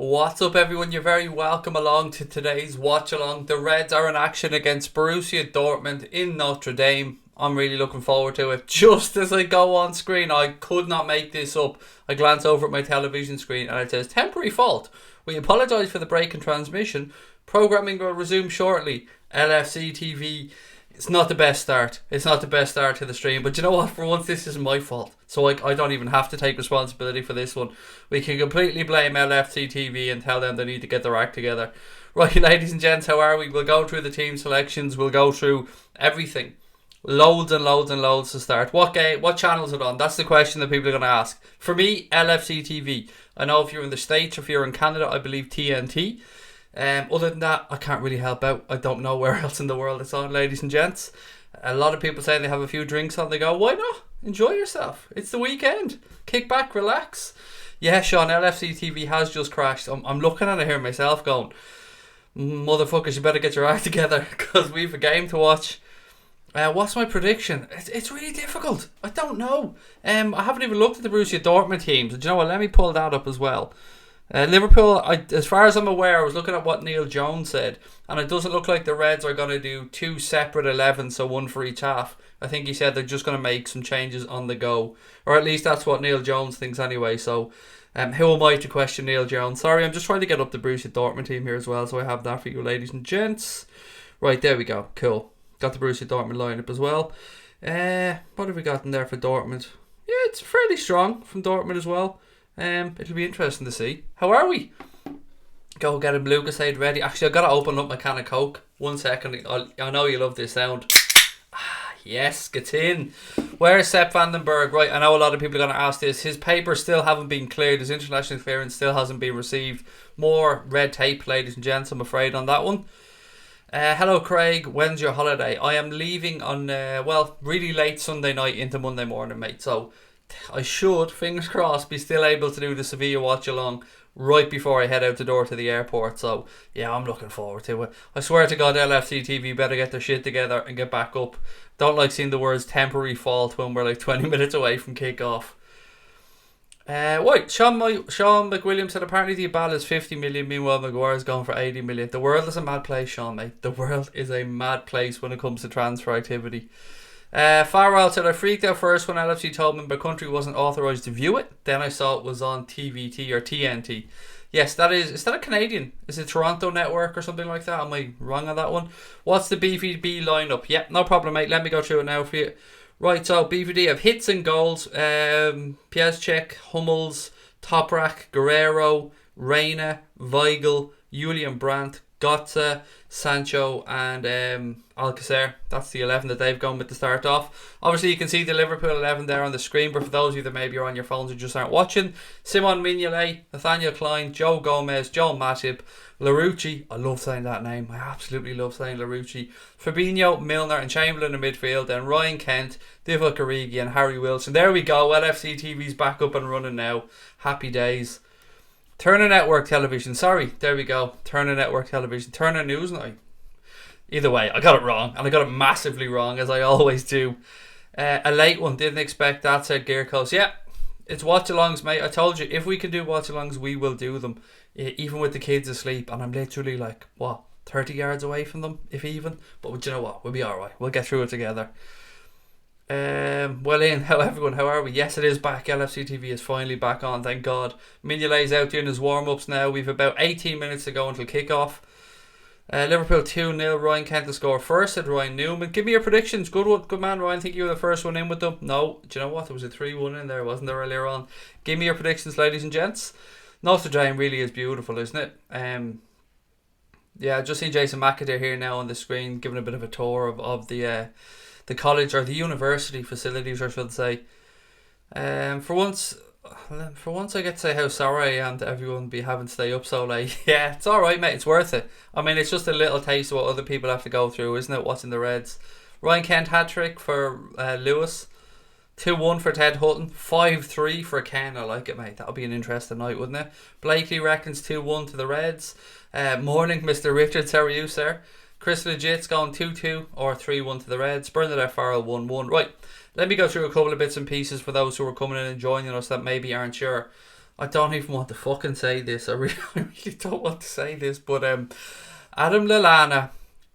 What's up, everyone? You're very welcome along to today's watch along. The Reds are in action against Borussia Dortmund in Notre Dame. I'm really looking forward to it. Just as I go on screen, I could not make this up. I glance over at my television screen and it says temporary fault. We apologise for the break in transmission. Programming will resume shortly. LFC TV. It's not the best start. It's not the best start to the stream. But you know what? For once, this isn't my fault. So I don't even have to take responsibility for this one. We can completely blame LFC TV and tell them they need to get their act together. Right, ladies and gents, how are we? We'll go through the team selections. We'll go through everything. Loads and loads and loads to start. What channel is it on? That's the question that people are going to ask. For me, LFC TV. I know if you're in the States or if you're in Canada, I believe TNT. Other than that, I can't really help out. I don't know where else in the world it's on, ladies and gents. A lot of people say they have a few drinks on. They go, why not? Enjoy yourself. It's the weekend. Kick back, relax. Yeah, Sean, LFC TV has just crashed. I'm looking at it here myself going, motherfuckers, you better get your act together because we've a game to watch. What's my prediction? It's really difficult. I don't know. I haven't even looked at the Borussia Dortmund teams. Do you know what? Let me pull that up as well. Liverpool, as far as I'm aware, I was looking at what Neil Jones said, and it doesn't look like the Reds are going to do two separate 11s, so one for each half. I think he said they're just going to make some changes on the go, or at least that's what Neil Jones thinks anyway. So, who am I to question Neil Jones? Sorry, I'm just trying to get up the Borussia Dortmund team here as well, so I have that for you, ladies and gents. Right, there we go. Cool. Got the Borussia Dortmund lineup as well. What have we got in there for Dortmund? Yeah, it's fairly strong from Dortmund as well. It'll be interesting to see. How are we? Go get him Lucasade ready. Actually, I've got to open up my can of Coke. 1 second. I know you love this sound. Yes, get in. Where's Sepp Berg? Right, I know a lot of people are going to ask this. His papers still haven't been cleared. His international clearance still hasn't been received. More red tape, ladies and gents, I'm afraid, on that one. Hello, Craig. When's your holiday? I am leaving on, really late Sunday night into Monday morning, mate. So I should, fingers crossed, be still able to do the Sevilla watch along right before I head out the door to the airport. So yeah, I'm looking forward to it. I swear to God, LFC TV better get their shit together and get back up. Don't like seeing the words temporary fault when we're like 20 minutes away from kick-off. Sean McWilliams said apparently the Dybala is 50 million, meanwhile Maguire's going for 80 million. The world is a mad place, Sean, mate. The world is a mad place when it comes to transfer activity. Farwell said I freaked out first when LFC told me my country wasn't authorised to view it. Then I saw it was on TVT or TNT. Yes, is that a Canadian? Is it Toronto Network or something like that? Am I wrong on that one? What's the BVB lineup? Yeah, no problem, mate. Let me go through it now for you. Right, so BVD have hits and goals. Piaszczek, Hummels, Toprak, Guerrero, Reina, Weigl, Julian Brandt, Götze, Sancho and Alcacer. That's the 11 that they've gone with to start off. Obviously you can see the Liverpool 11 there on the screen, but for those of you that maybe are on your phones and just aren't watching, Simon Mignolet, Nathaniel Klein, Joe Gomez, Joel Matip, Larouci, I love saying that name, I absolutely love saying Larouci, Fabinho, Milner and Chamberlain in midfield, and Ryan Kent, Divock, Origi and Harry Wilson. There we go, LFC TV's back up and running now. Happy days. Turner Network Television, sorry, there we go. Turner Network Television, Turner News Night. Either way, I got it wrong, and I got it massively wrong, as I always do. A late one, didn't expect that, said Gearcos. Yeah, it's watch-alongs, mate. I told you, if we can do watch-alongs, we will do them, even with the kids asleep, and I'm literally like, 30 yards away from them, if even. But you know what, we'll be alright, we'll get through it together. Ian, how are we? Yes, it is back. LFC TV is finally back on, thank God. Mignolet's out doing his warm-ups now. We've about 18 minutes to go until kick-off. Liverpool 2-0, Ryan Kent to score first, said Ryan Newman. Give me your predictions. Good man, Ryan. I think you were the first one in with them. No, do you know what? There was a 3-1 in there, wasn't there, earlier on? Give me your predictions, ladies and gents. Notre Dame really is beautiful, isn't it? I've just seen Jason McAteer here now on the screen, giving a bit of a tour of the college or the university facilities, I should say. For once I get to say how sorry I am to everyone be having to stay up so late. Yeah, it's alright, mate, it's worth it. I mean, it's just a little taste of what other people have to go through, isn't it, watching the Reds. Ryan Kent hat-trick for Lewis. 2-1 for Ted Hutton. 5-3 for Ken. I like it, mate. That'll be an interesting night, wouldn't it? Blakely reckons 2-1 to the Reds. Morning, Mr. Richards. How are you, sir? Chris Legit's going 2-2 or 3-1 to the Reds. Bernadette Farrell 1-1. Right, let me go through a couple of bits and pieces for those who are coming in and joining us that maybe aren't sure. I don't even want to fucking say this. I really don't want to say this, but Adam Lallana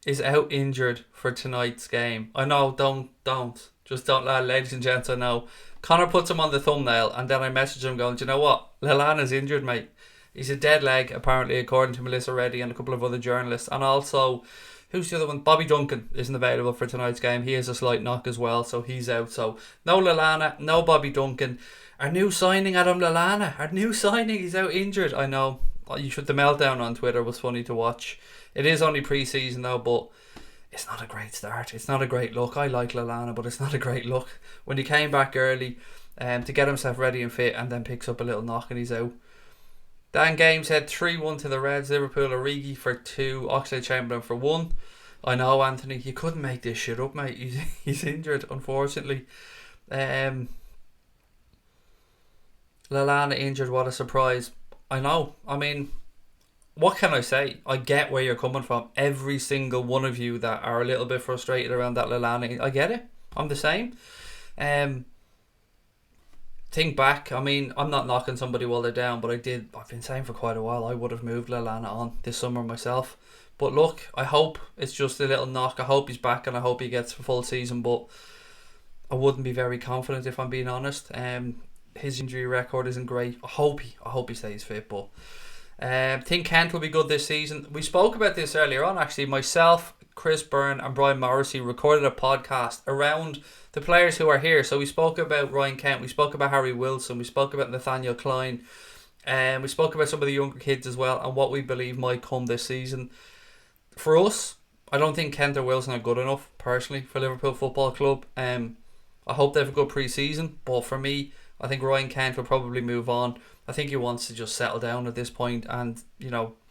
is out injured for tonight's game. I know, just don't, ladies and gents. I know. Connor puts him on the thumbnail, and then I message him going, "Do you know what? Lallana's injured, mate. He's a dead leg, apparently, according to Melissa Reddy and a couple of other journalists, and also." Who's the other one? Bobby Duncan isn't available for tonight's game. He has a slight knock as well, so he's out. So no Lallana, no Bobby Duncan. Our new signing, Adam Lallana. Our new signing, he's out injured. I know. The meltdown on Twitter was funny to watch. It is only pre-season though, but it's not a great start. It's not a great look. I like Lallana, but it's not a great look. When he came back early to get himself ready and fit, and then picks up a little knock and he's out. Dan Games had 3-1 to the Reds. Liverpool, Origi for 2, Oxlade-Chamberlain for 1. I know, Anthony, you couldn't make this shit up, mate. He's injured, unfortunately. Lallana injured, what a surprise. I know. I mean, what can I say? I get where you're coming from. Every single one of you that are a little bit frustrated around that Lallana, I get it. I'm the same. Think back, I mean, I'm not knocking somebody while they're down, but I've been saying for quite a while I would have moved Lallana on this summer myself. But look, I hope it's just a little knock. I hope he's back and I hope he gets a full season, but I wouldn't be very confident if I'm being honest. His injury record isn't great. I hope he stays fit, but think Kent will be good this season. We spoke about this earlier on actually. Myself, Chris Byrne and Brian Morrissey recorded a podcast around the players who are here. So we spoke about Ryan Kent, we spoke about Harry Wilson, we spoke about Nathaniel Klein, and we spoke about some of the younger kids as well and what we believe might come this season. For us, I don't think Kent or Wilson are good enough personally for Liverpool Football Club. I hope they have a good pre-season, but for me, I think Ryan Kent will probably move on. I think he wants to just settle down at this point and,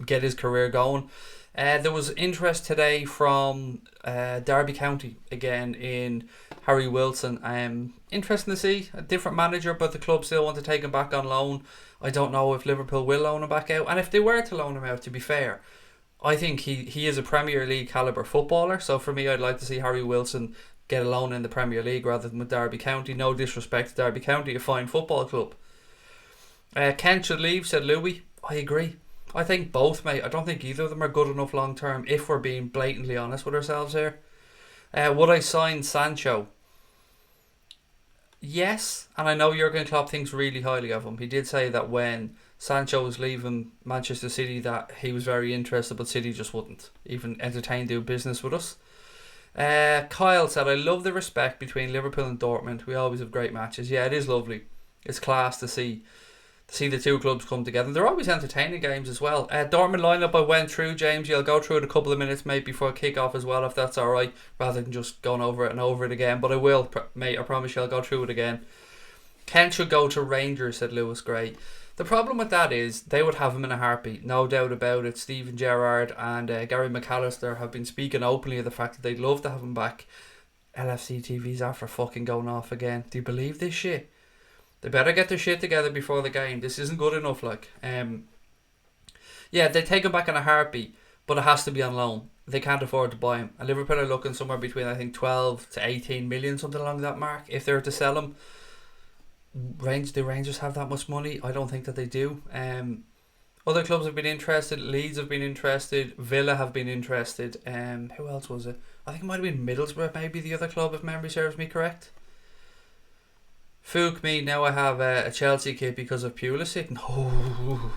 get his career going. There was interest today from Derby County again in Harry Wilson. Interesting to see a different manager, but the club still want to take him back on loan. I don't know if Liverpool will loan him back out, and if they were to loan him out, to be fair, I think he is a Premier League calibre footballer. So for me, I'd like to see Harry Wilson get a loan in the Premier League rather than with Derby County. No disrespect to Derby County, a fine football club. Kent should leave, said Louis. I agree. I think both, mate. I don't think either of them are good enough long term, if we're being blatantly honest with ourselves here. Would I sign Sancho? Yes, and I know Jurgen Klopp thinks really highly of him. He did say that when Sancho was leaving Manchester City that he was very interested, but City just wouldn't even entertain doing business with us. Kyle said, I love the respect between Liverpool and Dortmund. We always have great matches. Yeah, it is lovely. It's class to see the two clubs come together. They're always entertaining games as well. Dortmund lineup I went through, James. You'll go through it a couple of minutes maybe before kick-off as well, if that's alright, rather than just going over it and over it again. But I will, mate, I promise you I'll go through it again. Kent should go to Rangers, said Lewis Gray. The problem with that is they would have him in a heartbeat, no doubt about it. Steven Gerrard and Gary McAllister have been speaking openly of the fact that they'd love to have him back. LFC TV's after fucking going off again. Do you believe this shit? They better get their shit together before the game. This isn't good enough, like. Yeah, they take him back in a heartbeat, but it has to be on loan. They can't afford to buy him. And Liverpool are looking somewhere between, I think, 12 to 18 million, something along that mark, if they were to sell him. Do Rangers have that much money? I don't think that they do. Other clubs have been interested. Leeds have been interested. Villa have been interested. Who else was it? I think it might have been Middlesbrough, maybe the other club, if memory serves me correct. Fook me, now I have a Chelsea kit because of Pulisic. No,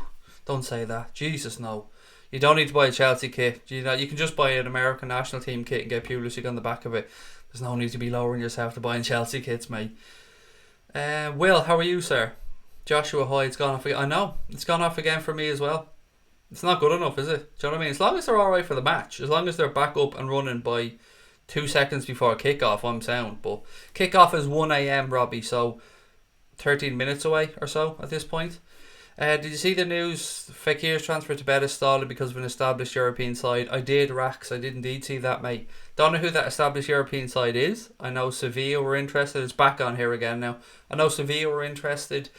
don't say that. Jesus, no. You don't need to buy a Chelsea kit. You can just buy an American national team kit and get Pulisic on the back of it. There's no need to be lowering yourself to buying Chelsea kits, mate. Will, how are you, sir? Joshua Hoy, it's gone off again. I know, it's gone off again for me as well. It's not good enough, is it? Do you know what I mean? As long as they're alright for the match, as long as they're back up and running by 2 seconds before kick-off, I'm sound. But kick-off is 1 a.m, Robbie, so 13 minutes away or so at this point. Did you see the news? Fekir's transfer to Betis stalled because of an established European side. I did, Rax. I did indeed see that, mate. Don't know who that established European side is. I know Sevilla were interested. It's back on here again now. I know Sevilla were interested.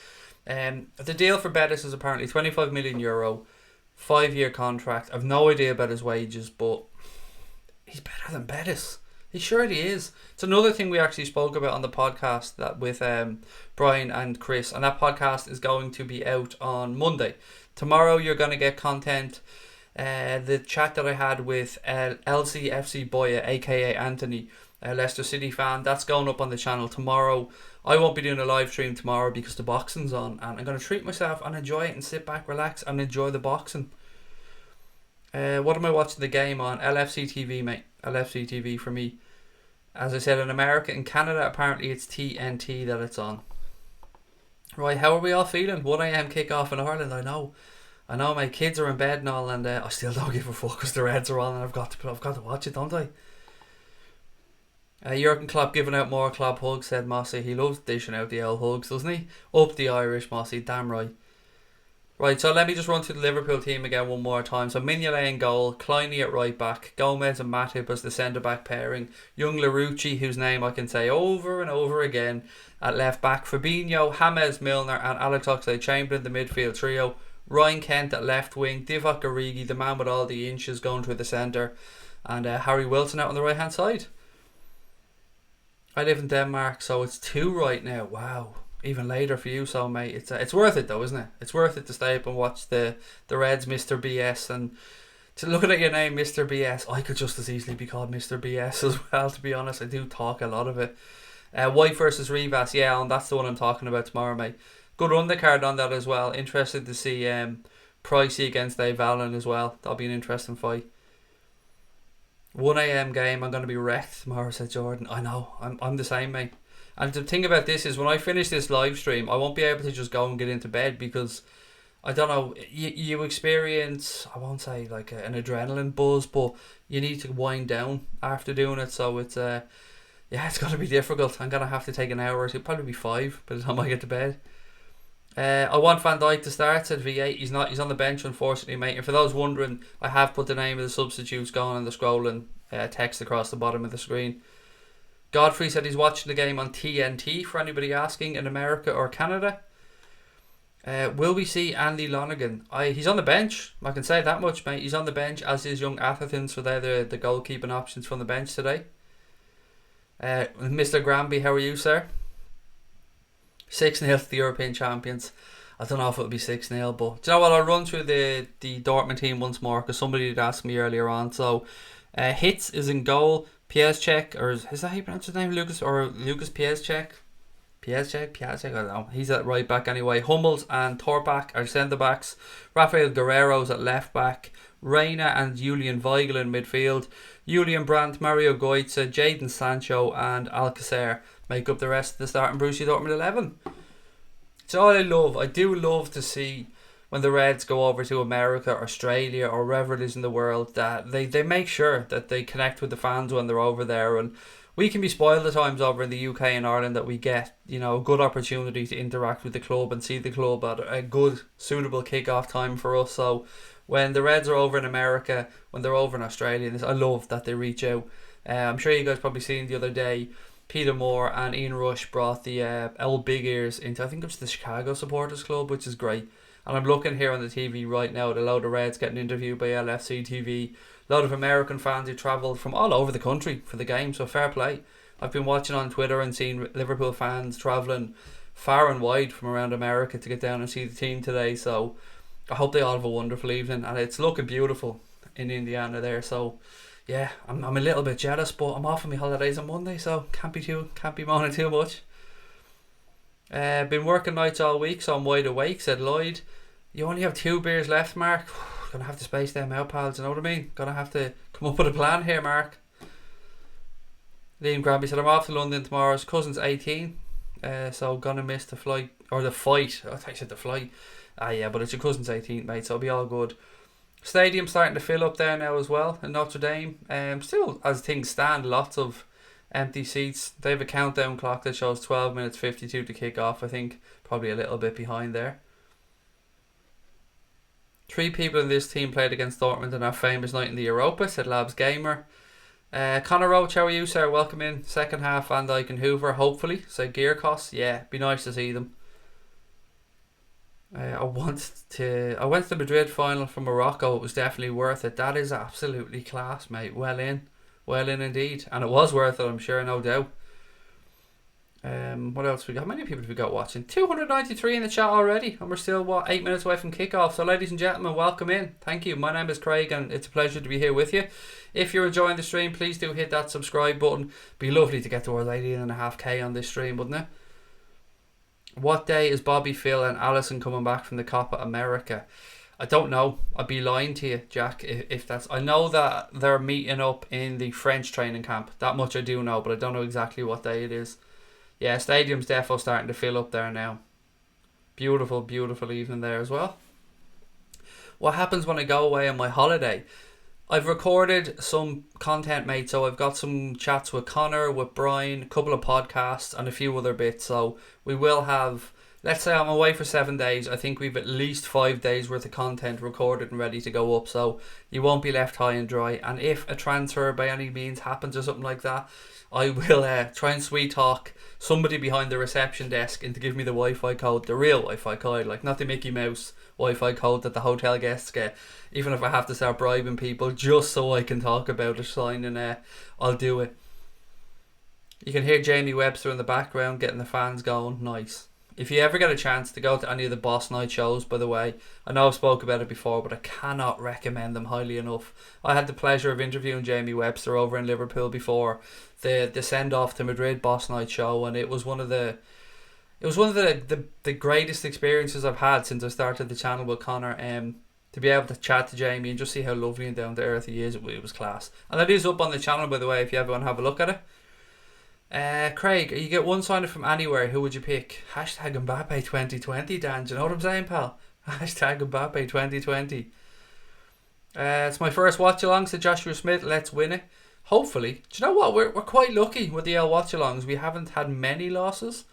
The deal for Betis is apparently €25 million, 5-year contract. I've no idea about his wages, but he's better than Betis. He surely is. It's another thing we actually spoke about on the podcast that with Brian and Chris, and that podcast is going to be out on Monday. Tomorrow you're going to get content. The chat that I had with LCFC Boya, aka Anthony, Leicester City fan, that's going up on the channel tomorrow. I won't be doing a live stream tomorrow because the boxing's on, and I'm going to treat myself and enjoy it and sit back, relax, and enjoy the boxing. What am I watching the game on? LFC TV, mate. LFC TV for me. As I said, in America, in Canada, apparently it's TNT that it's on. Right, how are we all feeling? 1am kick-off in Ireland, I know. My kids are in bed and all, and I still don't give a fuck because the Reds are on, and I've got to watch it, don't I? Jurgen Klopp giving out more Klopp hugs, said Mossy. He loves dishing out the old hugs, doesn't he? Up the Irish, Mossy, damn right. Right, so let me just run through the Liverpool team again one more time. So Mignolet in goal, Kleiny at right back, Gomez and Matip as the centre back pairing, young Larouci, whose name I can say over and over again, at left back, Fabinho, James Milner and Alex Oxlade-Chamberlain, the midfield trio, Ryan Kent at left wing, Divock Origi, the man with all the inches, going through the centre, and Harry Wilson out on the right hand side. I live in Denmark, so it's 2 right now. Wow. Even later for you, so mate. It's worth it though, isn't it? It's worth it to stay up and watch the Reds, Mr. BS, and to looking at your name, Mr. BS. I could just as easily be called Mr. BS as well. To be honest, I do talk a lot of it. White versus Rivas, yeah, and that's the one I'm talking about tomorrow, mate. Good undercard on that as well. Interested to see Pricey against Dave Allen as well. That'll be an interesting fight. 1am game. I'm going to be wrecked tomorrow, said Jordan. I know. I'm the same, mate. And the thing about this is when I finish this live stream, I won't be able to just go and get into bed because, I don't know, you experience, I won't say like an adrenaline buzz, but you need to wind down after doing it. So it's, yeah, it's going to be difficult. I'm going to have to take an hour or two, probably be 5 by the time I get to bed. I want Van Dijk to start, said V8. He's not. He's on the bench, unfortunately, mate. And for those wondering, I have put the name of the substitutes going on the scrolling text across the bottom of the screen. Godfrey said he's watching the game on TNT, for anybody asking, in America or Canada. Will we see Andy Lonergan? He's on the bench. I can say that much, mate. He's on the bench, as is young Atherton, so they're the goalkeeping options from the bench today. Mr. Granby, how are you, sir? 6-0 to the European champions. I don't know if it'll be 6-0, but do you know what? I'll run through the Dortmund team once more because somebody did ask me earlier on. So, Hitz is in goal. Pieszczek, or is that how you pronounce his name? Lucas Pieszczek? Pieszczek, I don't know. He's at right back anyway. Hummels and Torpak are centre backs. Rafael Guerrero's at left back. Reina and Julian Weigl in midfield. Julian Brandt, Mario Goetze, Jadon Sancho and Alcacer make up the rest of the starting Borussia Dortmund 11. It's all I love. I do love to see when the Reds go over to America, Australia, or wherever it is in the world, that they make sure that they connect with the fans when they're over there. And we can be spoiled at times over in the UK and Ireland that we get, a good opportunity to interact with the club and see the club at a good, suitable kick-off time for us. So when the Reds are over in America, when they're over in Australia, I love that they reach out. I'm sure you guys probably seen the other day, Peter Moore and Ian Rush brought the old big ears into, I think it was the Chicago Supporters Club, which is great. And I'm looking here on the TV right now at a load of Reds getting interviewed by LFC TV. A lot of American fans who travelled from all over the country for the game, so fair play. I've been watching on Twitter and seeing Liverpool fans travelling far and wide from around America to get down and see the team today. So I hope they all have a wonderful evening, and it's looking beautiful in Indiana there. So yeah, I'm a little bit jealous, but I'm off on my holidays on Monday, so can't be moaning too much. Been working nights all week, so I'm wide awake, said Lloyd. You only have 2 beers left, Mark. Gonna have to space them out, pals, you know what I mean? Gonna have to come up with a plan here, Mark. Liam Granby said I'm off to London tomorrow. His cousin's 18, so gonna miss the flight, or the fight. I thought you said the flight. Yeah, but it's your cousin's 18th, mate, so it'll be all good. Stadium starting to fill up there now as well in Notre Dame. Still, as things stand, lots of empty seats. They have a countdown clock that shows 12 minutes 52 to kick off. I think probably a little bit behind there. 3 people in this team played against Dortmund on our famous night in the Europa, said Labs Gamer. Connor Roach, how are you, sir? Welcome in. Second half, Van Dijk and Hoover, hopefully. Said Gear Costs. Yeah, be nice to see them. I went to the Madrid final from Morocco. It was definitely worth it. That is absolutely class, mate. Well Well in indeed. And it was worth it, I'm sure, no doubt. What else we got? How many people have we got watching? 293 in the chat already, and we're still 8 minutes away from kickoff. So ladies and gentlemen, welcome in. Thank you. My name is Craig and it's a pleasure to be here with you. If you're enjoying the stream, please do hit that subscribe button. Be lovely to get towards 18.5k on this stream, wouldn't it? What day is Bobby, Phil and Allison coming back from the Copa America? I don't know. I'd be lying to you, Jack, if that's... I know that they're meeting up in the French training camp. That much I do know, but I don't know exactly what day it is. Yeah, stadium's defo starting to fill up there now. Beautiful, beautiful evening there as well. What happens when I go away on my holiday? I've recorded some content, mate, so I've got some chats with Connor, with Brian, a couple of podcasts and a few other bits. So we will have, let's say I'm away for 7 days. I think we've at least 5 days worth of content recorded and ready to go up. So you won't be left high and dry. And if a transfer by any means happens or something like that, I will try and sweet talk somebody behind the reception desk into give me the Wi-Fi code, the real Wi-Fi code, like not the Mickey Mouse Wi-Fi code that the hotel guests get. Even if I have to start bribing people just so I can talk about it, signing, I'll do it. You can hear Jamie Webster in the background getting the fans going. Nice. If you ever get a chance to go to any of the Boss Night shows, by the way, I know I've spoke about it before, but I cannot recommend them highly enough. I had the pleasure of interviewing Jamie Webster over in Liverpool before the send-off to Madrid Boss Night show, and it was one of the greatest experiences I've had since I started the channel with Connor. To be able to chat to Jamie and just see how lovely and down to earth he is, it was class. And that is up on the channel, by the way, if you ever want to have a look at it. Craig, you get one signer from anywhere, who would you pick? Hashtag Mbappe 2020, Dan. Do you know what I'm saying, pal? Hashtag Mbappe 2020. It's my first watch-along, said Joshua Smith. Let's win it. Hopefully. Do you know what? We're quite lucky with the watch-alongs. We haven't had many losses.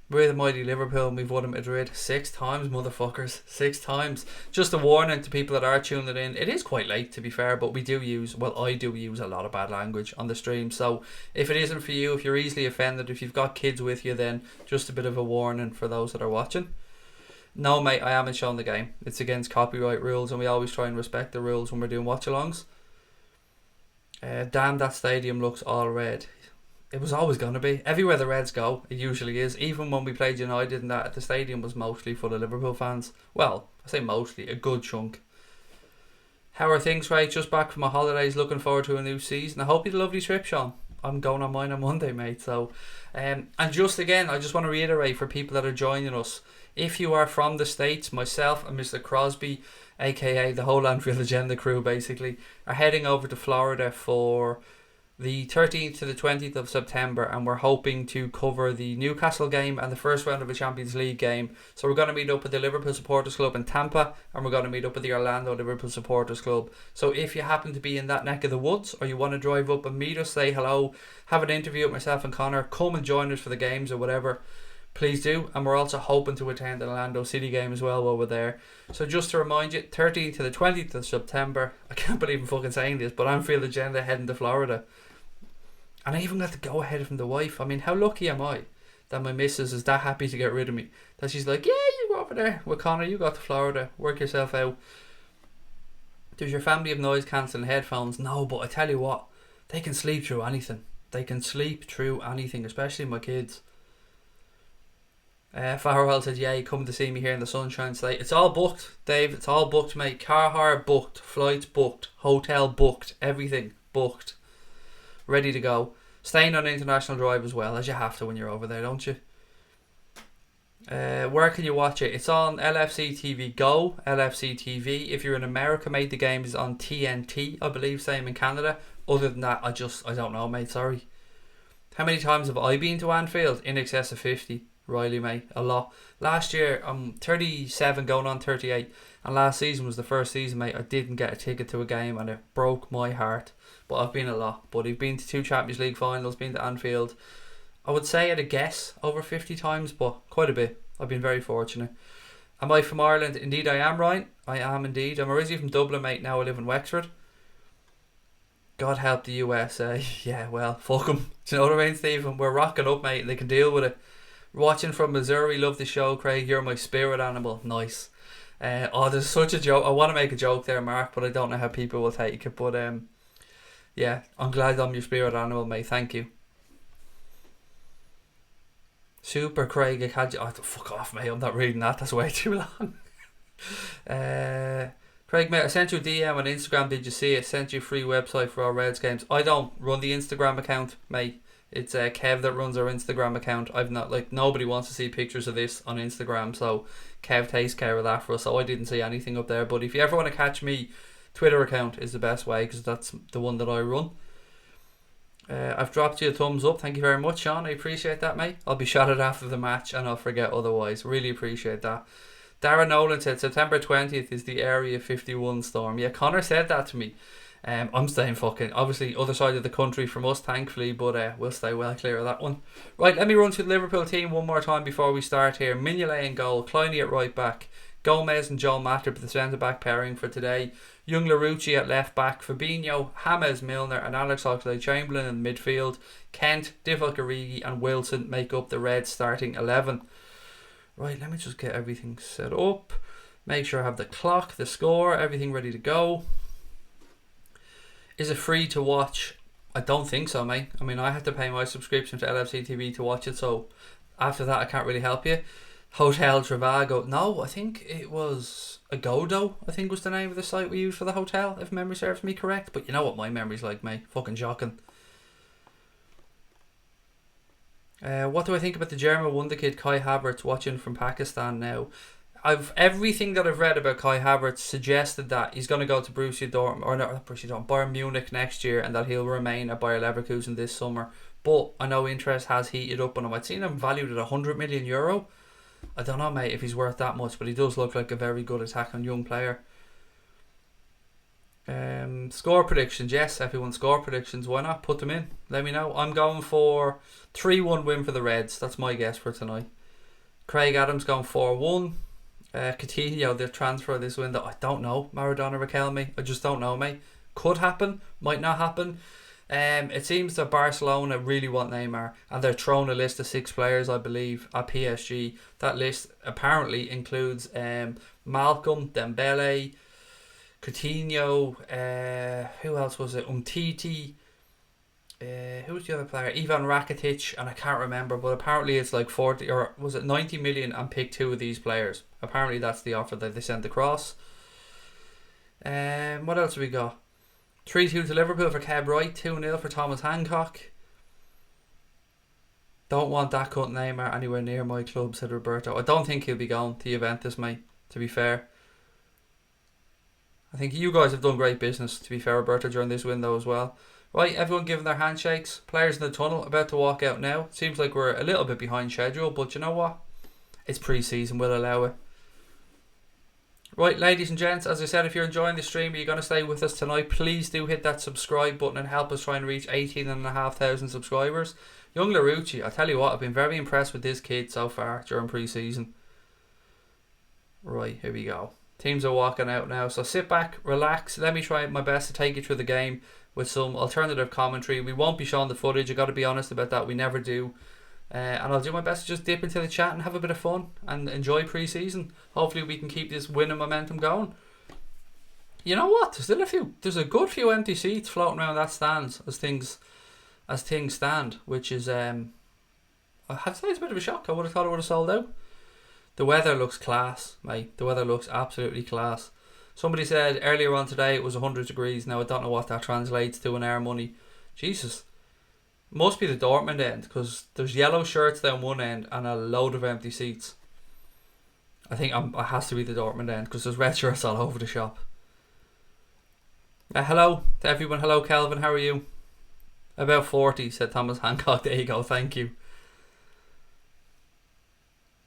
We're the mighty Liverpool and we've won at Madrid 6 times, motherfuckers. 6 times. Just a warning to people that are tuning in. It is quite late, to be fair, but we do use, well, I do use a lot of bad language on the stream. So if it isn't for you, if you're easily offended, if you've got kids with you, then just a bit of a warning for those that are watching. No, mate, I haven't shown the game. It's against copyright rules and we always try and respect the rules when we're doing watch-alongs. Damn, that stadium looks all red. It was always going to be. Everywhere the Reds go, it usually is. Even when we played United and that, the stadium was mostly full of Liverpool fans. Well, I say mostly, a good chunk. How are things, right? Just back from my holidays, looking forward to a new season. I hope you had a lovely trip, Sean. I'm going on mine on Monday, mate. So, and just again, I just want to reiterate for people that are joining us, if you are from the States, myself and Mr. Crosby, aka the whole Anfield Agenda crew, basically, are heading over to Florida for the 13th to the 20th of September, and we're hoping to cover the Newcastle game and the first round of a Champions League game. So we're going to meet up with the Liverpool Supporters Club in Tampa, and we're going to meet up with the Orlando Liverpool Supporters Club. So if you happen to be in that neck of the woods, or you want to drive up and meet us, say hello, have an interview with myself and Connor, come and join us for the games or whatever, please do. And we're also hoping to attend an Orlando City game as well while we're there. So just to remind you, 13th to the 20th of September, I can't believe I'm fucking saying this, but Anfield Agenda heading to Florida. And I even got to go ahead from the wife. I mean, how lucky am I that my missus is that happy to get rid of me? That she's like, yeah, you go over there with Connor, you go to Florida, work yourself out. Does your family have noise cancelling headphones? No, but I tell you what, they can sleep through anything. They can sleep through anything, especially my kids. Farwell said, yeah, you come to see me here in the Sunshine State. It's all booked, Dave. It's all booked, mate. Car hire booked, flights booked, hotel booked, everything booked. Ready to go. Staying on International Drive as well, as you have to when you're over there, don't you? Where can you watch it? It's on LFC TV Go, LFC TV. If you're in America, mate, the game is on TNT, I believe, same in Canada. Other than that, I don't know, mate, sorry. How many times have I been to Anfield? In excess of 50, Riley, mate, a lot. Last year, I'm 37 going on 38, and last season was the first season, mate, I didn't get a ticket to a game, and it broke my heart. But I've been a lot. But I've been to 2 Champions League finals, been to Anfield. I would say at a guess over 50 times, but quite a bit. I've been very fortunate. Am I from Ireland? Indeed I am, Ryan. I am indeed. I'm originally from Dublin, mate. Now I live in Wexford. God help the USA. Yeah, well, fuck them. Do you know what I mean, Stephen? We're rocking up, mate. They can deal with it. Watching from Missouri. Love the show, Craig. You're my spirit animal. Nice. There's such a joke. I want to make a joke there, Mark, but I don't know how people will take it. But Yeah, I'm glad I'm your spirit animal, mate. Thank you. Super Craig, I can't. Oh, fuck off, mate. I'm not reading that. That's way too long. Craig, mate, I sent you a DM on Instagram. Did you see it? Sent you a free website for our Reds games. I don't run the Instagram account, mate. It's Kev that runs our Instagram account. I've not nobody wants to see pictures of this on Instagram, so Kev takes care of that for us. So I didn't see anything up there. But if you ever want to catch me, Twitter account is the best way because that's the one that I run. I've dropped you a thumbs up. Thank you very much, Sean. I appreciate that, mate. I'll be shouted after the match and I'll forget otherwise. Really appreciate that. Darren Nolan said September 20th is the Area 51 storm. Yeah, Connor said that to me. I'm staying fucking, obviously, other side of the country from us, thankfully, but we'll stay well clear of that one. Right, let me run through the Liverpool team one more time before we start here. Mignolet in goal, Kleiny at right back, Gomez and Joel Matip the centre back pairing for today. Young Larouci at left back, Fabinho, James Milner and Alex Oxlade-Chamberlain in midfield. Kent, Divock, Origi and Wilson make up the Reds starting 11. Right, let me just get everything set up. Make sure I have the clock, the score, everything ready to go. Is it free to watch? I don't think so, mate. I mean, I had to pay my subscription to LFC TV to watch it, so after that I can't really help you. Hotel Travago. No, I think it was Agodo, I think was the name of the site we used for the hotel, if memory serves me correct. But you know what my memory's like, mate. Fucking shocking. What do I think about the German wonder kid Kai Havertz watching from Pakistan now? Everything that I've read about Kai Havertz suggested that he's going to go to Borussia Dortmund, or not Borussia Dortmund, Bayern Munich next year, and that he'll remain at Bayer Leverkusen this summer. But I know interest has heated up on him. I'd seen him valued at €100 million. I don't know, mate, if he's worth that much, but he does look like a very good attacking young player. Score predictions, yes, everyone score predictions. Why not put them in? Let me know. I'm going for 3-1 win for the Reds. That's my guess for tonight. Craig Adams going 4-1. Coutinho, the transfer this window, I don't know. Maradona Riquelme, I just don't know, mate. Could happen, might not happen. It seems that Barcelona really want Neymar, and they're throwing a list of 6 players, I believe, at PSG. That list apparently includes Malcolm, Dembele, Coutinho, who else was it? Umtiti. Who was the other player? Ivan Rakitic, and I can't remember, but apparently it's like 40 or was it 90 million and pick 2 of these players. Apparently that's the offer that they sent across. What else have we got? 3-2 to Liverpool for Kev Wright, 2-0 for Thomas Hancock. Don't want that cut Neymar anywhere near my club, said Roberto. I don't think he'll be going to Juventus, mate, to be fair. I think you guys have done great business, to be fair, Roberto, during this window as well. Right, everyone giving their handshakes. Players in the tunnel about to walk out now. Seems like we're a little bit behind schedule, but you know what? It's pre-season, we'll allow it. Right, ladies and gents, as I said, if you're enjoying the stream, you're going to stay with us tonight, please do hit that subscribe button and help us try and reach 18,500 subscribers. Young Larouci, I tell you what, I've been very impressed with this kid so far during pre-season. Right, here we go. Teams are walking out now, so sit back, relax, let me try my best to take you through the game with some alternative commentary. We won't be showing the footage, I got to be honest about that, we never do. And I'll do my best to just dip into the chat and have a bit of fun and enjoy pre-season. Hopefully we can keep this winning momentum going. You know what? There's a good few empty seats floating around that stands as things stand, which is I have to say it's a bit of a shock. I would have thought it would have sold out. The weather looks class, mate. The weather looks absolutely class. Somebody said earlier on today it was 100 degrees. Now I don't know what that translates to in our money. Jesus. Must be the Dortmund end, because there's yellow shirts down one end and a load of empty seats. I think it has to be the Dortmund end, because there's red shirts all over the shop. Hello to everyone. Hello Kelvin, how are you? About 40, said Thomas Hancock. There you go, thank you.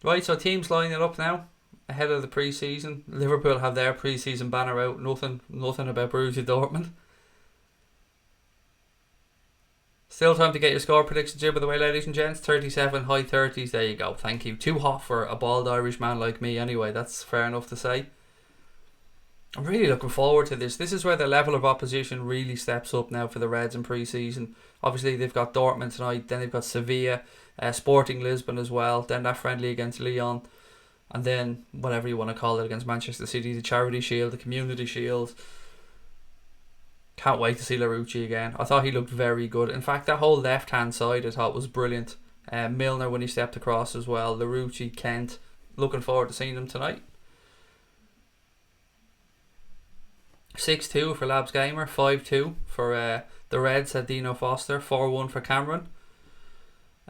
Right, so teams lining up now ahead of the pre-season. Liverpool have their pre-season banner out. Nothing about Borussia Dortmund. Still time to get your score predictions here, by the way, ladies and gents. 37, high 30s. There you go. Thank you. Too hot for a bald Irish man like me anyway. That's fair enough to say. I'm really looking forward to this. This is where the level of opposition really steps up now for the Reds in pre-season. Obviously, they've got Dortmund tonight. Then they've got Sevilla, Sporting Lisbon as well. Then that friendly against Lyon. And then whatever you want to call it against Manchester City. The Charity Shield, the Community Shield. Can't wait to see Larouci again. I thought he looked very good. In fact, that whole left-hand side I thought was brilliant. Milner when he stepped across as well. Larouci, Kent. Looking forward to seeing them tonight. 6-2 for Labs Gamer. 5-2 for the Reds at Dino Foster. 4-1 for Cameron.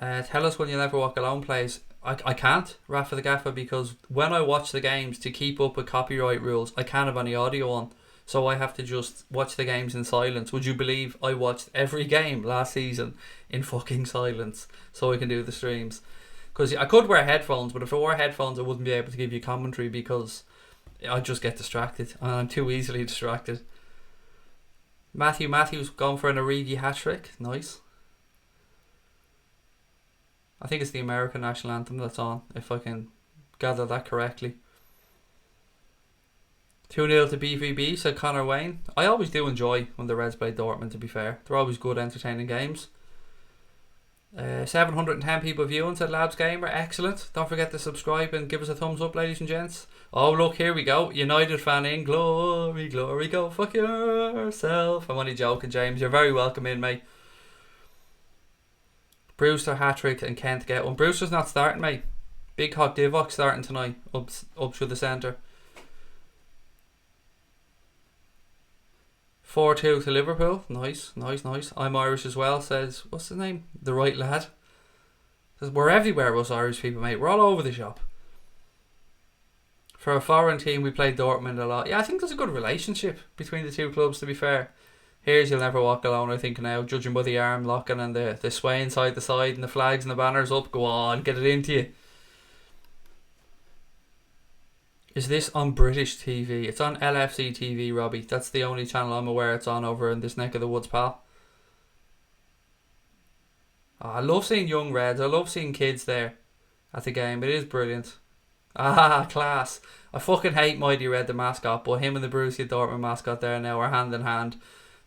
Tell us when You'll Never Walk Alone plays. I can't, Rafa the Gaffer, because when I watch the games to keep up with copyright rules, I can't have any audio on. So I have to just watch the games in silence. Would you believe I watched every game last season in fucking silence so I can do the streams? Because I could wear headphones, but if I wore headphones I wouldn't be able to give you commentary because I'd just get distracted. And I'm too easily distracted. Matthews gone for an Origi hat-trick. Nice. I think it's the American national anthem that's on, if I can gather that correctly. 2-0 to BVB, said Connor Wayne. I always do enjoy when the Reds play Dortmund, to be fair. They're always good, entertaining games. 710 people viewing, said Labs Gamer. Excellent. Don't forget to subscribe and give us a thumbs up, ladies and gents. Oh, look, here we go. United fan in. Glory, glory, go fuck yourself. I'm only joking, James. You're very welcome in, mate. Brewster hat-trick and Kent get one. Brewster's not starting, mate. Big hot Divock starting tonight. Up through the centre. 4-2 to Liverpool. Nice. I'm Irish as well, says, what's his name? The right lad. Says, we're everywhere, us Irish people, mate. We're all over the shop. For a foreign team, we play Dortmund a lot. Yeah, I think there's a good relationship between the two clubs, to be fair. Here's You'll Never Walk Alone, I think now, judging by the arm locking and the swaying side to side and the flags and the banners up. Go on, get it into you. Is this on British TV? It's on LFC TV, Robbie. That's the only channel I'm aware it's on over in this neck of the woods, pal. Oh, I love seeing young Reds. I love seeing kids there at the game. It is brilliant. Ah, class. I fucking hate Mighty Red, the mascot, but him and the Borussia Dortmund mascot there now are hand in hand.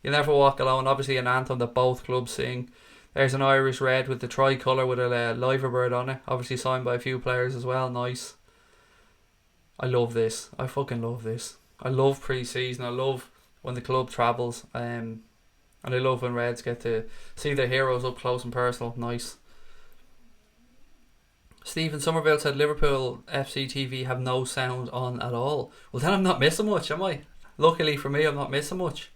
You'll Never Walk Alone, obviously an anthem that both clubs sing. There's an Irish red with the tricolour with a liver bird on it. Obviously signed by a few players as well. Nice. I love this. I fucking love this. I love pre-season. I love when the club travels. And I love when Reds get to see their heroes up close and personal. Nice. Stephen Somerville said Liverpool FC TV have no sound on at all. Well, then I'm not missing much, am I? Luckily for me, I'm not missing much.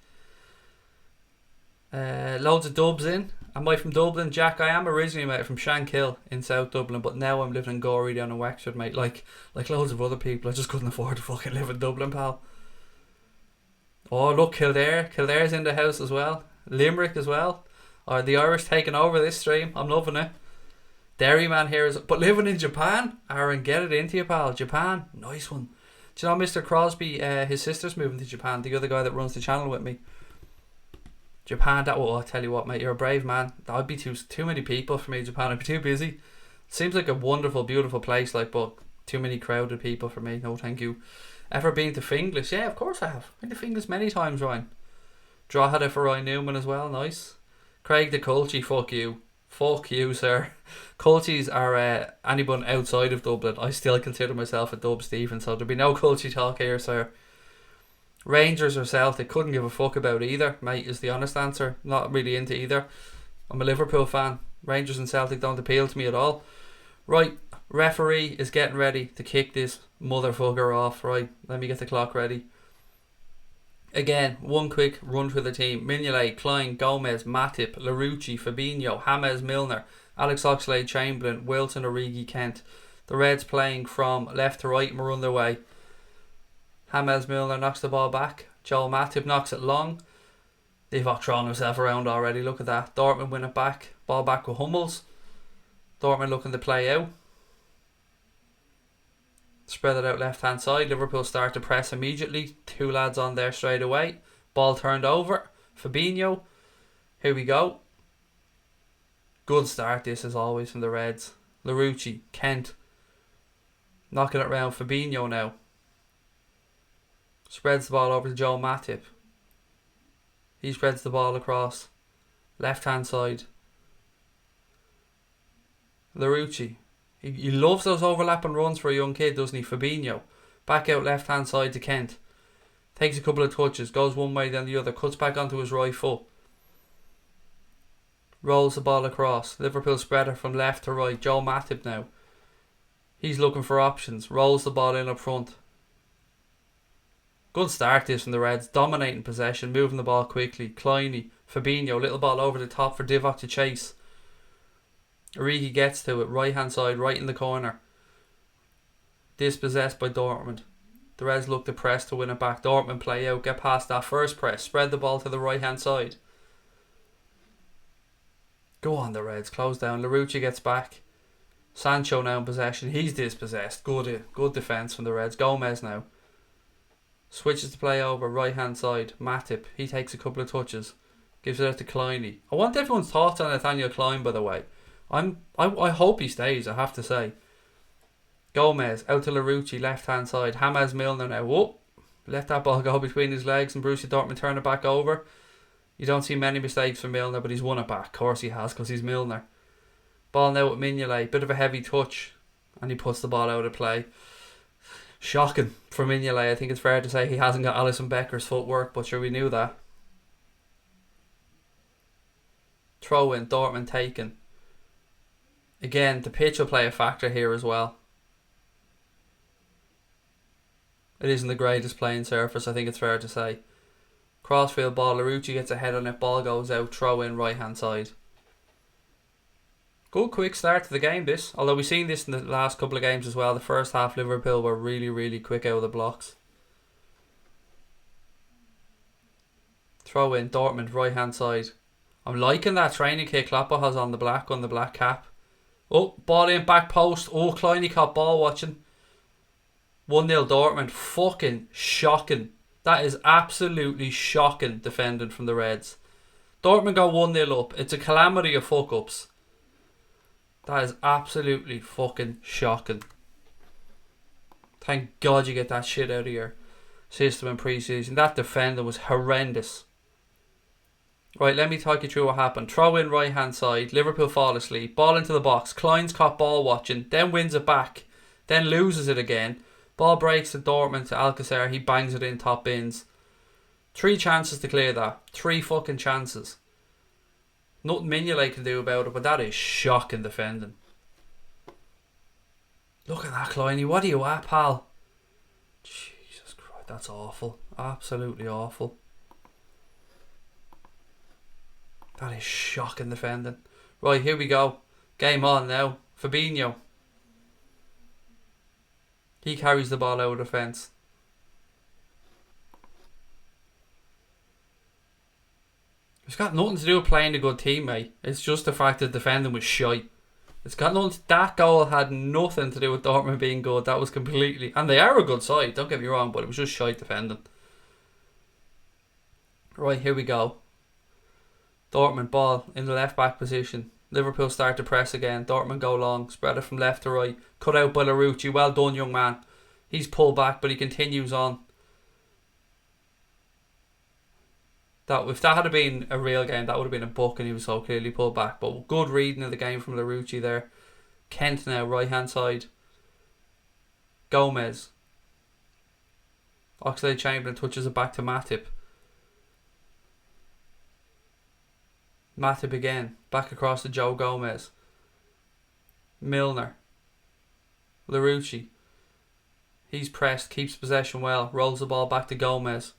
Loads of dubs in. Am I from Dublin? Jack, I am originally, mate, from Shankill in South Dublin, but now I'm living in Gorey down in Wexford, mate. Like loads of other people. I just couldn't afford to fucking live in Dublin, pal. Oh, look, Kildare. Kildare's in the house as well. Limerick as well. Are the Irish taking over this stream? I'm loving it. Derryman here is... But living in Japan? Aaron, get it into you, pal. Japan. Nice one. Do you know Mr. Crosby, his sister's moving to Japan? The other guy that runs the channel with me. Japan, that will, I'll tell you what, mate, you're a brave man. That would be too many people for me, Japan. I'd be too busy. Seems like a wonderful, beautiful place, like, but too many crowded people for me. No, thank you. Ever been to Finglas? Yeah, of course I have. Been to Finglas many times, Ryan. Drogheda for Ryan Newman as well, nice. Craig the Culchie, fuck you. Fuck you, sir. Culchies are anyone outside of Dublin. I still consider myself a Dub Stephen, so there'll be no Culchie talk here, sir. Rangers or Celtic, couldn't give a fuck about either, mate, is the honest answer. Not really into either. I'm a Liverpool fan. Rangers and Celtic don't appeal to me at all. Right, referee is getting ready to kick this motherfucker off. Right, let me get the clock ready. Again, one quick run through the team. Mignolet, Klein, Gomez, Matip, Larouci, Fabinho, James Milner, Alex Oxlade-Chamberlain, Wilson, Origi, Kent. The Reds playing from left to right and we're underway. James Milner knocks the ball back. Joel Matip knocks it long. Divock throwing himself around already. Look at that. Dortmund win it back. Ball back with Hummels. Dortmund looking to play out. Spread it out left hand side. Liverpool start to press immediately. Two lads on there straight away. Ball turned over. Fabinho. Here we go. Good start this as always from the Reds. Larouci. Kent. Knocking it round. Fabinho now. Spreads the ball over to Joel Matip. He spreads the ball across. Left hand side. Larouci. He loves those overlapping runs for a young kid, doesn't he? Fabinho. Back out left hand side to Kent. Takes a couple of touches, goes one way then the other, cuts back onto his right foot. Rolls the ball across. Liverpool spreader from left to right. Joe Matip now. He's looking for options. Rolls the ball in up front. Good start this from the Reds. Dominating possession. Moving the ball quickly. Kleiny. Fabinho. Little ball over the top for Divock to chase. Origi gets to it. Right hand side. Right in the corner. Dispossessed by Dortmund. The Reds look to press to win it back. Dortmund play out. Get past that first press. Spread the ball to the right hand side. Go on the Reds. Close down. Larouci gets back. Sancho now in possession. He's dispossessed. Good defence from the Reds. Gomez now. Switches to play over. Right hand side. Matip. He takes a couple of touches. Gives it out to Kleiny. I want everyone's thoughts on Nathaniel Klein, by the way. I hope he stays, I have to say. Gomez out to Larouci. Left hand side. James Milner now. Whoa. Let that ball go between his legs and Borussia Dortmund turn it back over. You don't see many mistakes from Milner, but he's won it back. Of course he has, because he's Milner. Ball now with Mignolet. Bit of a heavy touch. And he puts the ball out of play. Shocking for Mignolet. I think it's fair to say he hasn't got Alisson Becker's footwork, but sure, we knew that. Throw in. Dortmund taken. Again, the pitch will play a factor here as well. It isn't the greatest playing surface, I think it's fair to say. Crossfield ball, Larouci gets ahead on it, ball goes out, throw in right hand side. Good quick start to the game this, although we've seen this in the last couple of games as well. The first half Liverpool were really quick out of the blocks. Throw in, Dortmund right hand side. I'm liking that training kit Kloppo has on the black cap. Oh, ball in, back post. Oh, Kleiny caught ball watching. 1-0 Dortmund. Fucking shocking. That is absolutely shocking defending from the Reds. Dortmund go 1-0 up. It's a calamity of fuck-ups. That is absolutely fucking shocking. Thank God you get that shit out of your system in pre-season. That defender was horrendous. Right, let me talk you through what happened. Throw in right hand side. Liverpool fall asleep. Ball into the box. Klein's caught ball watching. Then wins it back. Then loses it again. Ball breaks to Dortmund to Alcacer. He bangs it in top bins. 3 chances to clear that. 3 fucking chances. Nothing Mignolet can do about it, but that is shocking defending. Look at that, Kleiny. What are you at, pal? Jesus Christ, that's awful. Absolutely awful. That is shocking defending. Right, here we go. Game on now. Fabinho. He carries the ball out of defence. It's got nothing to do with playing a good team, mate. It's just the fact that defending was shite. It's got nothing. That goal had nothing to do with Dortmund being good. That was completely... And they are a good side, don't get me wrong, but it was just shite defending. Right, here we go. Dortmund ball in the left back position. Liverpool start to press again. Dortmund go long. Spread it from left to right. Cut out by Larouci. Well done, young man. He's pulled back, but he continues on. If that had been a real game, that would have been a book, and he was so clearly pulled back. But good reading of the game from Larouci there. Kent now, right hand side. Gomez. Oxlade-Chamberlain touches it back to Matip. Matip again. Back across to Joe Gomez. Milner. Larouci. He's pressed, keeps possession well. Rolls the ball back to Gomez.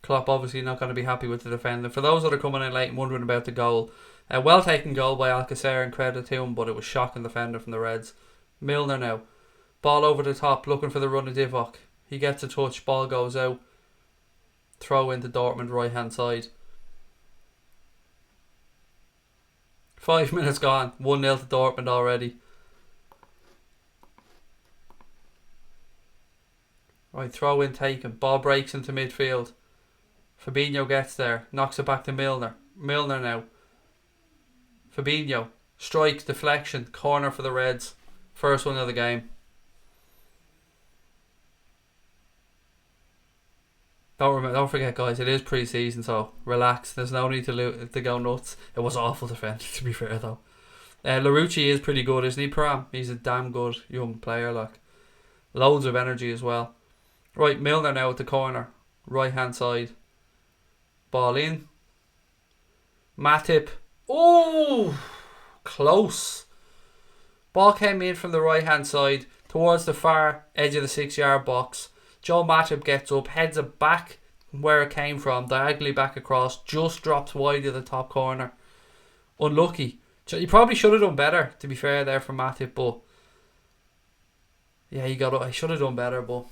Klopp obviously not going to be happy with the defender. For those that are coming in late and wondering about the goal, a well taken goal by Alcacer, and credit to him, but it was shocking defender from the Reds. Milner now. Ball over the top, looking for the run of Divock. He gets a touch, ball goes out. Throw into Dortmund right hand side. 5 minutes gone. 1-0 to Dortmund already. Right, throw in taken. Ball breaks into midfield. Fabinho gets there. Knocks it back to Milner. Milner now. Fabinho. Strike, deflection. Corner for the Reds. First one of the game. Don't forget, guys, it is pre-season, so relax. There's no need to go nuts. It was awful defending, to be fair, though. Larouci is pretty good, isn't he, Pram? He's a damn good young player, like. Loads of energy as well. Right, Milner now at the corner. Right hand side. Ball in. Matip. Oh, close. Ball came in from the right hand side towards the far edge of the 6-yard box. Joe Matip gets up, heads it back where it came from, diagonally back across, just drops wide of the top corner. Unlucky. He probably should have done better, to be fair, there for Matip, but yeah, he should have done better, but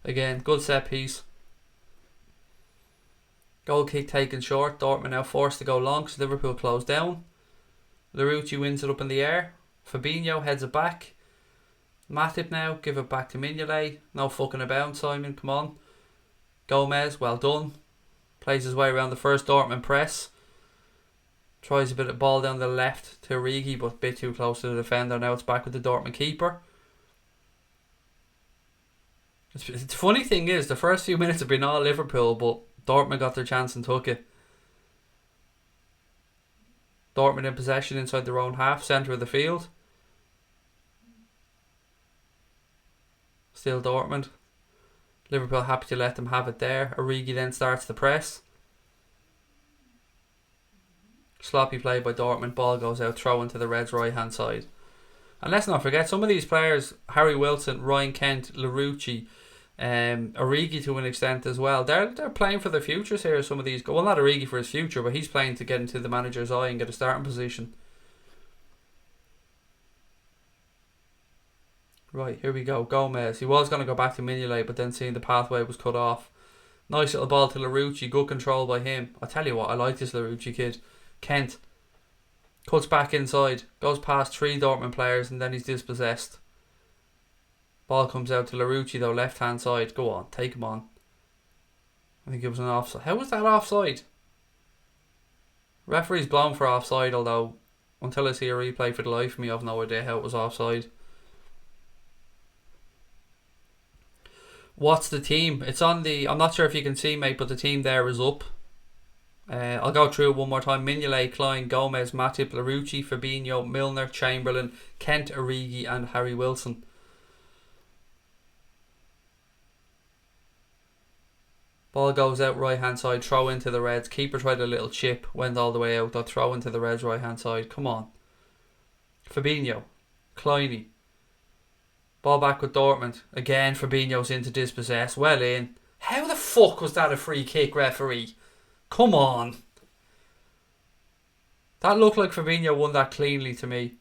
again, good set piece. Goal kick taken short. Dortmund now forced to go long because Liverpool closed down. Larouci wins it up in the air. Fabinho heads it back. Matip now, give it back to Mignolet. No fucking about, Simon, come on. Gomez, well done. Plays his way around the first Dortmund press. Tries a bit of ball down the left to Origi, but a bit too close to the defender. Now it's back with the Dortmund keeper. The funny thing is, the first few minutes have been all Liverpool, but Dortmund got their chance and took it. Dortmund in possession inside their own half, centre of the field. Still Dortmund. Liverpool happy to let them have it there. Origi then starts the press. Sloppy play by Dortmund. Ball goes out, throw into the Reds' right hand side. And let's not forget, some of these players, Harry Wilson, Ryan Kent, Larouci, Origi to an extent as well, they're playing for their futures here. Some of these, well, not Origi for his future, but he's playing to get into the manager's eye and get a starting position. Right, here we go. Gomez. He was going to go back to Mignolet, but then seeing the pathway was cut off. Nice little ball to Larouci. Good control by him. I tell you what, I like this Larouci kid. Kent cuts back inside, goes past 3 Dortmund players, and then he's dispossessed. Ball comes out to Larouci though, left hand side. Go on, take him on. I think it was an offside. How was that offside? Referee's blown for offside, although until I see a replay for the life of me, I've no idea how it was offside. What's the team? It's on the, I'm not sure if you can see, mate, but the team there is up. I'll go through it one more time. Mignolet, Klein, Gomez, Matip, Larouci, Fabinho, Milner, Chamberlain, Kent, Origi and Harry Wilson. Ball goes out right hand side, throw into the Reds. Keeper tried a little chip, went all the way out. They'll throw into the Reds right hand side. Come on. Fabinho, Kleiny. Ball back with Dortmund. Again, Fabinho's into dispossess. Well in. How the fuck was that a free kick, referee? Come on. That looked like Fabinho won that cleanly to me.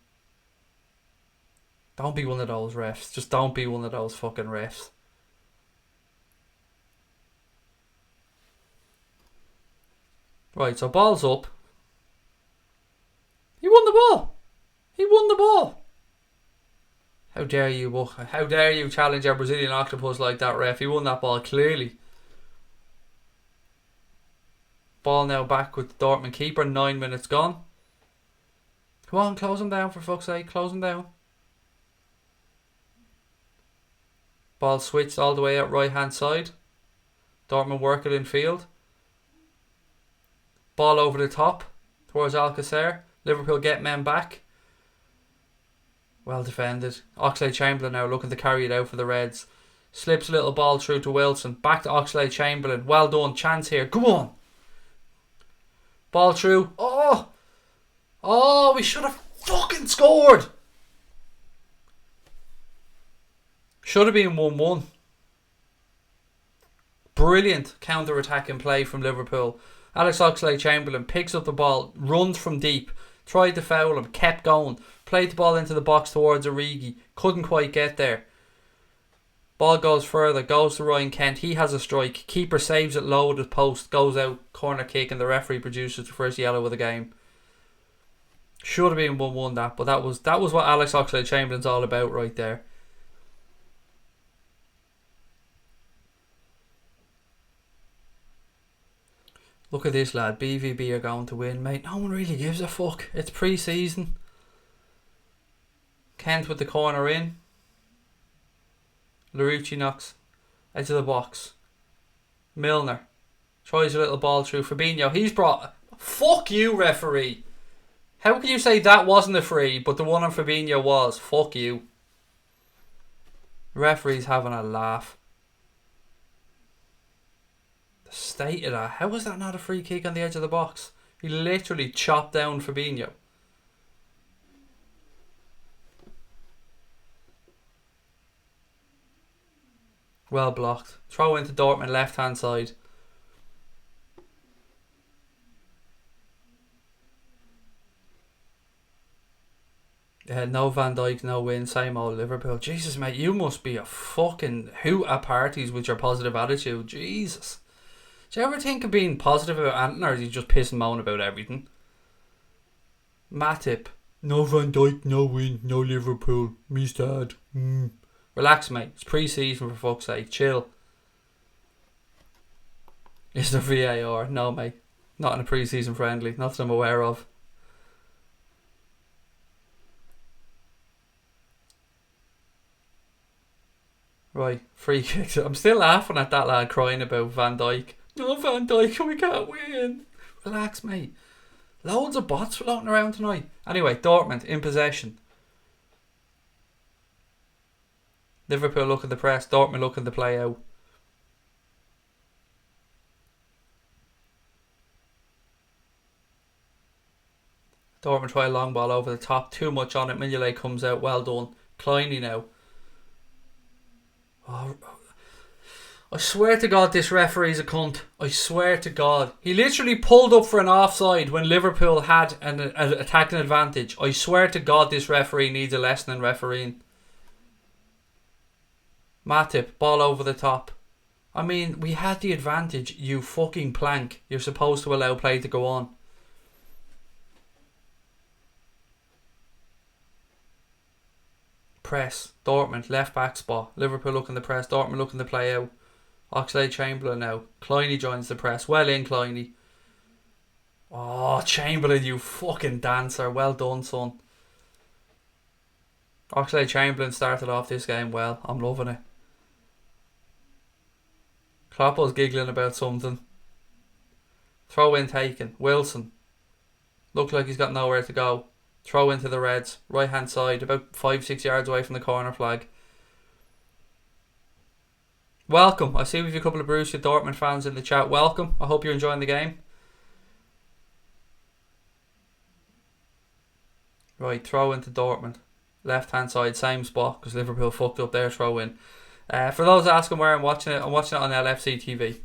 Don't be one of those refs. Just don't be one of those fucking refs. Right, so ball's up. He won the ball. He won the ball. How dare you challenge our Brazilian octopus like that, ref? He won that ball clearly. Ball now back with the Dortmund keeper. 9 minutes gone. Come on, close him down for fuck's sake. Close him down. Ball switched all the way out right hand side. Dortmund work it in field. Ball over the top towards Alcacer. Liverpool get men back. Well defended. Oxlade-Chamberlain now looking to carry it out for the Reds. Slips a little ball through to Wilson. Back to Oxlade-Chamberlain. Well done. Chance here. Go on. Ball through. Oh, we should have fucking scored. Should have been 1-1. Brilliant counter-attacking play from Liverpool. Alex Oxlade-Chamberlain picks up the ball, runs from deep, tried to foul him, kept going, played the ball into the box towards Origi, couldn't quite get there. Ball goes further, goes to Ryan Kent, he has a strike, keeper saves it low at his post, goes out, corner kick, and the referee produces the first yellow of the game. Should have been 1-1 that, but that was what Alex Oxlade-Chamberlain's all about right there. Look at this lad, BVB are going to win, mate. No one really gives a fuck. It's pre-season. Kent with the corner in. Larouci knocks edge of the box. Milner tries a little ball through Fabinho. He's brought... Fuck you, referee. How can you say that wasn't a free, but the one on Fabinho was? Fuck you. Referee's having a laugh. The state of that. How was that not a free kick on the edge of the box? He literally chopped down Fabinho. Well blocked. Throw into Dortmund left hand side. No Van Dijk, no win, same old Liverpool. Jesus, mate, you must be a fucking hoot at parties with your positive attitude. Jesus. Do you ever think of being positive about anything, or do you just piss and moan about everything? Matip. No Van Dijk, no win, no Liverpool. Me sad. Relax, mate. It's pre-season, for fuck's sake. Chill. Is there VAR? No, mate. Not in a pre-season friendly. Not that I'm aware of. Right, free kick. I'm still laughing at that lad crying about Van Dijk. No Van Dijk, we can't win. Relax, mate. Loads of bots floating around tonight. Anyway, Dortmund in possession. Liverpool look at the press. Dortmund look at the play out. Dortmund try a long ball over the top. Too much on it. Mignolet comes out. Well done. Kleiny now. Oh, I swear to God this referee's a cunt. I swear to God. He literally pulled up for an offside when Liverpool had an attacking advantage. I swear to God this referee needs a lesson in refereeing. Matip, ball over the top. I mean, we had the advantage, you fucking plank. You're supposed to allow play to go on. Press. Dortmund, left back spot. Liverpool looking the press. Dortmund looking the play out. Oxlade-Chamberlain now. Kleiny joins the press. Well in, Kleiny. Oh, Chamberlain, you fucking dancer. Well done, son. Oxlade-Chamberlain started off this game well. I'm loving it. Kloppo's giggling about something. Throw in taken. Wilson. Looked like he's got nowhere to go. Throw into the Reds. Right hand side. About 5-6 yards away from the corner flag. Welcome. I see we've a couple of Borussia Dortmund fans in the chat. Welcome. I hope you're enjoying the game. Right, throw into Dortmund. Left hand side, same spot because Liverpool fucked up their throw in. For those asking where I'm watching it on LFC TV.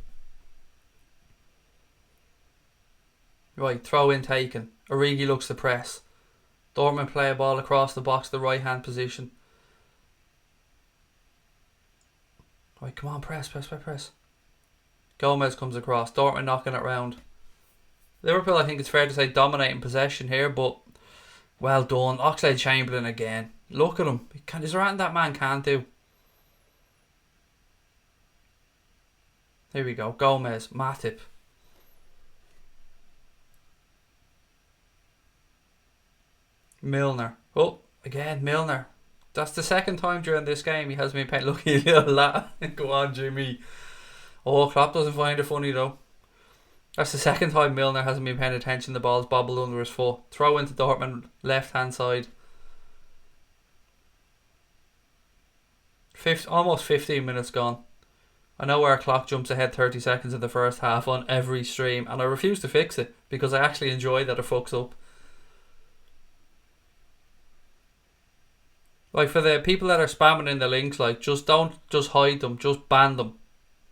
Right, throw in taken. Origi looks to press. Dortmund play a ball across the box, the right hand position. Right, come on, press. Gomez comes across. Dortmund knocking it round. Liverpool, I think it's fair to say, dominating possession here, but well done. Oxlade-Chamberlain again. Look at him. Is there anything that man can't do? Here we go. Gomez, Matip. Milner. Oh, again, Milner. That's the second time during this game he has me paying. Look, you little lad. Go on, Jimmy. Oh, Klopp doesn't find it funny though. That's the second time Milner hasn't been paying attention. The ball's bobbled under his foot. Throw into Dortmund, left hand side. Almost 15 minutes gone. I know our clock jumps ahead 30 seconds in the first half on every stream, and I refuse to fix it because I actually enjoy that it fucks up. Like, for the people that are spamming in the links, like, just hide them, just ban them.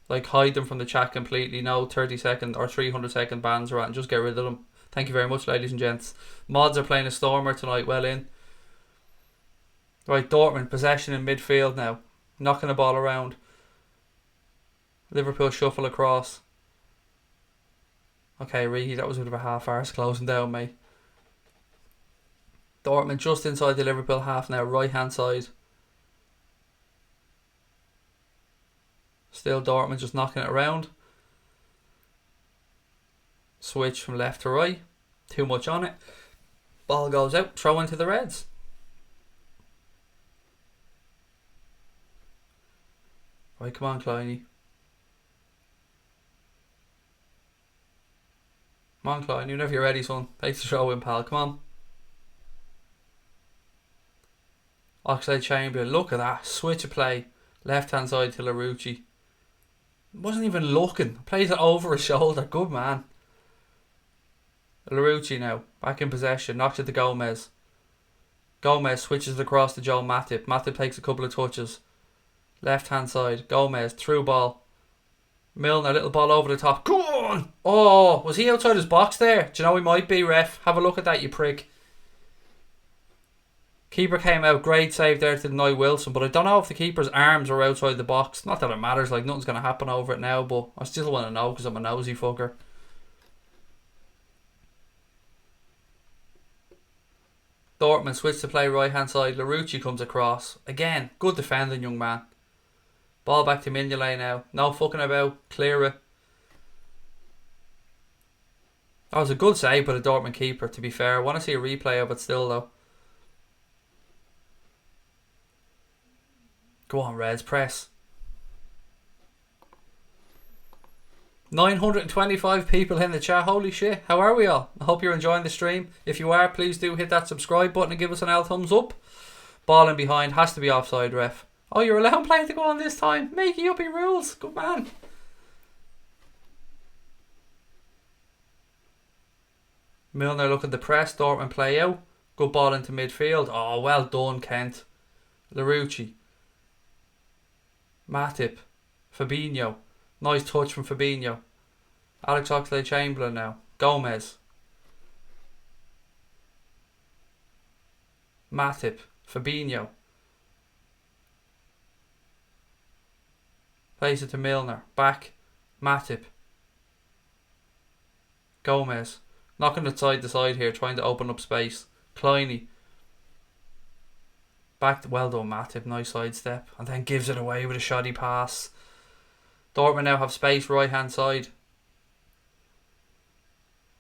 Like, hide them from the chat completely. No 30-second or 300-second bans or and just get rid of them. Thank you very much, ladies and gents. Mods are playing a stormer tonight, well in. Right, Dortmund, possession in midfield now. Knocking the ball around. Liverpool shuffle across. Okay, Origi, that was a bit of a half-arse closing down, mate. Dortmund just inside the Liverpool half now, right hand side. Still Dortmund just knocking it around. Switch from left to right. Too much on it. Ball goes out, throw into the Reds. Right, come on, Kleiny. Come on, Kleiny, whenever you're ready, son. Take the throw in, pal, come on. Oxlade-Chamberlain, look at that. Switch of play. Left hand side to Larouci. Wasn't even looking. Plays it over his shoulder. Good man. Larouci now. Back in possession. Knocks it to Gomez. Gomez switches it across to Joel Matip. Matip takes a couple of touches. Left hand side. Gomez. Through ball. Milner. Little ball over the top. Go on! Oh, was he outside his box there? Do you know he might be, ref? Have a look at that, you prick. Keeper came out. Great save there to deny Wilson. But I don't know if the keeper's arms are outside the box. Not that it matters. Like, nothing's going to happen over it now. But I still want to know because I'm a nosy fucker. Dortmund switch to play right hand side. Larouci comes across. Again, good defending, young man. Ball back to Mignolet now. No fucking about. Clear it. That was a good save by the Dortmund keeper, to be fair. I want to see a replay of it still, though. Go on, Reds. Press. 925 people in the chat. Holy shit. How are we all? I hope you're enjoying the stream. If you are, please do hit that subscribe button and give us an L thumbs up. Ball in behind. Has to be offside, ref. Oh, you're allowing play to go on this time. Makey uppy rules. Good man. Milner looking to press. Dortmund play out. Good ball into midfield. Oh, well done, Kent. Larouci. Matip. Fabinho. Nice touch from Fabinho. Alex Oxlade-Chamberlain now. Gomez. Matip. Fabinho. Plays it to Milner. Back. Matip. Gomez. Knocking it side to side here, trying to open up space. Kleiny. Back to, well done, Matip. Nice sidestep. And then gives it away with a shoddy pass. Dortmund now have space right hand side.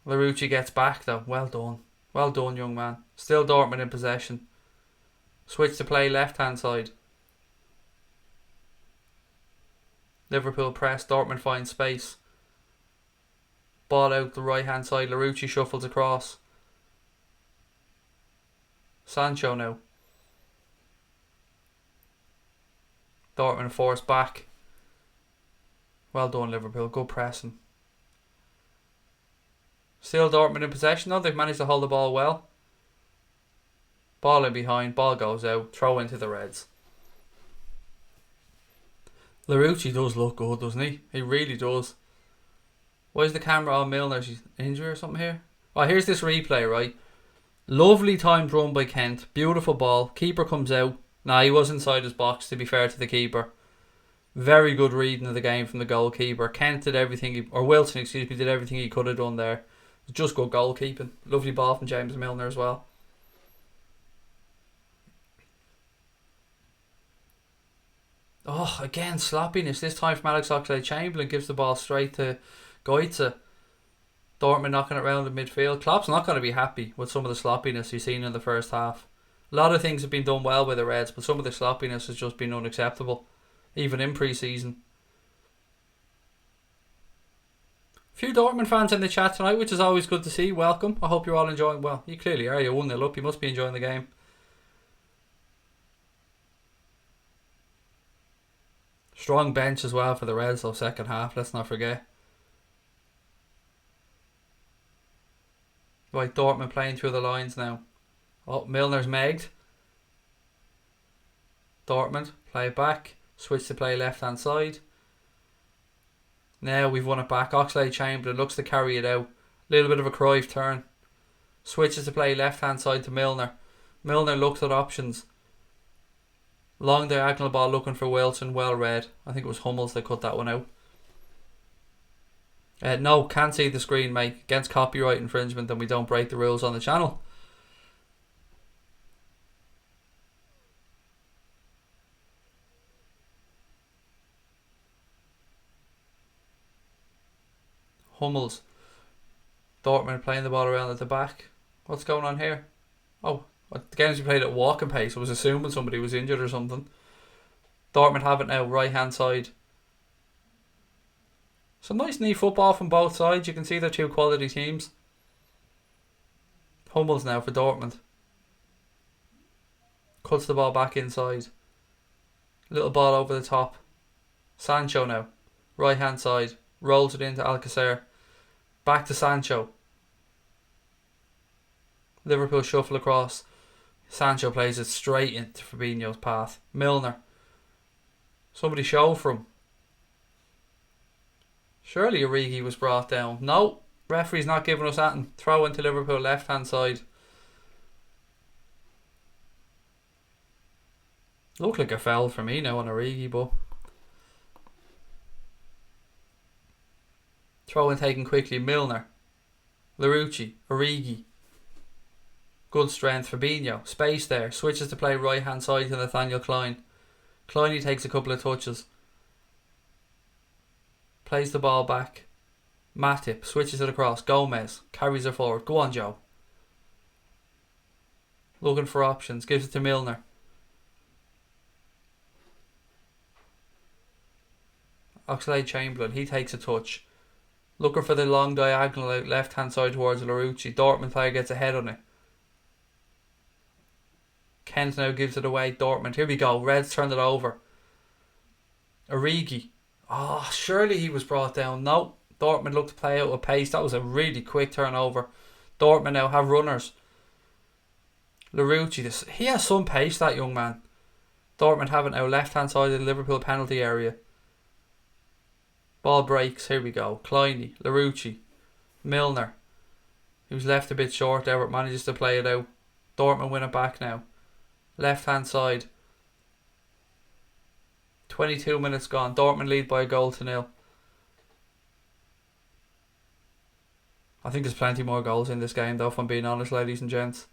Larouci gets back though. Well done. Well done, young man. Still Dortmund in possession. Switch to play left hand side. Liverpool press. Dortmund finds space. Ball out the right hand side. Larouci shuffles across. Sancho now. Dortmund force back. Well done, Liverpool. Good pressing. Still Dortmund in possession though. They've managed to hold the ball well. Ball in behind. Ball goes out. Throw into the Reds. Larouci does look good, doesn't he? He really does. Why is the camera on Milner? She's injured or something here? Oh, here's this replay, right? Lovely timed run by Kent. Beautiful ball. Keeper comes out. Nah, he was inside his box, to be fair to the keeper. Very good reading of the game from the goalkeeper. Kent did everything, or Wilson, excuse me, did everything he could have done there. Just good goalkeeping. Lovely ball from James Milner as well. Oh, again, sloppiness. This time from Alex Oxlade-Chamberlain. Gives the ball straight to Goetze. Dortmund knocking it around in midfield. Klopp's not going to be happy with some of the sloppiness he's seen in the first half. A lot of things have been done well by the Reds, but some of the sloppiness has just been unacceptable, even in pre-season. Few Dortmund fans in the chat tonight, which is always good to see. Welcome. I hope you're all enjoying. Well, you clearly are. You're 1-0 up. You must be enjoying the game. Strong bench as well for the Reds, though, second half. Let's not forget. Right, Dortmund playing through the lines now. Oh, Milner's megged. Dortmund play it back. Switch to play left hand side. Now we've won it back. Oxlade-Chamberlain looks to carry it out. Little bit of a Cruyff turn. Switches to play left hand side to Milner. Milner looks at options. Long diagonal ball looking for Wilson. Well read. I think it was Hummels that cut that one out. No, can't see the screen, mate. Against copyright infringement, and we don't break the rules on the channel. Hummels. Dortmund playing the ball around at the back. What's going on here? Oh, again, as he played at walking pace, I was assuming somebody was injured or something. Dortmund have it now, right hand side. Some nice knee football from both sides. You can see they're two quality teams. Hummels now for Dortmund. Cuts the ball back inside. Little ball over the top. Sancho now. Right hand side. Rolls it into Alcacer. Back to Sancho. Liverpool shuffle across. Sancho plays it straight into Fabinho's path. Milner. Somebody show for him. Surely Origi was brought down. No. Referee's not giving us anything. Throw into Liverpool left hand side. Looked like a foul for me now on Origi, but throw in taken quickly. Milner. Larouci. Origi. Good strength. Fabinho. Space there. Switches to play right hand side to Nathaniel Klein. Kleiny takes a couple of touches. Plays the ball back. Matip. Switches it across. Gomez. Carries it forward. Go on, Joe. Looking for options. Gives it to Milner. Oxlade-Chamberlain. He takes a touch. Looking for the long diagonal out left hand side towards Larouci. Dortmund player gets ahead on it. Kent now gives it away. Dortmund. Here we go. Reds turned it over. Origi. Oh, surely he was brought down. No. Dortmund looked to play out with pace. That was a really quick turnover. Dortmund now have runners. Larouci. He has some pace, that young man. Dortmund have it now. Left hand side of the Liverpool penalty area. Ball breaks. Here we go. Kleiny. Larouci. Milner. He was left a bit short there, but manages to play it out. Dortmund win it back now. Left hand side. 22 minutes gone. Dortmund lead by a goal to 0. I think there's plenty more goals in this game though, if I'm being honest, ladies and gents.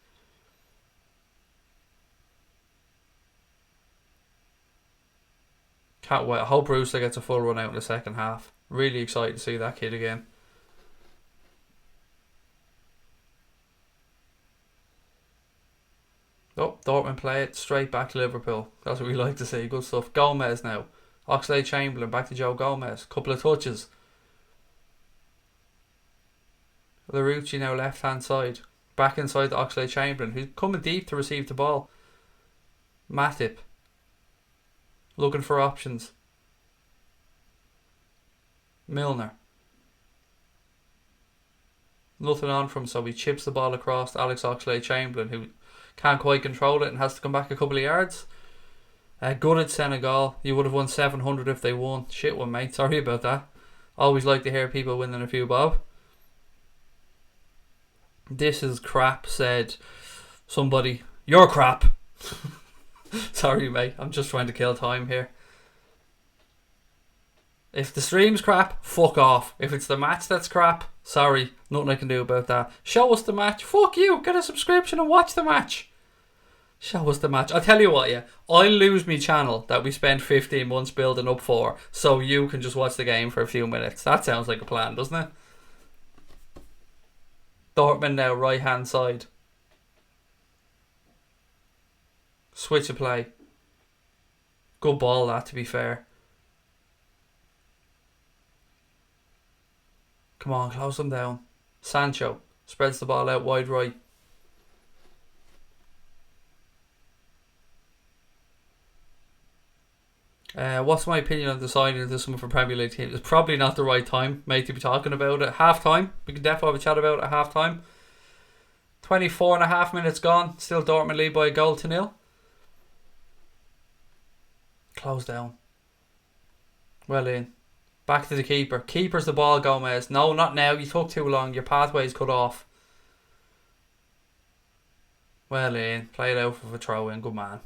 Can't wait. I hope Brewster gets a full run out in the second half. Really excited to see that kid again. Oh, Dortmund play it straight back to Liverpool. That's what we like to see. Good stuff. Gomez now. Oxlade-Chamberlain back to Joe Gomez. Couple of touches. Larouci now left hand side. Back inside to Oxlade-Chamberlain, who's coming deep to receive the ball. Matip. Looking for options. Milner. Nothing on from him, so he chips the ball across to Alex Oxlade-Chamberlain, who can't quite control it and has to come back a couple of yards. Good at Senegal. You would have won 700 if they won. Shit one, mate. Sorry about that. Always like to hear people winning a few bob. This is crap, said somebody. You're crap. Sorry, mate. I'm just trying to kill time here. If the stream's crap, fuck off. If it's the match that's crap, sorry. Nothing I can do about that. Show us the match. Fuck you. Get a subscription and watch the match. Show us the match. I'll tell you what, yeah. I'll lose me channel that we spent 15 months building up for, so you can just watch the game for a few minutes. That sounds like a plan, doesn't it? Dortmund now, right hand side. Switch of play. Good ball that, to be fair. Come on, close them down. Sancho spreads the ball out wide right. What's my opinion on deciding into someone for Premier League team? It's probably not the right time, mate, to be talking about it. Half time. We can definitely have a chat about it at half time. 24.5 minutes gone. Still Dortmund lead by a goal to 0. Close down. Well in. Back to the keeper. Keeper's the ball, Gomez. No, not now. You took too long. Your pathway's cut off. Well in. Play it out for a throw in. Good man.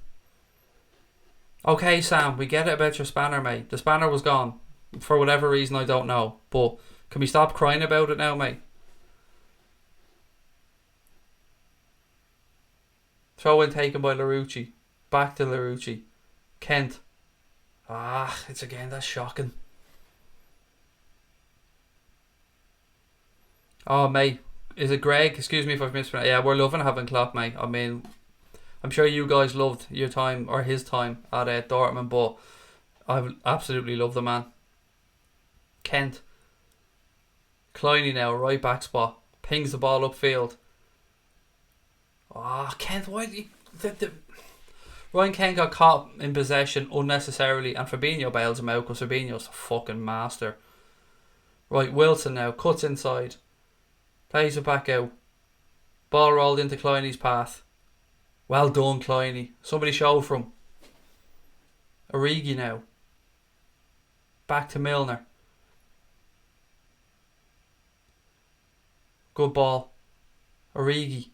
Okay, Sam, we get it about your spanner, mate. The spanner was gone. For whatever reason, I don't know. But can we stop crying about it now, mate? Throw in taken by Larouci. Back to Larouci. Kent. It's again, that's shocking. Oh, mate. Is it Greg? Excuse me if I've mispronounced. Yeah, we're loving having Klopp, mate. I mean, I'm sure you guys loved your time, or his time, at Dortmund, but I absolutely love the man. Kent. Kleiny now, right back spot. Pings the ball upfield. Kent, why do you... Ryan Kane got caught in possession unnecessarily, and Fabinho bails him out because Fabinho's a fucking master. Right, Wilson now cuts inside, plays it back out. Ball rolled into Kleiny's path. Well done, Kleiny. Somebody show for him. Origi now. Back to Milner. Good ball. Origi.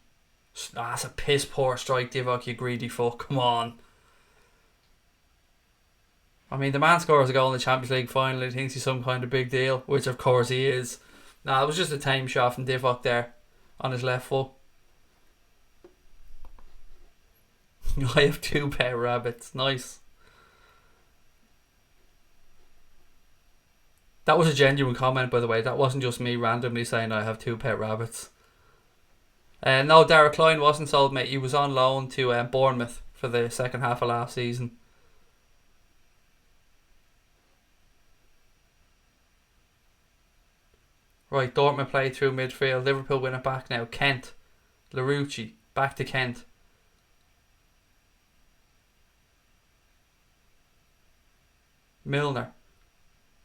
That's a piss poor strike, Divock, you greedy fuck. Come on. I mean, the man scores a goal in the Champions League final. He thinks he's some kind of big deal, which of course he is. Nah, it was just a tame shot from Divock there on his left foot. I have 2 pet rabbits. Nice. That was a genuine comment, by the way. That wasn't just me randomly saying I have 2 pet rabbits. No, Derek Klein wasn't sold, mate. He was on loan to Bournemouth for the second half of last season. Right, Dortmund play through midfield. Liverpool win it back now. Kent. Larouci. Back to Kent. Milner.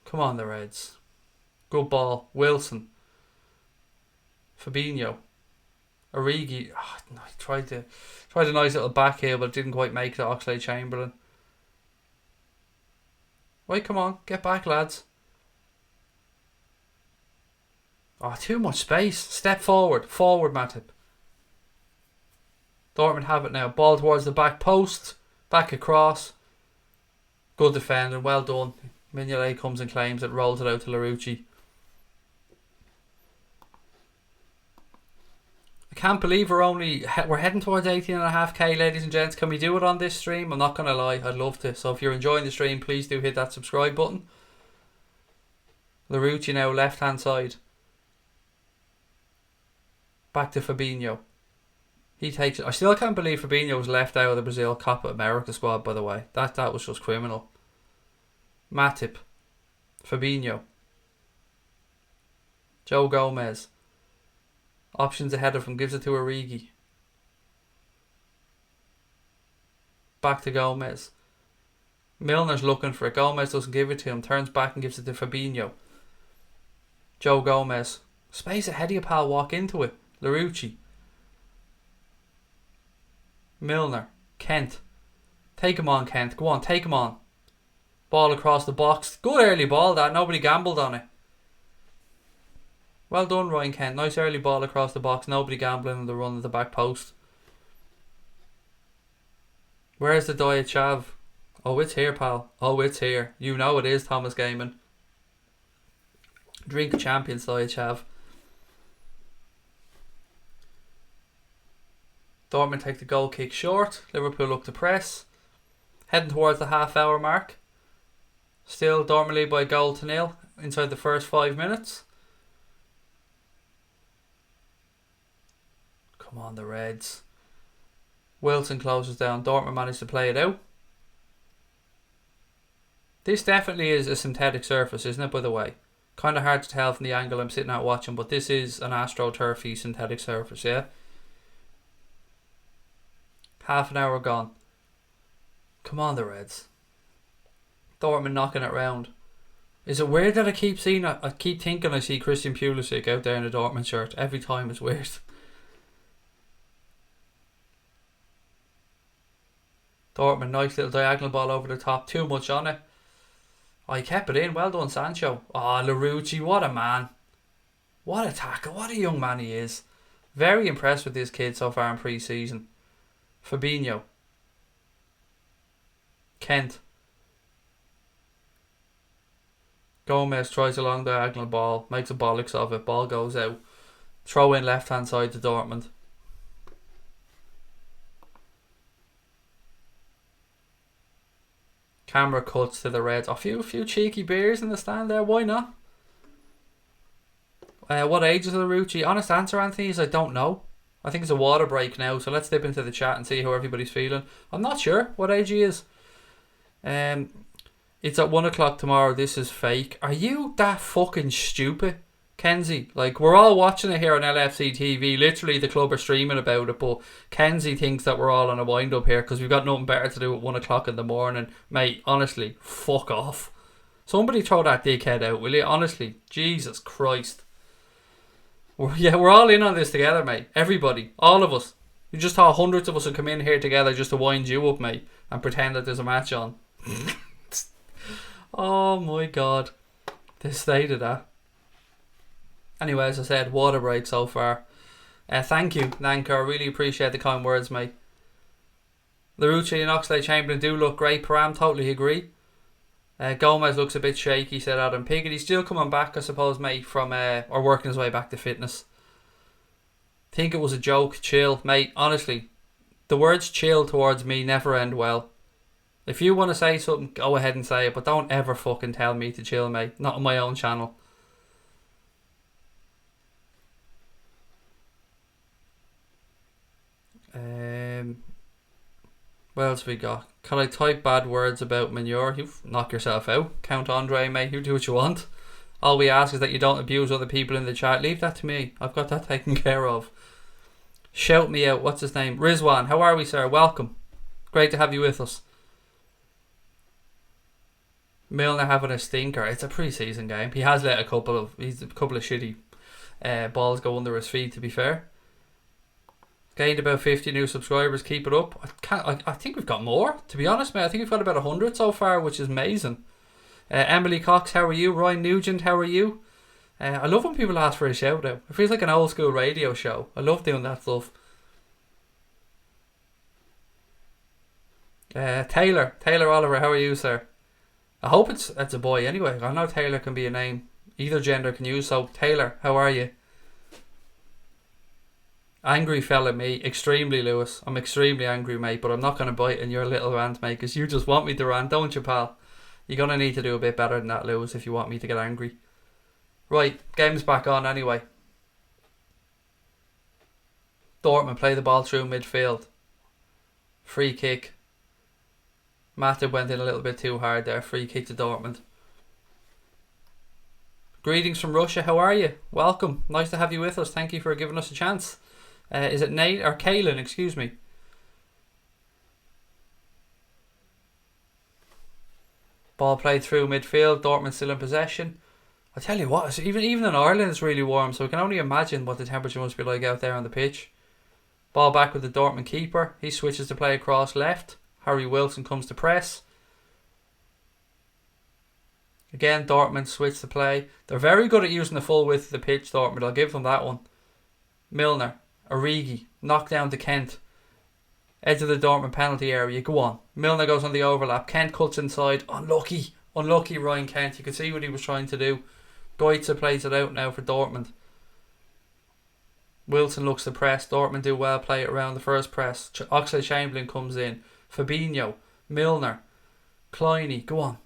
Come on, the Reds. Good ball. Wilson. Fabinho. Origi. Oh, no, he tried a nice little back heel, but didn't quite make it. Oxlade-Chamberlain. Right, come on. Get back, lads. Oh, too much space. Step forward. Forward, Matip. Dortmund have it now. Ball towards the back post. Back across. Good defender. Well done. Mignolet comes and claims it. Rolls it out to Larouci. I can't believe we're heading towards 18.5k, ladies and gents. Can we do it on this stream? I'm not going to lie. I'd love to. So if you're enjoying the stream, please do hit that subscribe button. Larouci now, left hand side. Back to Fabinho. He takes it. I still can't believe Fabinho was left out of the Brazil Copa America squad, by the way. That was just criminal. Matip. Fabinho. Joe Gomez. Options ahead of him. Gives it to Origi. Back to Gomez. Milner's looking for it. Gomez doesn't give it to him. Turns back and gives it to Fabinho. Joe Gomez. Space ahead of you, pal. Walk into it. Larouci. Milner. Kent. Take him on, Kent. Go on, take him on. Ball across the box. Good early ball, that. Nobody gambled on it. Well done, Ryan Kent. Nice early ball across the box. Nobody gambling on the run of the back post. Where's the Diet Chav? Oh, it's here, pal. Oh, it's here. You know it is, Thomas Gaiman. Drink champions, Diet Chav. Dortmund take the goal kick short. Liverpool look to press. Heading towards the half hour mark. Still Dortmund lead by a goal to nil inside the first 5 minutes. Come on, the Reds. Wilson closes down. Dortmund managed to play it out. This definitely is a synthetic surface, isn't it, by the way? Kind of hard to tell from the angle I'm sitting at watching, but this is an AstroTurfy synthetic surface, yeah? Half an hour gone. Come on, the Reds. Dortmund knocking it round. Is it weird that I keep thinking I see Christian Pulisic out there in a Dortmund shirt every time? It's weird. Dortmund, nice little diagonal ball over the top. Too much on it. Oh, he kept it in. Well done, Sancho. Oh, Larouci, what a man. What a tackle. What a young man he is. Very impressed with this kid so far in pre-season. Fabinho. Kent. Gomez tries a long diagonal ball. Makes a bollocks of it. Ball goes out. Throw in left hand side to Dortmund. Camera cuts to the Reds. A few cheeky beers in the stand there. Why not? What age is Larouci? Honest answer, Anthony, is I don't know. I think it's a water break now, so let's dip into the chat and see how everybody's feeling. I'm not sure what age he is. It's at 1 o'clock tomorrow. This is fake. Are you that fucking stupid? Kenzie, like, we're all watching it here on LFC TV. Literally, the club are streaming about it, but Kenzie thinks that we're all on a wind-up here because we've got nothing better to do at 1 o'clock in the morning. Mate, honestly, fuck off. Somebody throw that dickhead out, will you? Honestly, Jesus Christ. We're all in on this together, mate. Everybody, all of us. You just thought hundreds of us would come in here together just to wind you up, mate, and pretend that there's a match on. Oh my God. The state of that. Anyway, as I said, water break so far. Thank you, Nanker. I really appreciate the kind words, mate. Larouche and Oxlade-Chamberlain do look great. Param, totally agree. Gomez looks a bit shaky, said Adam Piggott. Still coming back, I suppose, mate, from or working his way back to fitness. Think it was a joke. Chill, mate. Honestly, the words chill towards me never end well. If you want to say something, go ahead and say it, but don't ever fucking tell me to chill, mate. Not on my own channel. What else we got? Can I type bad words about manure? You knock yourself out. Count Andre, mate. You do what you want. All we ask is that you don't abuse other people in the chat. Leave that to me. I've got that taken care of. Shout me out. What's his name? Rizwan. How are we, sir? Welcome. Great to have you with us. Milner having a stinker. It's a pre-season game. He has let a couple of shitty balls go under his feet, to be fair. Gained about 50 new subscribers. Keep it up. I think we've got more, to be honest, mate. I think we've got about 100 so far, which is amazing. Emily Cox, how are you? Ryan Nugent, how are you? I love when people ask for a shout out. It feels like an old school radio show. I love doing that stuff. Taylor Oliver, how are you, sir? I hope it's a boy anyway. I know Taylor can be a name. Either gender can use. So Taylor, how are you? Angry fella me, extremely, Lewis. I'm extremely angry, mate, but I'm not going to bite in your little rant, mate, because you just want me to rant, don't you, pal? You're going to need to do a bit better than that, Lewis, if you want me to get angry. Right, game's back on anyway. Dortmund play the ball through midfield. Free kick. Matip went in a little bit too hard there. Free kick to Dortmund. Greetings from Russia, how are you? Welcome, nice to have you with us. Thank you for giving us a chance. Is it Nate or Kaylin? Excuse me. Ball played through midfield. Dortmund still in possession. I tell you what, even in Ireland it's really warm, so we can only imagine what the temperature must be like out there on the pitch. Ball back with the Dortmund keeper. He switches to play across left. Harry Wilson comes to press. Again, Dortmund switch to play. They're very good at using the full width of the pitch, Dortmund. I'll give them that one. Milner. Origi. Knocked down to Kent. Edge of the Dortmund penalty area. Go on. Milner goes on the overlap. Kent cuts inside. Unlucky. Unlucky Ryan Kent. You could see what he was trying to do. Goitze plays it out now for Dortmund. Wilson looks to press. Dortmund do well. Play it around the first press. Oxlade-Chamberlain comes in. Fabinho. Milner. Kleiny. Go on.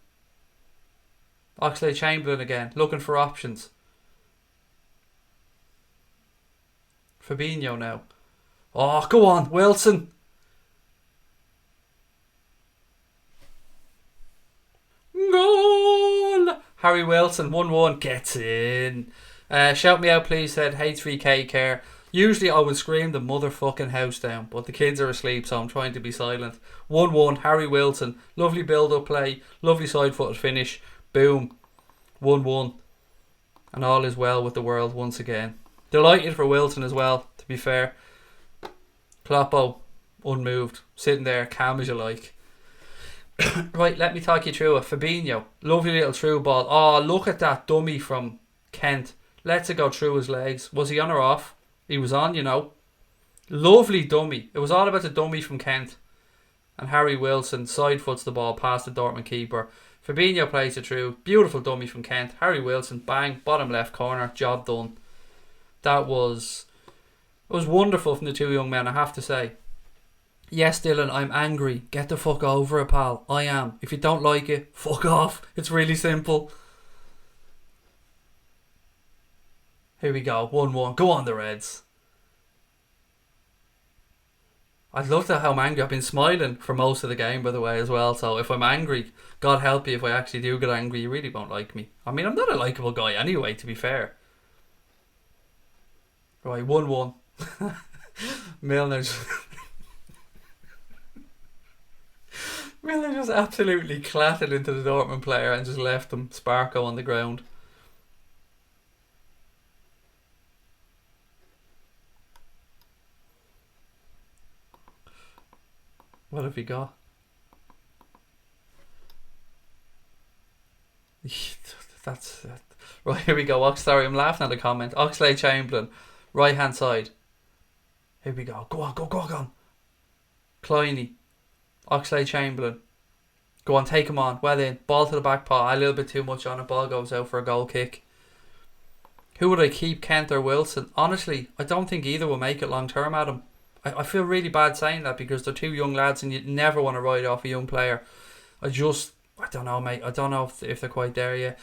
Oxlade-Chamberlain again. Looking for options. Fabinho now. Oh, go on, Wilson. Goal! Harry Wilson, 1-1, gets in. Shout me out, please, said H3K Care. Usually I would scream the motherfucking house down, but the kids are asleep, so I'm trying to be silent. 1-1, Harry Wilson. Lovely build-up play. Lovely side-footed finish. Boom. 1-1. And all is well with the world once again. Delighted for Wilson as well, to be fair. Kloppo, unmoved, sitting there, calm as you like. Right, let me talk you through it. Fabinho, lovely little through ball. Oh, look at that dummy from Kent. Lets it go through his legs. Was he on or off? He was on, you know. Lovely dummy. It was all about the dummy from Kent. And Harry Wilson side foots the ball past the Dortmund keeper. Fabinho plays it through. Beautiful dummy from Kent. Harry Wilson, bang, bottom left corner, job done. It was wonderful from the two young men, I have to say. Yes, Dylan, I'm angry. Get the fuck over it, pal. I am. If you don't like it, fuck off. It's really simple. Here we go. 1-1. Go on, the Reds. I'd love to how I'm angry. I've been smiling for most of the game, by the way, as well. So if I'm angry, God help me if I actually do get angry, you really won't like me. I mean, I'm not a likeable guy anyway, to be fair. Right, 1-1. Milner just absolutely clattered into the Dortmund player and just left him sparko on the ground. What have he got? That's right. Here we go. Sorry, I'm laughing at the comment. Oxlade-Chamberlain, right hand side. Here we go. Go on. Kleiny, Oxlade-Chamberlain. Go on, take him on. Well in. Ball to the back pot. A little bit too much on it. Ball goes out for a goal kick. Who would I keep, Kent or Wilson? Honestly, I don't think either will make it long term, Adam. I feel really bad saying that because they're two young lads and you never want to write off a young player. I don't know, mate. I don't know if they're quite there yet.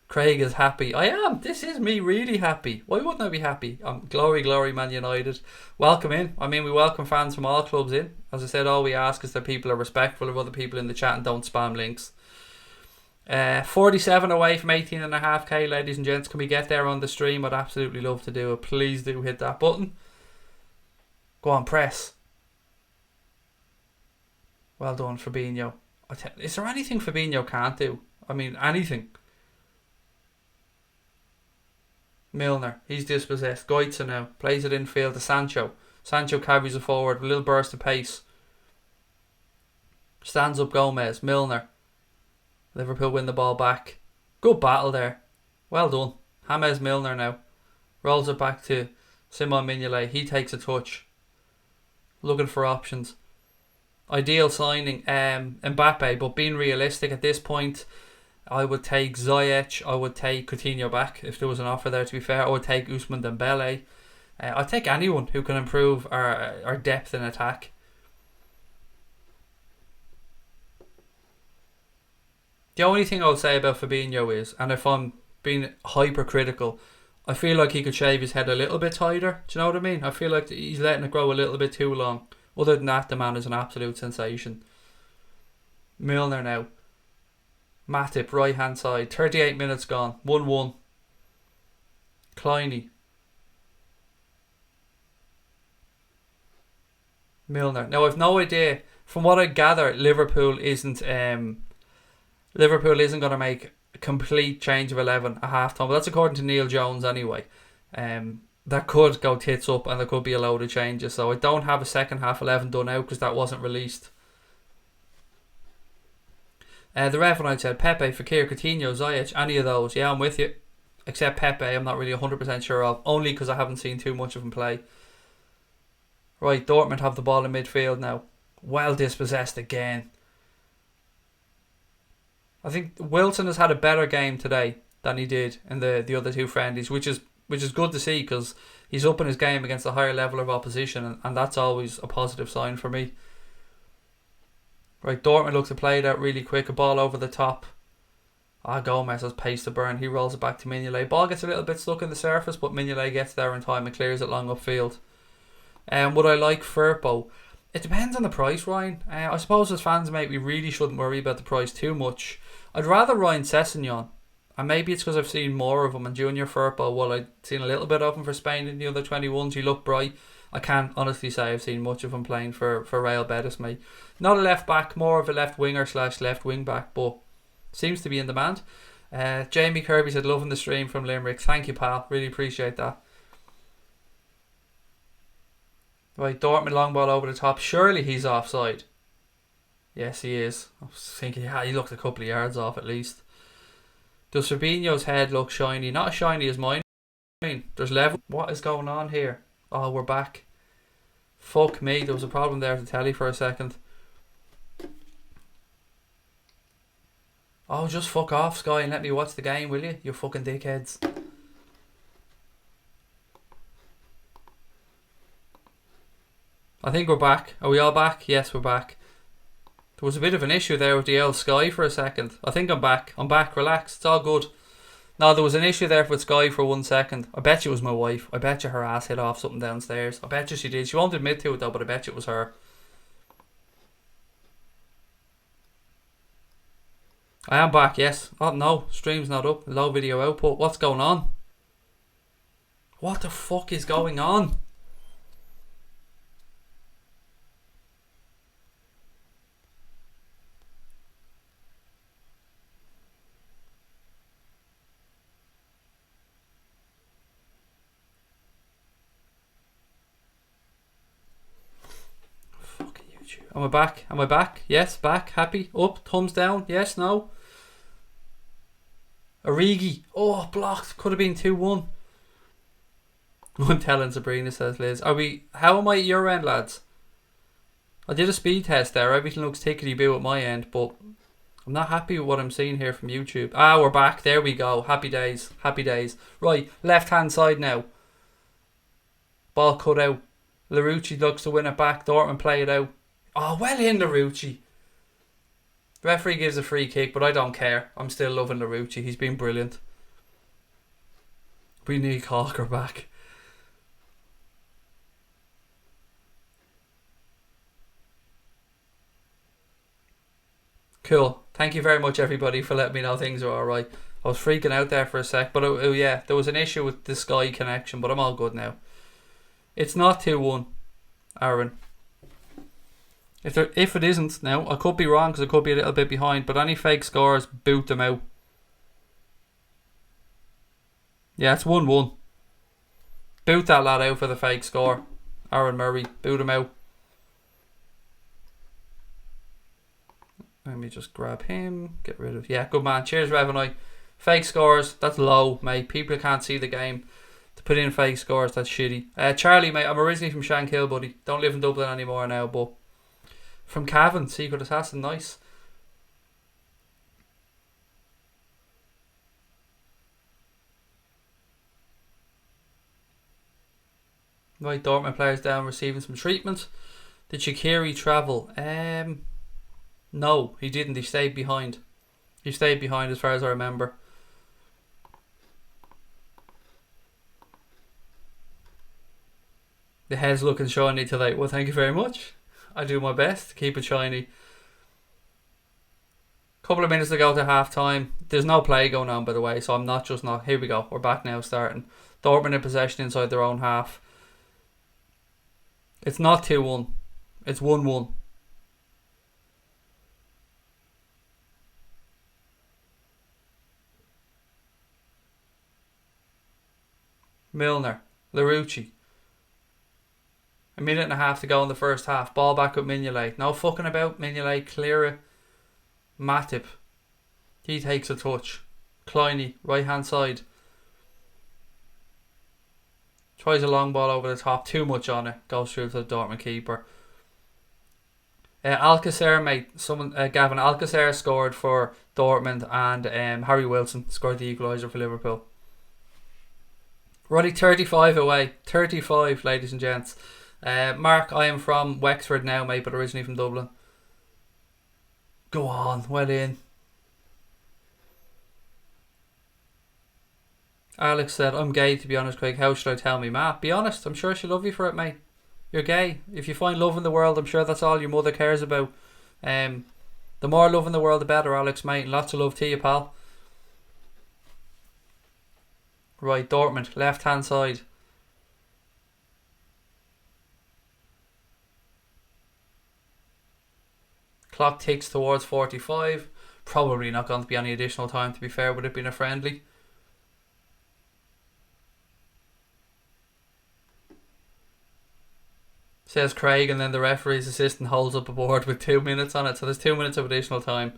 Craig is happy. I am. This is me really happy. Why wouldn't I be happy? Glory, Man United. Welcome in. I mean, we welcome fans from all clubs in. As I said, all we ask is that people are respectful of other people in the chat and don't spam links. 47 away from 18.5k, ladies and gents. Can we get there on the stream? I'd absolutely love to do it. Please do hit that button. Go on, press. Well done, Fabinho. Is there anything Fabinho can't do? I mean, anything. Milner, he's dispossessed. Goitza now plays it infield to Sancho. Sancho carries it forward, a little burst of pace. Stands up Gomez. Milner. Liverpool win the ball back. Good battle there. Well done. James Milner now rolls it back to Simon Mignolet. He takes a touch. Looking for options. Ideal signing, Mbappe, but being realistic at this point, I would take Ziyech. I would take Coutinho back if there was an offer there, to be fair. I would take Ousmane Dembele. I'd take anyone who can improve our depth in attack. The only thing I'll say about Fabinho is, and if I'm being hypercritical, I feel like he could shave his head a little bit tighter. Do you know what I mean? I feel like he's letting it grow a little bit too long. Other than that, the man is an absolute sensation. Milner now. Matip, right hand side. 38 minutes gone. 1-1. Kleiny. Milner. Now I've no idea. From what I gather, Liverpool isn't going to make a complete change of 11 at half time. But that's according to Neil Jones anyway. That could go tits up and there could be a load of changes. So I don't have a second half 11 done out because that wasn't released. The ref, when I said Pepe, Fekir, Coutinho, Ziyech, any of those, yeah, I'm with you. Except Pepe, I'm not really 100% sure of. Only because I haven't seen too much of him play. Right, Dortmund have the ball in midfield now. Well dispossessed again. I think Wilson has had a better game today than he did in the other two friendlies, which is good to see because he's up in his game against a higher level of opposition, and that's always a positive sign for me. Right, Dortmund looks to play it out really quick. A ball over the top. Gomez has pace to burn. He rolls it back to Mignolet. Ball gets a little bit stuck in the surface, but Mignolet gets there in time and clears it long upfield. Would I like Firpo? It depends on the price, Ryan. I suppose as fans, mate, we really shouldn't worry about the price too much. I'd rather Ryan Sessegnon. And maybe it's because I've seen more of him. And Junior Firpo, well, I've seen a little bit of him for Spain in the under 21s. He looked bright. I can't honestly say I've seen much of him playing for Real Betis, mate. Not a left back, more of a left winger / left wing back, but seems to be in demand. Jamie Kirby said, loving the stream from Limerick. Thank you, pal. Really appreciate that. Right, Dortmund long ball over the top. Surely he's offside. Yes, he is. I was thinking, he looked a couple of yards off at least. Does Fabinho's head look shiny? Not as shiny as mine. I mean, there's level. What is going on here? Oh, we're back. Fuck me, there was a problem there to telly for a second. Oh, just fuck off, Sky, and let me watch the game, will you? You fucking dickheads. I think we're back. Are we all back? Yes, we're back. There was a bit of an issue there with the old Sky for a second. I think I'm back. I'm back. Relax. It's all good. No, there was an issue there with Sky for 1 second. I bet you it was my wife. I bet you her ass hit off something downstairs. I bet you she did. She won't admit to it though, but I bet you it was her. I am back, yes. Oh no, stream's not up. Low video output. What's going on? What the fuck is going on? Fucking YouTube. Am I back? Am I back? Yes, back. Happy? Up? Thumbs down? Yes, no? Origi. Oh, blocked. Could have been 2-1. I'm telling Sabrina, says Liz. How am I at your end, lads? I did a speed test there. Everything looks tickety-boo at my end, but I'm not happy with what I'm seeing here from YouTube. We're back. There we go. Happy days. Happy days. Right, left-hand side now. Ball cut out. Larouci looks to win it back. Dortmund play it out. Oh, well in, Larouci. Referee gives a free kick, but I don't care. I'm still loving Larouci. He's been brilliant. We need Cakir back. Cool. Thank you very much, everybody, for letting me know things are alright. I was freaking out there for a sec, but yeah, there was an issue with the Sky connection, but I'm all good now. It's not 2-1, Aaron. If it isn't now, I could be wrong because I could be a little bit behind, but any fake scores, boot them out. Yeah, it's 1-1. Boot that lad out for the fake score. Aaron Murray, boot him out. Let me just grab him. Get rid of... Yeah, good man. Cheers, Revenue. Fake scores, that's low, mate. People can't see the game. To put in fake scores, that's shitty. Charlie, mate, I'm originally from Shankill, buddy. Don't live in Dublin anymore now, but... From Cavan, Secret Assassin, nice. Right, Dortmund players down receiving some treatment. Did Cakir travel? No, he didn't. He stayed behind. He stayed behind as far as I remember. The head's looking shiny today. Well, thank you very much. I do my best to keep it shiny. Couple of minutes to go to half time. There's no play going on, by the way, so I'm not. Here we go. We're back now starting. Dortmund in possession inside their own half. It's not 2-1. It's 1-1. Milner. Larouci. A minute and a half to go in the first half. Ball back with Mignolet. No fucking about. Mignolet. Clear it. Matip. He takes a touch. Kleiny. Right hand side. Tries a long ball over the top. Too much on it. Goes through to the Dortmund keeper. Alcacer, mate. Gavin Alcacer scored for Dortmund, and Harry Wilson scored the equaliser for Liverpool. We're only 35 away. 35, ladies and gents. Mark, I am from Wexford now, mate, but originally from Dublin. Go on, well in. Alex said, I'm gay, to be honest, Craig. How should I tell me, Matt? Be honest, I'm sure she'll love you for it, mate. You're gay. If you find love in the world, I'm sure that's all your mother cares about. The more love in the world, the better, Alex, mate. Lots of love to you, pal. Right, Dortmund, left hand side. Clock ticks towards 45. Probably not going to be any additional time, to be fair, with it being a friendly. Says Craig, and then the referee's assistant holds up a board with 2 minutes on it, so there's 2 minutes of additional time.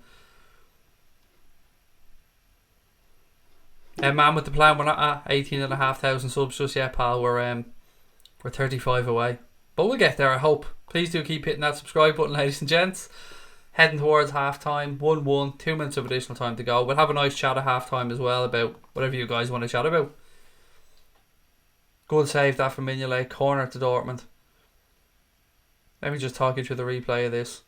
Man with the plan, we're not at 18,500 subs just yet, pal. We're 35 away, but we'll get there, I hope. Please do keep hitting that subscribe button, ladies and gents. Heading towards half time. 1-1, 2 minutes of additional time to go. We'll have a nice chat at half time as well about whatever you guys want to chat about. Good save that from Mignolet. Corner to Dortmund. Let me just talk you through the replay of this.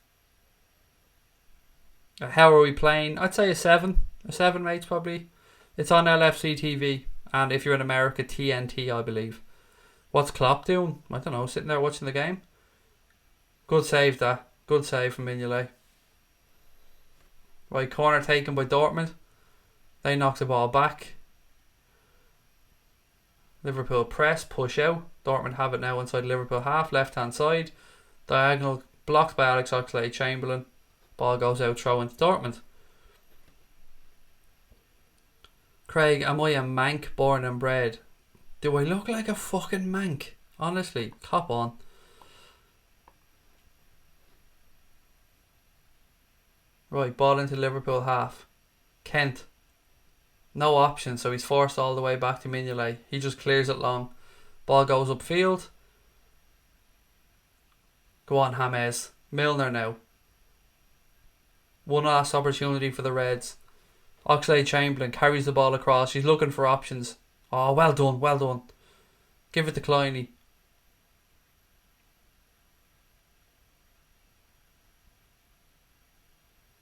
How are we playing? I'd say a 7. A 7, mates, probably. It's on LFC TV, and if you're in America, TNT, I believe. What's Klopp doing? I don't know, sitting there watching the game. Good save that. Good save from Mignolet. Right, corner taken by Dortmund. They knock the ball back. Liverpool press, push out. Dortmund have it now inside Liverpool half, left hand side. Diagonal, blocked by Alex Oxlade-Chamberlain. Ball goes out, throw into Dortmund. Craig, am I a mank born and bred? Do I look like a fucking mank? Honestly, cop on. Right, ball into Liverpool half. Kent. No option, so he's forced all the way back to Mignolet. He just clears it long. Ball goes upfield. Go on, James. Milner now. One last opportunity for the Reds. Oxlade-Chamberlain carries the ball across. He's looking for options. Oh, well done, well done. Give it to Kleiny.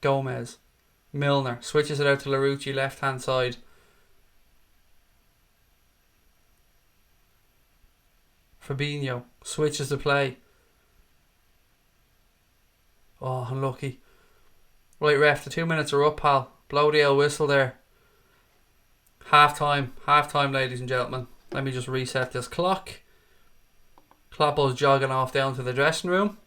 Gomez. Milner switches it out to Larouci, left hand side. Fabinho switches the play. Oh, unlucky. Right, ref, the 2 minutes are up, pal. Blow the old whistle there. Half time, ladies and gentlemen. Let me just reset this clock. Kloppo's jogging off down to the dressing room.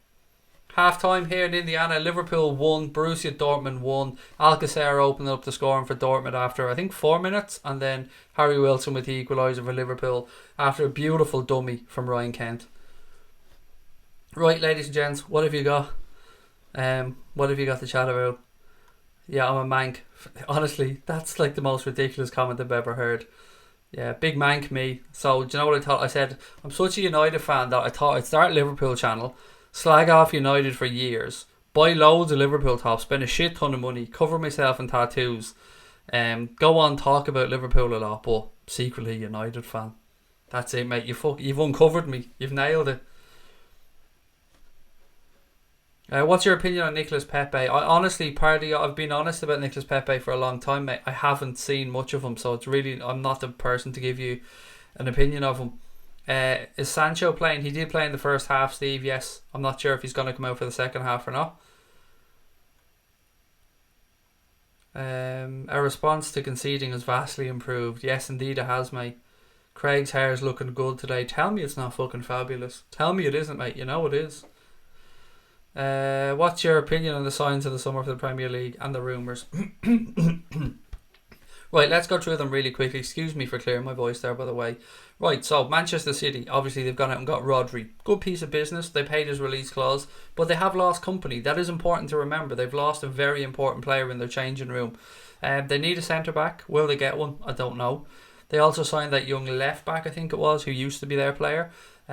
Half time here in Indiana. Liverpool 1, Borussia Dortmund 1. Alcacer opened up the scoring for Dortmund after I think 4 minutes, and then Harry Wilson with the equaliser for Liverpool after a beautiful dummy from Ryan Kent. Right, ladies and gents, what have you got? What have you got to chat about? Yeah, I'm a mank. Honestly, that's like the most ridiculous comment I've ever heard. Yeah, big mank me. So, do you know what I thought? I said, I'm such a United fan that I thought I'd start a Liverpool channel, slag off United for years, buy loads of Liverpool tops, spend a shit ton of money, cover myself in tattoos, go on talk about Liverpool a lot, but secretly a United fan. That's it, mate. You've uncovered me. You've nailed it. What's your opinion on Nicolas Pepe? I've been honest about Nicolas Pepe for a long time, mate. I haven't seen much of him, so it's really, I'm not the person to give you an opinion of him. Is Sancho playing? He did play in the first half, Steve, yes. I'm not sure if he's going to come out for the second half or not. Our response to conceding has vastly improved. Yes, indeed it has, mate. Craig's hair is looking good today. Tell me it's not fucking fabulous. Tell me it isn't, mate. You know it is. What's your opinion on the signs of the summer for the Premier League and the rumours? Right, let's go through them really quickly. Excuse me for clearing my voice there, by the way. Right, so Manchester City, obviously they've gone out and got Rodri. Good piece of business. They paid his release clause, but they have lost company. That is important to remember. They've lost a very important player in their changing room. They need a centre-back. Will they get one? I don't know. They also signed that young left-back, I think it was, who used to be their player.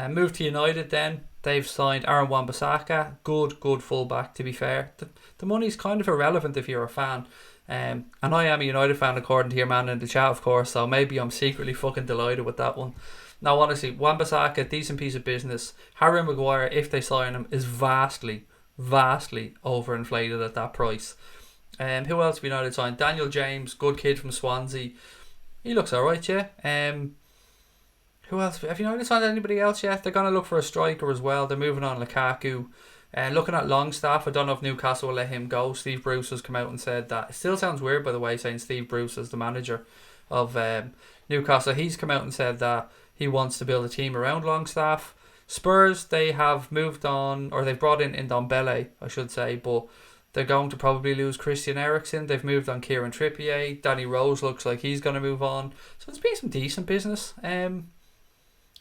Moved to United then. They've signed Aaron Wan-Bissaka. Good full-back, to be fair. The money's kind of irrelevant if you're a fan. And I am a United fan according to your man in the chat, of course, so maybe I'm secretly fucking delighted with that one. Now, honestly, Wan-Bissaka, decent piece of business. Harry Maguire, if they sign him, is vastly overinflated at that price. Who else have United signed? Daniel James, good kid from Swansea. He looks alright, yeah. Who else? Have United signed anybody else yet? They're going to look for a striker as well. They're moving on Lukaku. Looking at Longstaff, I don't know if Newcastle will let him go. Steve Bruce has come out and said that. It still sounds weird, by the way, saying Steve Bruce is the manager of Newcastle. He's come out and said that he wants to build a team around Longstaff. Spurs, they have moved on, or they've brought in Ndombele, I should say, but they're going to probably lose Christian Eriksen. They've moved on Kieran Trippier. Danny Rose looks like he's going to move on. So it's been some decent business.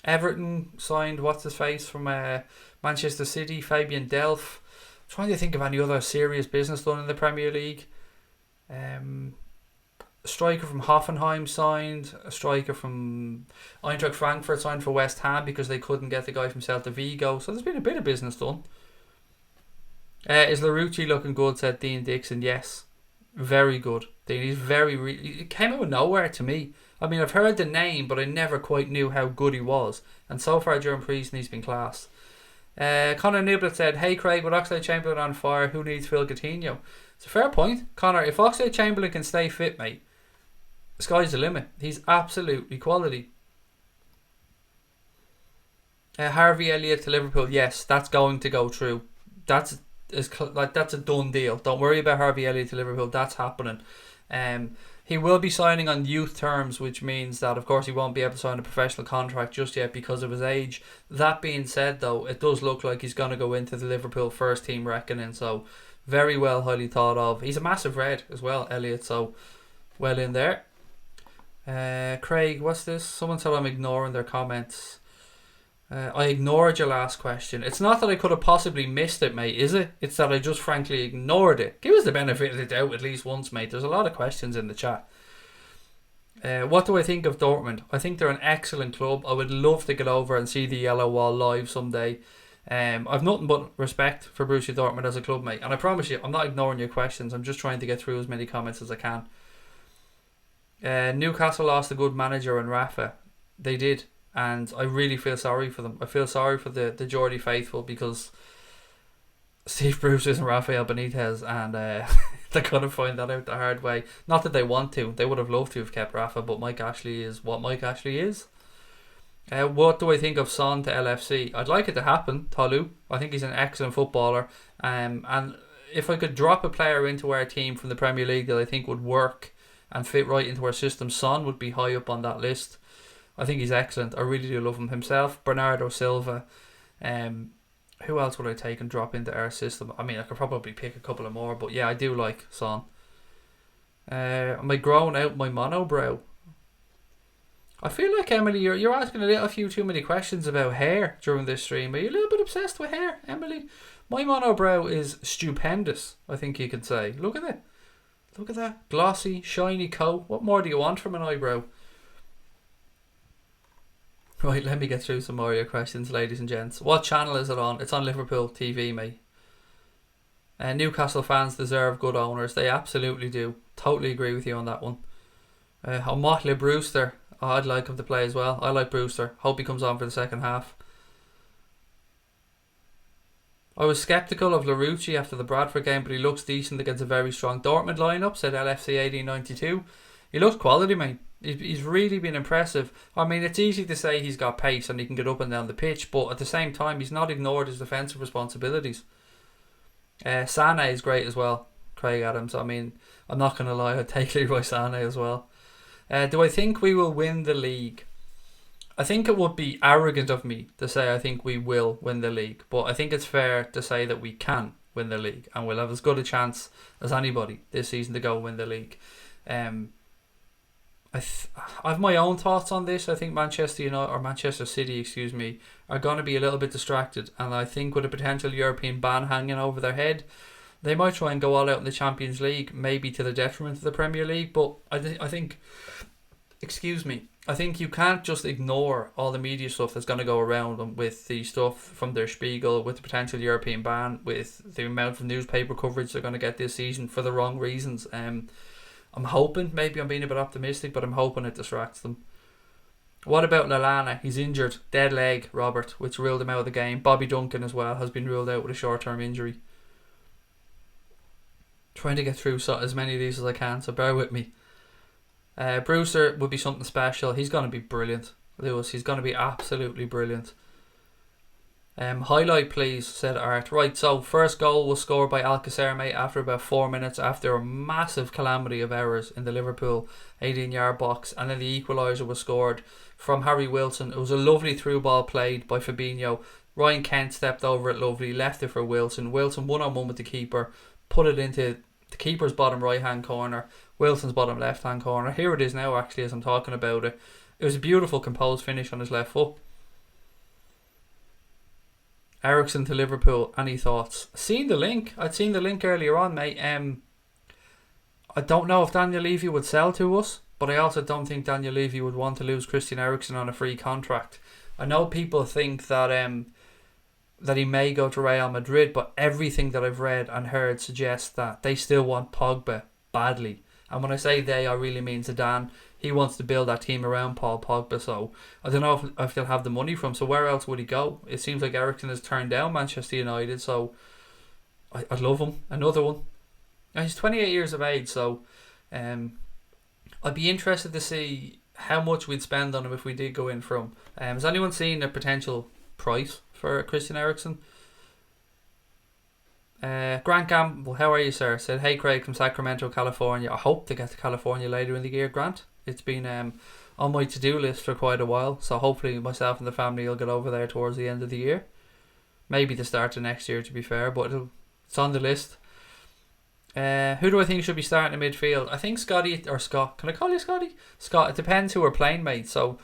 Everton signed what's-his-face from Manchester City, Fabian Delph. I'm trying to think of any other serious business done in the Premier League. A striker from Hoffenheim signed. A striker from Eintracht Frankfurt signed for West Ham because they couldn't get the guy from Celta Vigo. So there's been a bit of business done. Is Larouci looking good, said Dean Dixon. Yes, very good. He's it came out of nowhere to me. I mean, I've heard the name, but I never quite knew how good he was. And so far during pre-season, he's been class. Connor Niblet said, hey Craig, with Oxlade-Chamberlain on fire, who needs Phil Coutinho? It's a fair point. Connor, if Oxlade-Chamberlain can stay fit, mate, the sky's the limit. He's absolutely quality. Harvey Elliott to Liverpool, yes, that's going to go through. That's a done deal. Don't worry about Harvey Elliott to Liverpool. That's happening. He will be signing on youth terms, which means that, of course, he won't be able to sign a professional contract just yet because of his age. That being said, though, it does look like he's going to go into the Liverpool first team reckoning, so very well, highly thought of. He's a massive red as well, Elliott, so well in there. Craig, what's this? Someone said I'm ignoring their comments. I ignored your last question. It's not that I could have possibly missed it, mate, is it? It's that I just frankly ignored it. Give us the benefit of the doubt at least once, mate. There's a lot of questions in the chat. What do I think of Dortmund? I think they're an excellent club. I would love to get over and see the Yellow Wall live someday. I've nothing but respect for Borussia Dortmund as a club, mate. And I promise you, I'm not ignoring your questions. I'm just trying to get through as many comments as I can. Newcastle lost a good manager in Rafa. They did. And I really feel sorry for them. I feel sorry for the Geordie faithful because Steve Bruce isn't Rafael Benitez, and they're going to find that out the hard way. Not that they want to. They would have loved to have kept Rafa, but Mike Ashley is what Mike Ashley is. What do I think of Son to LFC? I'd like it to happen, Tolu. I think he's an excellent footballer. And if I could drop a player into our team from the Premier League that I think would work and fit right into our system, Son would be high up on that list. I think he's excellent. I really do love him. Himself, Bernardo Silva. Who else would I take and drop into our system? I mean, I could probably pick a couple of more, but yeah, I do like Son. Am I growing out my monobrow? I feel like, Emily, you're asking a few too many questions about hair during this stream. Are you a little bit obsessed with hair, Emily? My monobrow is stupendous, I think you could say. Look at it. Look at that. Glossy, shiny coat. What more do you want from an eyebrow? Right, let me get through some more of your questions, ladies and gents. What channel is it on? It's on Liverpool TV, mate. Newcastle fans deserve good owners. They absolutely do. Totally agree with you on that one. Motley Brewster. Oh, I'd like him to play as well. I like Brewster. Hope he comes on for the second half. I was sceptical of Larouci after the Bradford game, but he looks decent against a very strong Dortmund lineup, said LFC 1892. He looks quality, mate. He's really been impressive. I mean, it's easy to say he's got pace and he can get up and down the pitch, but at the same time, he's not ignored his defensive responsibilities. Sané is great as well, Craig Adams. I mean, I'm not going to lie, I'd take Leroy Sané as well. Do I think we will win the league? I think it would be arrogant of me to say I think we will win the league, but I think it's fair to say that we can win the league and we'll have as good a chance as anybody this season to go win the league. I have my own thoughts on this. I think Manchester United, or Manchester City, are going to be a little bit distracted, and I think with a potential European ban hanging over their head, they might try and go all out in the Champions League, maybe to the detriment of the Premier League. But I think you can't just ignore all the media stuff that's going to go around them with the stuff from Der Spiegel, with the potential European ban, with the amount of newspaper coverage they're going to get this season for the wrong reasons. I'm hoping, maybe I'm being a bit optimistic, but I'm hoping it distracts them. What about Lallana? He's injured. Dead leg, Robert, which ruled him out of the game. Bobby Duncan as well has been ruled out with a short-term injury. Trying to get through as many of these as I can, so bear with me. Brewster would be something special. He's going to be brilliant, Lewis. He's going to be absolutely brilliant. Highlight please, said Art. Right, so first goal was scored by Alcacer, mate, after about 4 minutes after a massive calamity of errors in the Liverpool 18-yard box, and then the equaliser was scored from Harry Wilson. It was a lovely through ball played by Fabinho. Ryan Kent stepped over it lovely, left it for Wilson. Wilson 1-on-1 with the keeper, put it into the keeper's bottom right hand corner, Wilson's bottom left hand corner. Here it is now, actually, as I'm talking about it. It was a beautiful composed finish on his left foot. Eriksen to Liverpool, any thoughts? Seen the link. I'd seen the link earlier on, mate. I don't know if Daniel Levy would sell to us, but I also don't think Daniel Levy would want to lose Christian Eriksen on a free contract. I know people think that that he may go to Real Madrid, but everything that I've read and heard suggests that they still want Pogba badly. And when I say they, I really mean Zidane. He wants to build that team around Paul Pogba, so I don't know if they'll have the money for him. So where else would he go? It seems like Eriksen has turned down Manchester United, so I'd love him. Another one. And he's 28 years of age, so I'd be interested to see how much we'd spend on him if we did go in for him. Has anyone seen a potential price for Christian Eriksen? Grant Gamble, how are you, sir? Said, hey Craig from Sacramento, California. I hope to get to California later in the year, Grant. It's been on my to-do list for quite a while, so hopefully myself and the family will get over there towards the end of the year. Maybe the start of next year, to be fair, but it's on the list. Who do I think should be starting in midfield? I think Scotty or Scott. Can I call you Scotty? Scott. It depends who we're playing, mate. So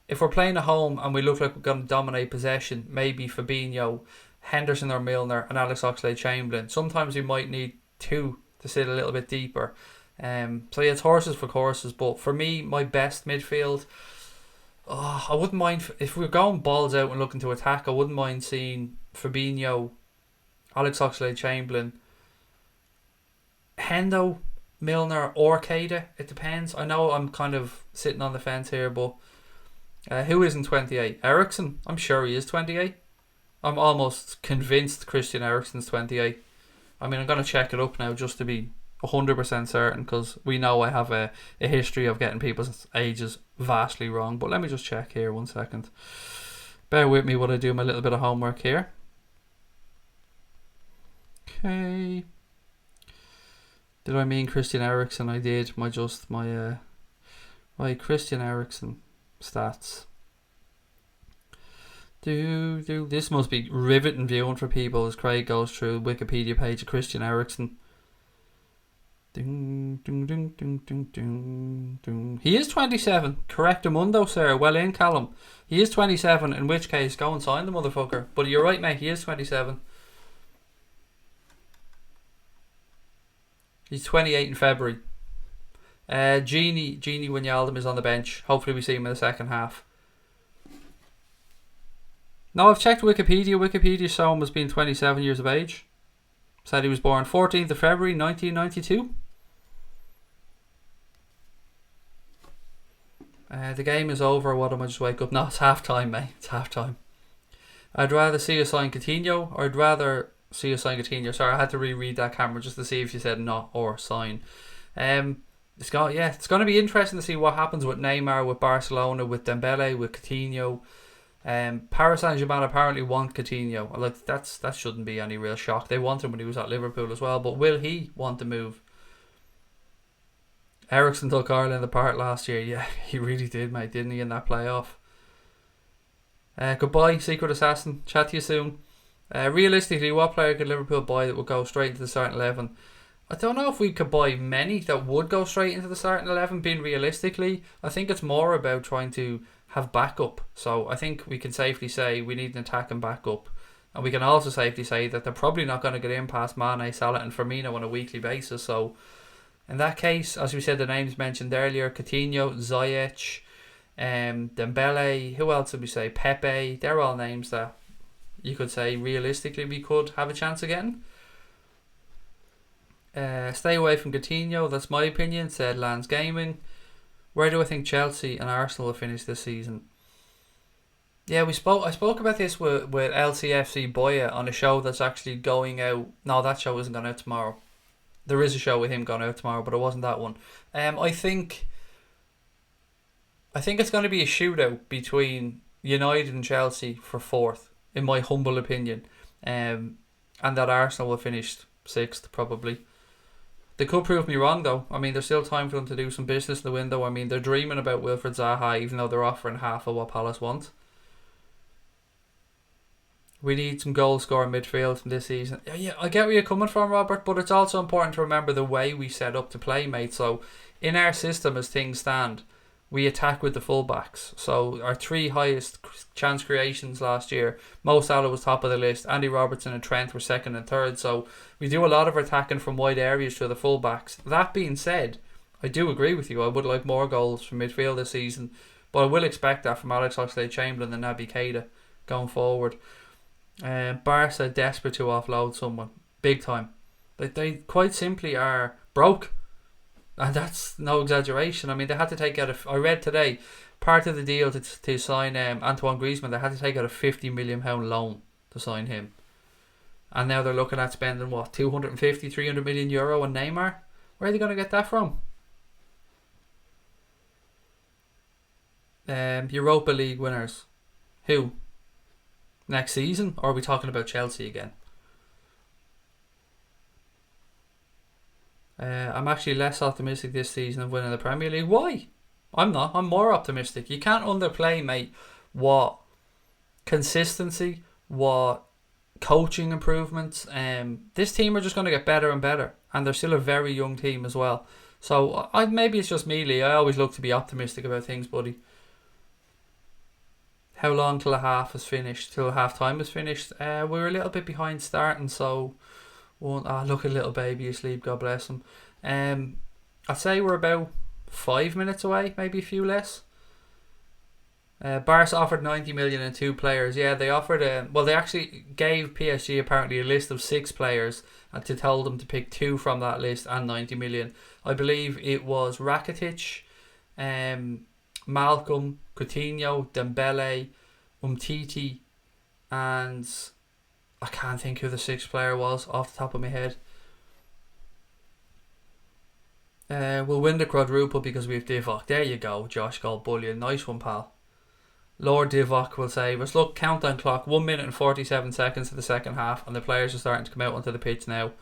if we're playing at home and we look like we're going to dominate possession, maybe Fabinho, Henderson or Milner, and Alex Oxlade-Chamberlain. Sometimes we might need two to sit a little bit deeper. So yeah, it's horses for courses. But for me, my best midfield, I wouldn't mind if we're going balls out and looking to attack. I wouldn't mind seeing Fabinho, Alex Oxlade-Chamberlain, Hendo, Milner, or Keita. It depends. I know I'm kind of sitting on the fence here, but who isn't 28? Eriksen. I'm sure he is 28. I'm almost convinced Christian Eriksen's 28. I mean, I'm going to check it up now just to be 100% certain, because we know I have a history of getting people's ages vastly wrong. But let me just check here 1 second. Bear with me while I do my little bit of homework here. Okay. Did I mean Christian Eriksen? I did. My Christian Eriksen stats. This must be riveting viewing for people as Craig goes through Wikipedia page of Christian Eriksen. He is 27. Correctamundo, sir. Well in, Callum. He is 27, in which case, go and sign the motherfucker. But you're right, mate. He is 27. He's 28 in February. Genie Wijnaldum is on the bench. Hopefully we see him in the second half. No, I've checked Wikipedia. Wikipedia saw him as being 27 years of age. Said he was born 14th of February 1992. The game is over. What am I just wake up? No, it's half time, mate. It's half time. I'd rather see us sign Coutinho, or I'd rather see us sign Coutinho. Sorry, I had to reread that camera just to see if you said not or sign. It's going to be interesting to see what happens with Neymar, with Barcelona, with Dembele, with Coutinho. Paris Saint-Germain apparently want Coutinho. Like that shouldn't be any real shock. They want him when he was at Liverpool as well, but will he want to move? Eriksen took Ireland apart last year. Yeah, he really did, mate, didn't he, in that playoff? Goodbye, Secret Assassin. Chat to you soon. Realistically, what player could Liverpool buy that would go straight into the starting 11? I don't know if we could buy many that would go straight into the starting 11, being realistically. I think it's more about trying to have backup. So I think we can safely say we need an attacking backup. And we can also safely say that they're probably not going to get in past Mane, Salah and Firmino on a weekly basis. So in that case, as we said, the names mentioned earlier, Coutinho, Ziyech, Dembele, who else did we say? Pepe. They're all names that you could say realistically we could have a chance again. Stay away from Coutinho, that's my opinion, said Lance Gaming. Where do I think Chelsea and Arsenal will finish this season? Yeah, I spoke about this with LCFC Boya on a show that's actually going out. No, that show isn't going out tomorrow. There is a show with him going out tomorrow, but it wasn't that one. I think it's going to be a shootout between United and Chelsea for fourth, in my humble opinion. And that Arsenal will finish sixth, probably. They could prove me wrong, though. I mean, there's still time for them to do some business in the window. I mean, they're dreaming about Wilfred Zaha, even though they're offering half of what Palace want. We need some goal scoring midfield from this season. Yeah, I get where you're coming from, Robert, but it's also important to remember the way we set up to play, mate. So, in our system, as things stand, we attack with the fullbacks. So, our three highest chance creations last year, Mo Salah was top of the list, Andy Robertson and Trent were second and third. So, we do a lot of attacking from wide areas to the fullbacks. That being said, I do agree with you. I would like more goals from midfield this season, but I will expect that from Alex Oxlade-Chamberlain and Naby Keita going forward. Barca desperate to offload someone big time. They quite simply are broke, and that's no exaggeration. I mean, they had to take out I read today part of the deal to sign Antoine Griezmann. They had to take out a £50 million loan to sign him, and now they're looking at spending what, 250, 300 million euro on Neymar. Where are they going to get that from? Europa League winners. Who? Next season? Or are we talking about Chelsea again? I'm actually less optimistic this season of winning the Premier League. Why? I'm not. I'm more optimistic. You can't underplay, mate, what consistency, what coaching improvements. This team are just going to get better and better, and they're still a very young team as well. So maybe it's just me, Lee. I always look to be optimistic about things, buddy. How long till the half is finished? Till half time is finished? We're a little bit behind starting, so look at little baby asleep. God bless him. I'd say we're about 5 minutes away, maybe a few less. Barca offered 90 million and 2 players. Yeah, they offered they actually gave PSG apparently a list of 6 players and told them to pick 2 from that list and 90 million. I believe it was Rakitic, Malcolm, Coutinho, Dembele, Umtiti, and I can't think who the 6th player was off the top of my head. We'll win the quadruple because we have Divock. There you go, Josh Goldbullion. Nice one, pal. Lord Divock will save us. Look, countdown clock, 1 minute and 47 seconds to the second half, and the players are starting to come out onto the pitch now.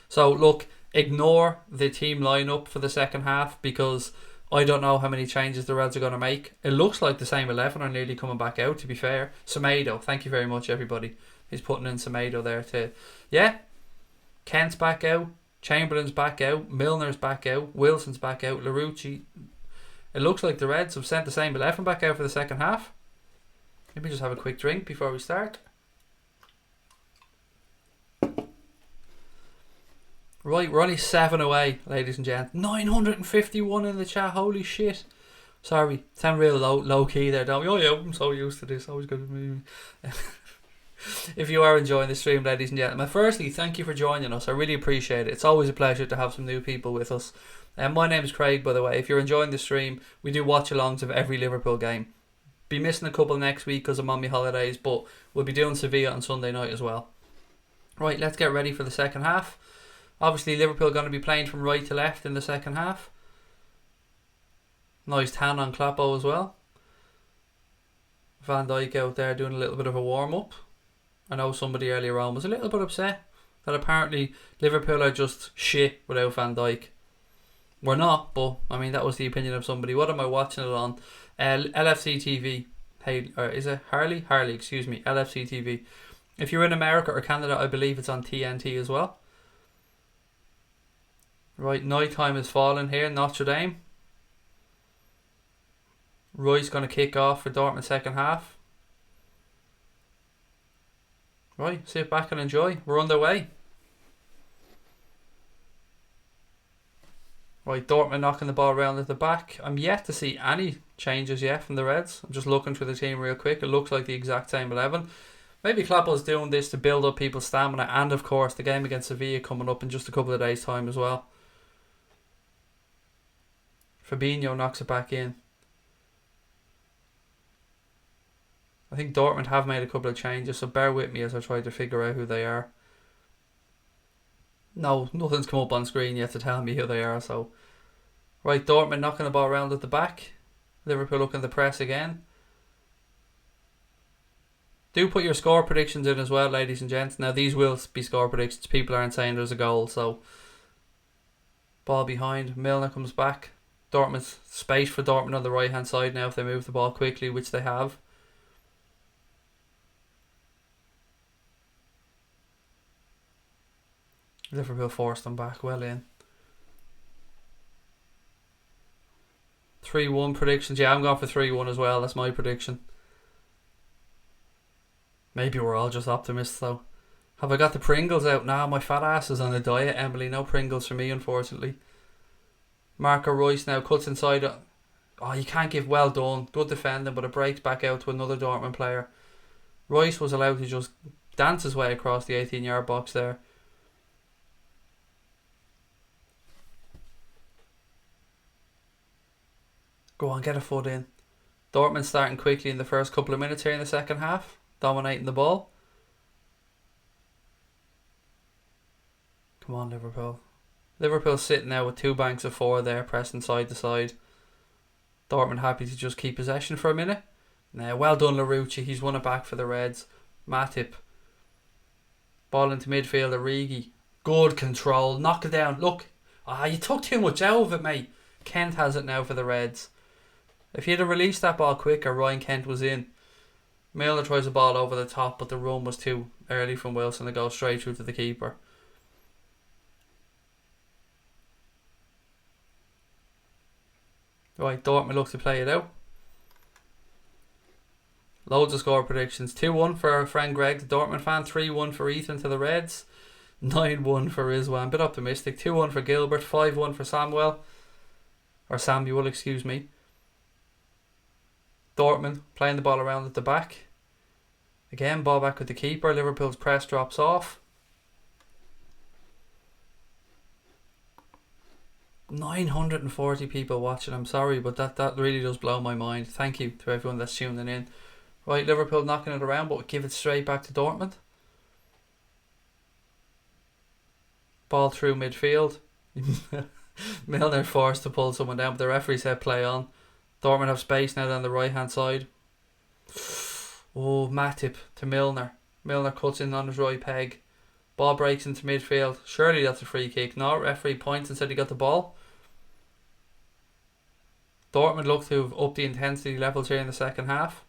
So, look, ignore the team lineup for the second half because I don't know how many changes the Reds are going to make. It looks like the same 11 are nearly coming back out, to be fair. Semedo, thank you very much, everybody. He's putting in Semedo there too. Yeah, Kent's back out, Chamberlain's back out, Milner's back out, Wilson's back out, Larouci. It looks like the Reds have sent the same 11 back out for the second half. Let me just have a quick drink before we start. Right, we're only 7 away, ladies and gents. 951 in the chat, holy shit. Sorry, sound real low key there, don't we? Oh yeah, I'm so used to this, always good to me. If you are enjoying the stream, ladies and gentlemen, firstly, thank you for joining us. I really appreciate it. It's always a pleasure to have some new people with us. My name is Craig, by the way. If you're enjoying the stream, we do watch-alongs of every Liverpool game. Be missing a couple next week because I'm on my holidays, but we'll be doing Sevilla on Sunday night as well. Right, let's get ready for the second half. Obviously, Liverpool are going to be playing from right to left in the second half. Nice tan on Kloppo as well. Van Dijk out there doing a little bit of a warm-up. I know somebody earlier on was a little bit upset that apparently Liverpool are just shit without Van Dijk. We're not, but I mean that was the opinion of somebody. What am I watching it on? LFC TV. Hey, or is it Harley? Harley, excuse me. LFC TV. If you're in America or Canada, I believe it's on TNT as well. Right, night time is falling here. Notre Dame. Roy's going to kick off for Dortmund second half. Right, sit back and enjoy. We're underway. Right, Dortmund knocking the ball around at the back. I'm yet to see any changes yet from the Reds. I'm just looking through the team real quick. It looks like the exact same 11. Maybe Kloppo's doing this to build up people's stamina, and of course the game against Sevilla coming up in just a couple of days' time as well. Fabinho knocks it back in. I think Dortmund have made a couple of changes, so bear with me as I try to figure out who they are. No, nothing's come up on screen yet to tell me who they are, so... Right, Dortmund knocking the ball around at the back. Liverpool looking to press again. Do put your score predictions in as well, ladies and gents. Now, these will be score predictions. People aren't saying there's a goal, so... Ball behind. Milner comes back. Dortmund's space for Dortmund on the right-hand side now if they move the ball quickly, which they have. Liverpool forced them back well in. 3-1 predictions. Yeah, I'm going for 3-1 as well. That's my prediction. Maybe we're all just optimists though. Have I got the Pringles out? Nah, my fat ass is on a diet, Emily. No Pringles for me, unfortunately. Marco Reus now cuts inside. Oh, you can't give well done. Good defending, but it breaks back out to another Dortmund player. Reus was allowed to just dance his way across the 18-yard box there. Go on, get a foot in. Dortmund starting quickly in the first couple of minutes here in the second half. Dominating the ball. Come on, Liverpool. Liverpool sitting now with 2 banks of 4 there, pressing side to side. Dortmund happy to just keep possession for a minute. Now, well done, Larouci. He's won it back for the Reds. Matip. Ball into midfield, Origi. Good control. Knock it down. Look, You took too much out of it, mate. Kent has it now for the Reds. If he'd have released that ball quicker, Ryan Kent was in. Milner tries a ball over the top, but the run was too early from Wilson to go straight through to the keeper. Right, Dortmund look to play it out. Loads of score predictions. 2-1 for our friend Greg, the Dortmund fan. 3-1 for Ethan to the Reds. 9-1 for Rizwan. Bit optimistic. 2-1 for Gilbert. 5-1 for Samuel, excuse me. Dortmund playing the ball around at the back. Again, ball back with the keeper. Liverpool's press drops off. 940 people watching. I'm sorry, but that really does blow my mind. Thank you to everyone that's tuning in. Right, Liverpool knocking it around, but give it straight back to Dortmund. Ball through midfield. Milner forced to pull someone down, but the referee said play on. Dortmund have space now down the right hand side. Oh, Matip to Milner. Milner cuts in on his right peg. Ball breaks into midfield. Surely that's a free kick. No, referee points and said he got the ball. Dortmund look to have upped the intensity levels here in the second half.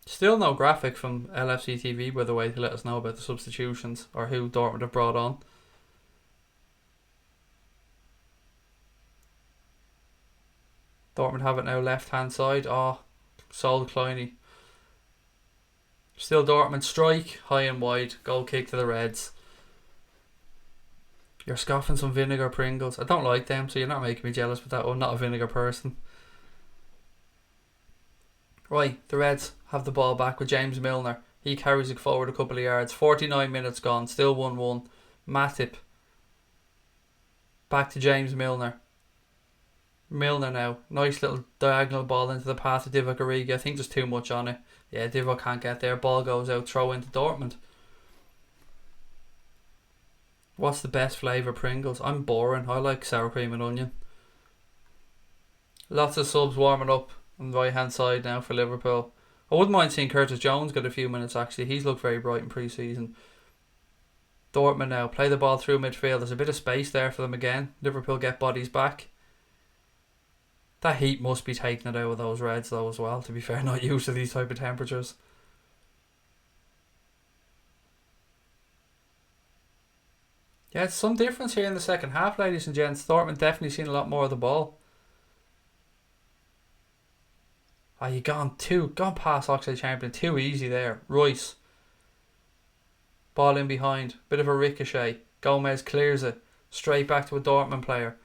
Still no graphic from LFC TV, by the way, to let us know about the substitutions or who Dortmund have brought on. Dortmund have it now left hand side. Oh, Sol Kleiny. Still Dortmund strike, high and wide, goal kick to the Reds. You're scoffing some vinegar Pringles. I don't like them, so you're not making me jealous with that. I'm not a vinegar person. Right, the Reds have the ball back with James Milner. He carries it forward a couple of yards. 49 minutes gone, still 1-1. Matip. Back to James Milner. Milner now. Nice little diagonal ball into the path of Divock Origi. I think there's too much on it. Yeah, Divock can't get there. Ball goes out, throw into Dortmund. What's the best flavour Pringles? I'm boring. I like sour cream and onion. Lots of subs warming up on the right hand side now for Liverpool. I wouldn't mind seeing Curtis Jones get a few minutes actually. He's looked very bright in pre-season. Dortmund now play the ball through midfield. There's a bit of space there for them again. Liverpool get bodies back. That heat must be taking it out of those Reds though as well, to be fair. Not used to these type of temperatures. Yeah, it's some difference here in the second half, ladies and gents. Dortmund definitely seen a lot more of the ball. You gone past Oxlade-Chamberlain too easy there. Royce. Ball in behind. Bit of a ricochet. Gomez clears it. Straight back to a Dortmund player.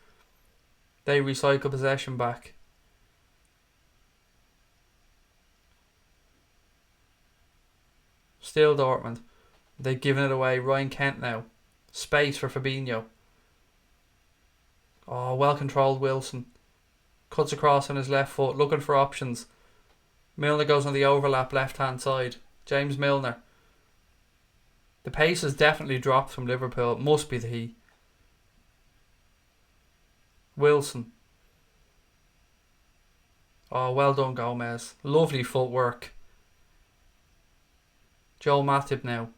They recycle possession back. Still Dortmund. They've given it away. Ryan Kent now. Space for Fabinho. Oh, well controlled Wilson. Cuts across on his left foot, looking for options. Milner goes on the overlap left hand side. James Milner. The pace has definitely dropped from Liverpool. It must be the heat. Wilson. Oh, well done Gomez. Lovely footwork. Joel Matip now.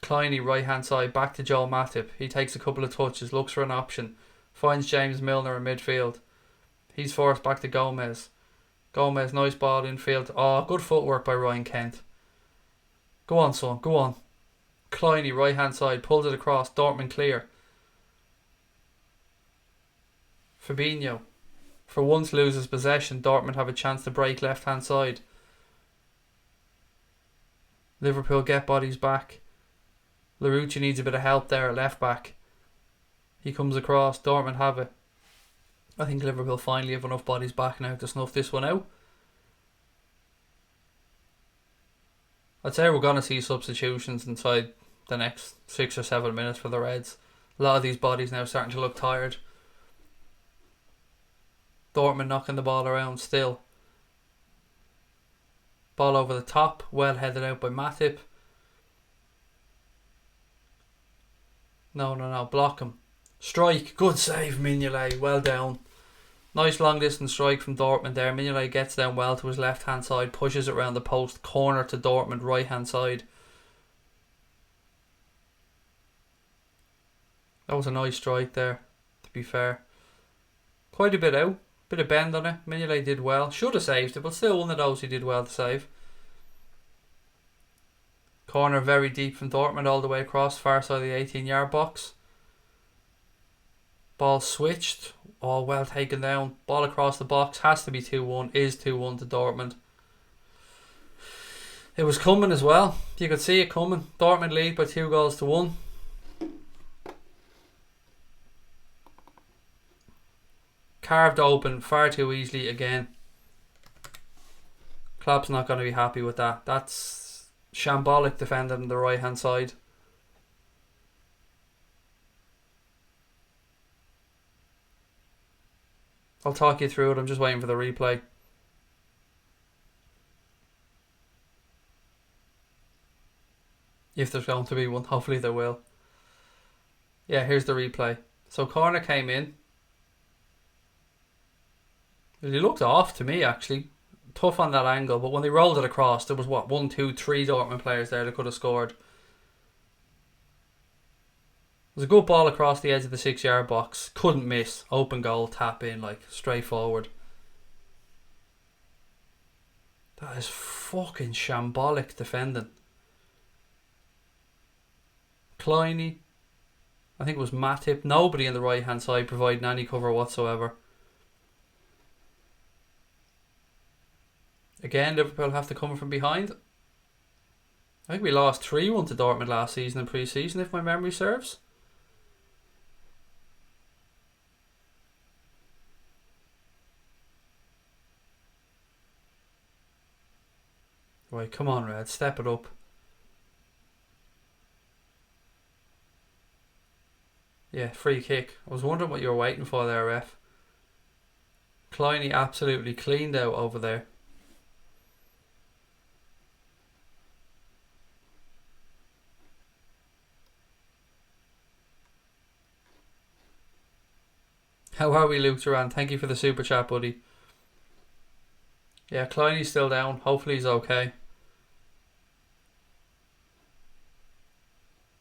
Kleiny right hand side, back to Joel Matip. He takes a couple of touches, looks for an option. Finds James Milner in midfield. He's forced back to Gomez. Gomez, nice ball infield. Oh, good footwork by Ryan Kent. Go on, son, go on. Kleiny right hand side, pulled it across. Dortmund clear. Fabinho. For once loses possession. Dortmund have a chance to break left hand side. Liverpool get bodies back. Larouci needs a bit of help there at left back. He comes across. Dortmund have it. I think Liverpool finally have enough bodies back now to snuff this one out. I'd say we're going to see substitutions inside the next 6 or 7 minutes for the Reds. A lot of these bodies now starting to look tired. Dortmund knocking the ball around still. Ball over the top, well headed out by Matip. No, block him. Strike, good save Mignolet, well down. Nice long distance strike from Dortmund there. Mignolet gets down well to his left hand side, pushes it around the post, corner to Dortmund right hand side. That was a nice strike there, to be fair. Quite a bit out, bit of bend on it. Mignolet did well. Should have saved it, but still one of those he did well to save. Corner very deep from Dortmund all the way across, far side of the 18-yard box. Ball switched. Oh, well taken down. Ball across the box. Has to be 2-1. Is 2-1 to Dortmund. It was coming as well. You could see it coming. Dortmund lead by 2-1. Carved open far too easily again. Klopp's not going to be happy with that. That's shambolic defending on the right hand side. I'll talk you through it. I'm just waiting for the replay. If there's going to be one, hopefully there will. Yeah, here's the replay. So corner came in. He looked off to me actually. Tough on that angle, but when they rolled it across, there was what, 1, 2, 3 Dortmund players there that could have scored. It was a good ball across the edge of the 6-yard box. Couldn't miss. Open goal, tap in, like straightforward. That is fucking shambolic defending. Kleiny. I think it was Matip. Nobody on the right hand side providing any cover whatsoever. Again, Liverpool have to come from behind. I think we lost 3-1 to Dortmund last season in pre-season, if my memory serves. Right, come on, Red, step it up. Yeah, free kick. I was wondering what you were waiting for there, ref. Kleiny absolutely cleaned out over there. How are we, Luke Duran? Thank you for the super chat, buddy. Yeah, Kleiny's still down. Hopefully he's okay.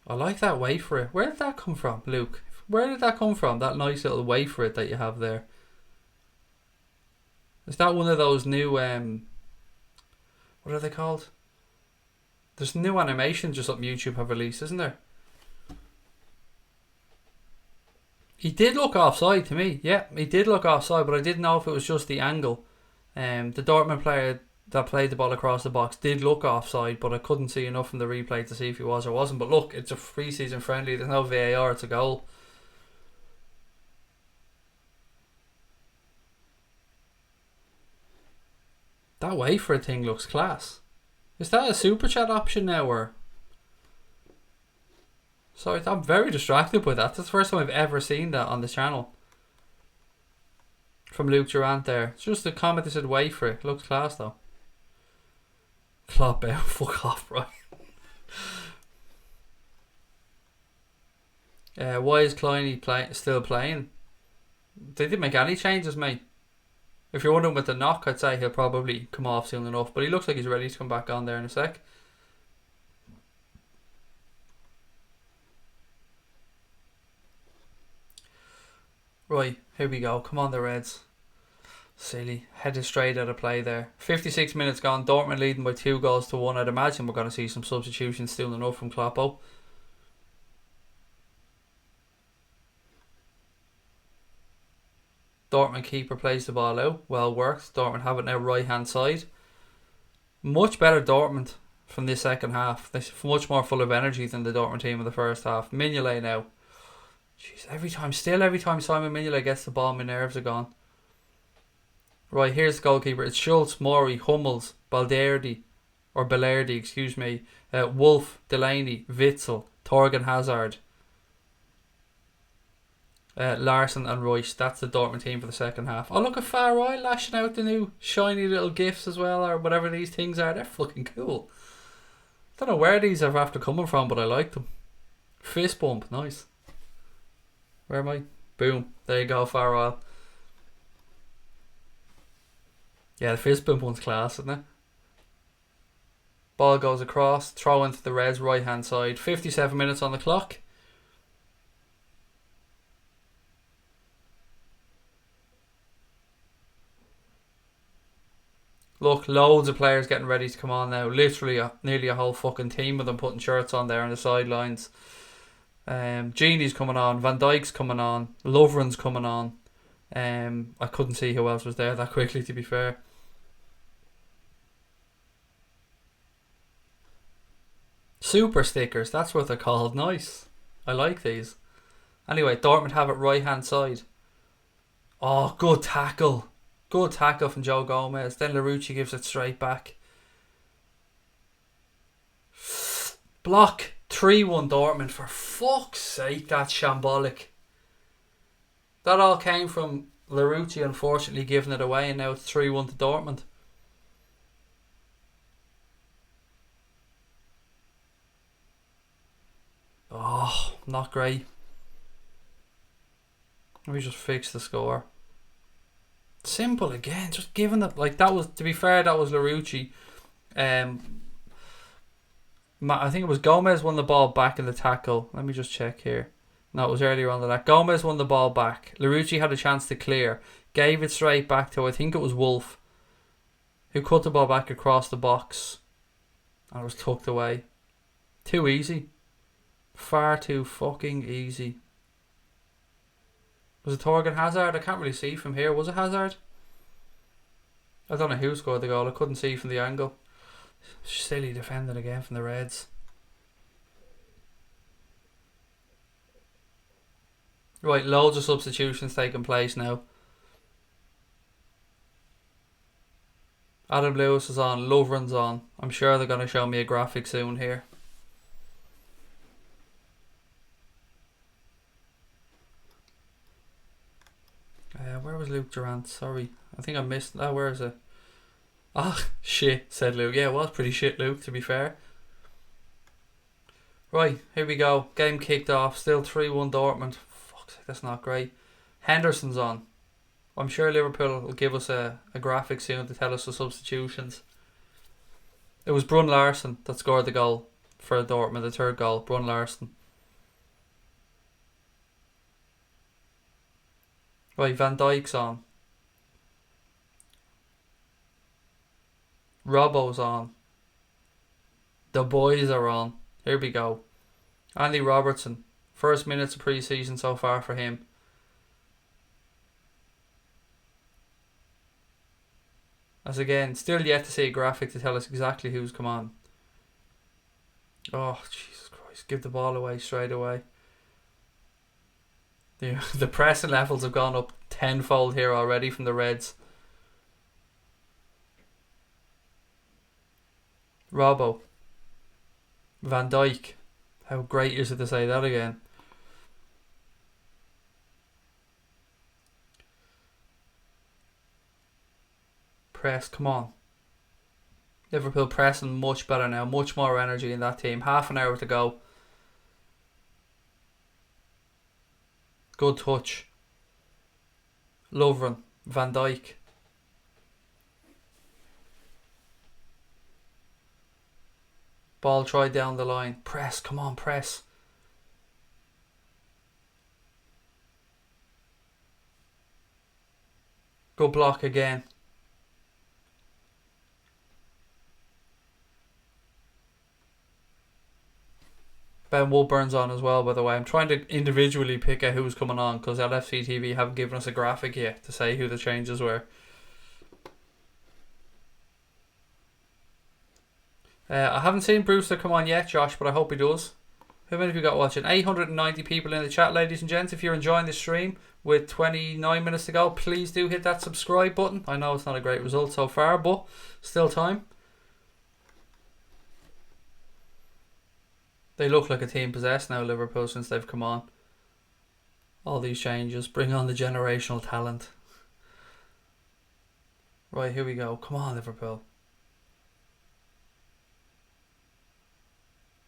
I like that wait for it. Where did that come from, Luke? Where did that come from? That nice little wait for it that you have there. Is that one of those new what are they called? There's new animations just up YouTube have released, isn't there? He did look offside to me. Yeah, he did look offside, but I didn't know if it was just the angle. The Dortmund player that played the ball across the box did look offside, but I couldn't see enough from the replay to see if he was or wasn't. But look, it's a pre-season friendly. There's no VAR. It's a goal. That way for a thing looks class. Is that a super chat option now, or? Sorry, I'm very distracted by that. That's the first time I've ever seen that on the channel. From Luke Durant there. It's just a comment that said wait for it. Looks class though. Klopp out. Fuck off, right? Why is Kleiny still playing? They didn't make any changes, mate. If you're wondering with the knock, I'd say he'll probably come off soon enough. But he looks like he's ready to come back on there in a sec. Right, here we go. Come on, the Reds. Silly. Headed straight out of play there. 56 minutes gone. Dortmund leading by 2-1. I'd imagine we're going to see some substitutions soon enough from Kloppo. Dortmund keeper plays the ball out. Well worked. Dortmund have it now right hand side. Much better Dortmund from this second half. They're much more full of energy than the Dortmund team in the first half. Mignolet now. Jeez, every time Simon Mignolet gets the ball, my nerves are gone. Right, here's the goalkeeper. It's Schultz, Mori, Hummels, Balderdi, excuse me, Wolf, Delaney, Witzel, Torgan Hazard, Larson and Royce. That's the Dortmund team for the second half. Oh, look at Far Right lashing out the new shiny little gifs as well, or whatever these things are. They're fucking cool. Don't know where these are after coming from, but I like them. Fist bump, nice. Where am I? Boom. There you go, Farwell. Yeah, the fist bump one's class, isn't it? Ball goes across, throw into the Reds right hand side. 57 minutes on the clock. Look, loads of players getting ready to come on now. Literally, nearly a whole fucking team of them putting shirts on there on the sidelines. Genie's coming on. Van Dijk's coming on. Lovren's coming on. I couldn't see who else was there that quickly, to be fair. Super stickers, that's what they're called. Nice. I like these. Anyway, Dortmund have it right hand side. Oh, good tackle. Good tackle from Joe Gomez. Then Larouci gives it straight back. Block. 3-1 Dortmund. For fuck's sake, that's shambolic. That all came from Larouci unfortunately giving it away, and now it's 3-1 to Dortmund. Oh, not great. Let me just fix the score. Simple again, just giving it, like, that was, to be fair, that was Larouci. I think it was Gomez won the ball back in the tackle. Let me just check here. No, it was earlier on than that. Gomez won the ball back. Larouci had a chance to clear. Gave it straight back to, I think it was Wolf, who cut the ball back across the box. And it was tucked away. Too easy. Far too fucking easy. Was it Torgan Hazard? I can't really see from here. Was it Hazard? I don't know who scored the goal. I couldn't see from the angle. Silly defending again from the Reds. Right, loads of substitutions taking place now. Adam Lewis is on. Lovren's on. I'm sure they're going to show me a graphic soon here. Where was Luke Durant? Sorry. I think I missed. Where is it? Ah, shit, said Luke. Yeah, it was pretty shit, Luke, to be fair. Right, here we go. Game kicked off. Still 3-1 Dortmund. Fuck's sake, that's not great. Henderson's on. I'm sure Liverpool will give us a graphic soon to tell us the substitutions. It was Brun Larsen that scored the goal for Dortmund, the third goal. Brun Larsen. Right, Van Dijk's on. Robbo's on. The boys are on. Here we go. Andy Robertson. First minutes of pre-season so far for him. As again, still yet to see a graphic to tell us exactly who's come on. Oh, Jesus Christ. Give the ball away straight away. The pressing levels have gone up tenfold here already from the Reds. Robbo. Van Dijk. How great is it to say that again? Press, come on. Liverpool pressing much better now. Much more energy in that team. Half an hour to go. Good touch. Lovren. Van Dijk. Ball tried down the line. Press, come on, press. Good block again. Ben Woodburn's on as well, by the way. I'm trying to individually pick out who's coming on because LFC TV haven't given us a graphic yet to say who the changes were. I haven't seen Brewster come on yet, Josh, but I hope he does. How many have you got watching? 890 people in the chat, ladies and gents. If you're enjoying the stream with 29 minutes to go, please do hit that subscribe button. I know it's not a great result so far, but still time. They look like a team possessed now, Liverpool, since they've come on. All these changes. Bring on the generational talent. Right, here we go. Come on, Liverpool.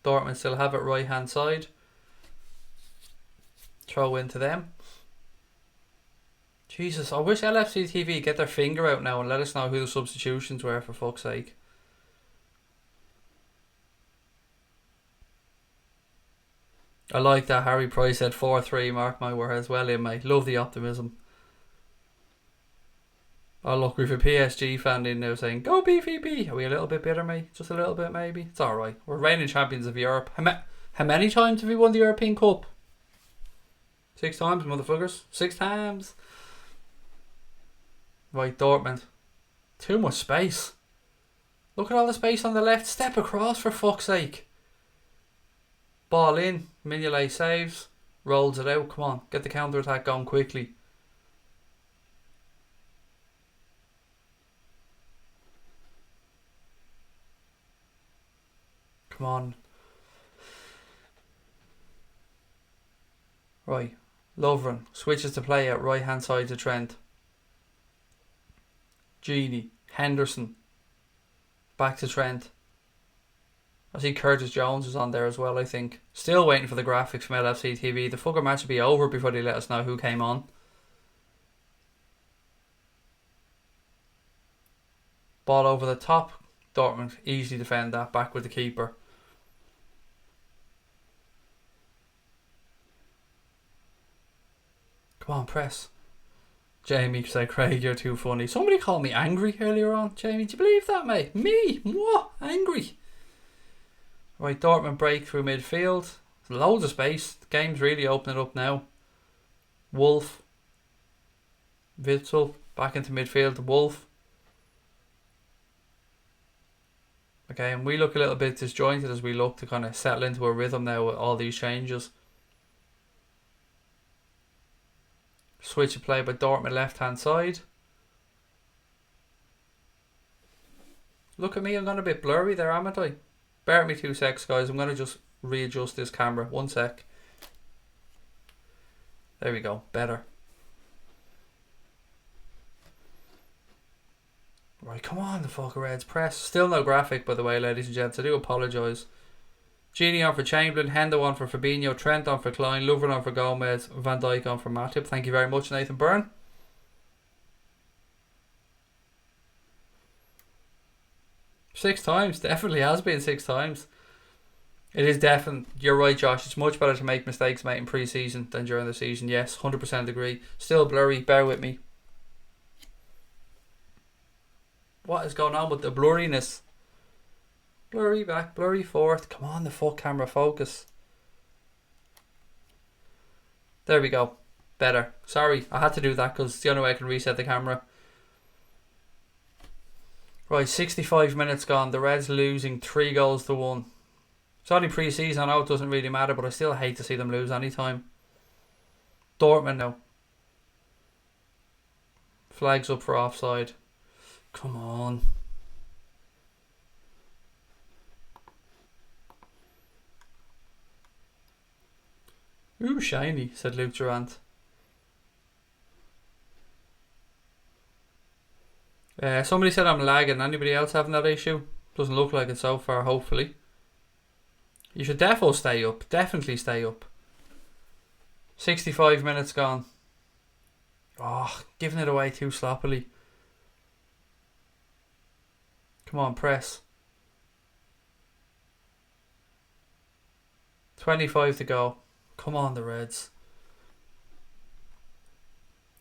Dortmund still have it right hand side. Throw into them. Jesus, I wish LFC TV get their finger out now and let us know who the substitutions were, for fuck's sake. I like that Harry Price said 4-3, mark my words. Well in, mate. Love the optimism. Oh look, we've a PSG fan in now saying, go BVB. Are we a little bit bitter, mate? Just a little bit, maybe? It's alright. We're reigning champions of Europe. How many times have we won the European Cup? 6 times, motherfuckers. 6 times. Right, Dortmund. Too much space. Look at all the space on the left. Step across, for fuck's sake. Ball in. Mignolet saves. Rolls it out. Come on, get the counter-attack going quickly. Come on. Right. Lovren switches to play out right hand side to Trent. Genie. Henderson. Back to Trent. I see Curtis Jones is on there as well, I think. Still waiting for the graphics from LFC TV. The fucker match will be over before they let us know who came on. Ball over the top. Dortmund easily defend that. Back with the keeper. Come on, press. Jamie said, Craig, you're too funny. Somebody called me angry earlier on. Jamie, do you believe that, mate? Me? What? Angry? Right, Dortmund break through midfield. Loads of space. The game's really opening up now. Wolf. Witzel. Back into midfield. Wolf. Okay, and we look a little bit disjointed as we look to kind of settle into a rhythm now with all these changes. Switch of play by Dortmund left hand side. Look at me, I'm going a bit blurry there, haven't I? Bear with me 2 secs, guys. I'm going to just readjust this camera. 1 sec. There we go. Better. Right, come on, the fucker Reds. Press. Still no graphic, by the way, ladies and gents. I do apologise. Genie on for Chamberlain, Hendo on for Fabinho, Trent on for Klein, Lovren on for Gomez, Van Dijk on for Matip. Thank you very much, Nathan Byrne. Six times, definitely has been 6 times. It is definitely, you're right, Josh. It's much better to make mistakes, mate, in pre-season than during the season. Yes, 100% agree. Still blurry, bear with me. What is going on with the blurriness? Blurry back, blurry forth. Come on, the fuck camera, focus. There we go. Better. Sorry, I had to do that because it's the only way I can reset the camera. Right, 65 minutes gone. The Reds losing 3-1. It's only pre-season. I know it doesn't really matter, but I still hate to see them lose anytime. Dortmund now. Flags up for offside. Come on. Ooh, shiny, said Luke Durant. Somebody said I'm lagging. Anybody else having that issue? Doesn't look like it so far, hopefully. You should defo stay up. Definitely stay up. 65 minutes gone. Oh, giving it away too sloppily. Come on, press. 25 to go. Come on, the Reds.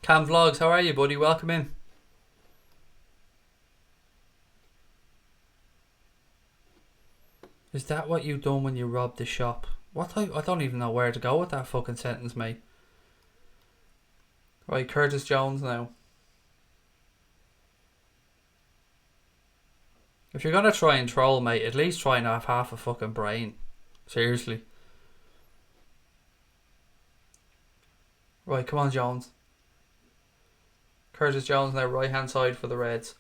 Cam Vlogs, how are you, buddy? Welcome in. Is that what you done when you robbed the shop? What I don't even know where to go with that fucking sentence, mate. Right, Curtis Jones now. If you're gonna try and troll, mate, at least try and have half a fucking brain. Seriously. Right, come on, Jones. Curtis Jones now, right hand side for the Reds.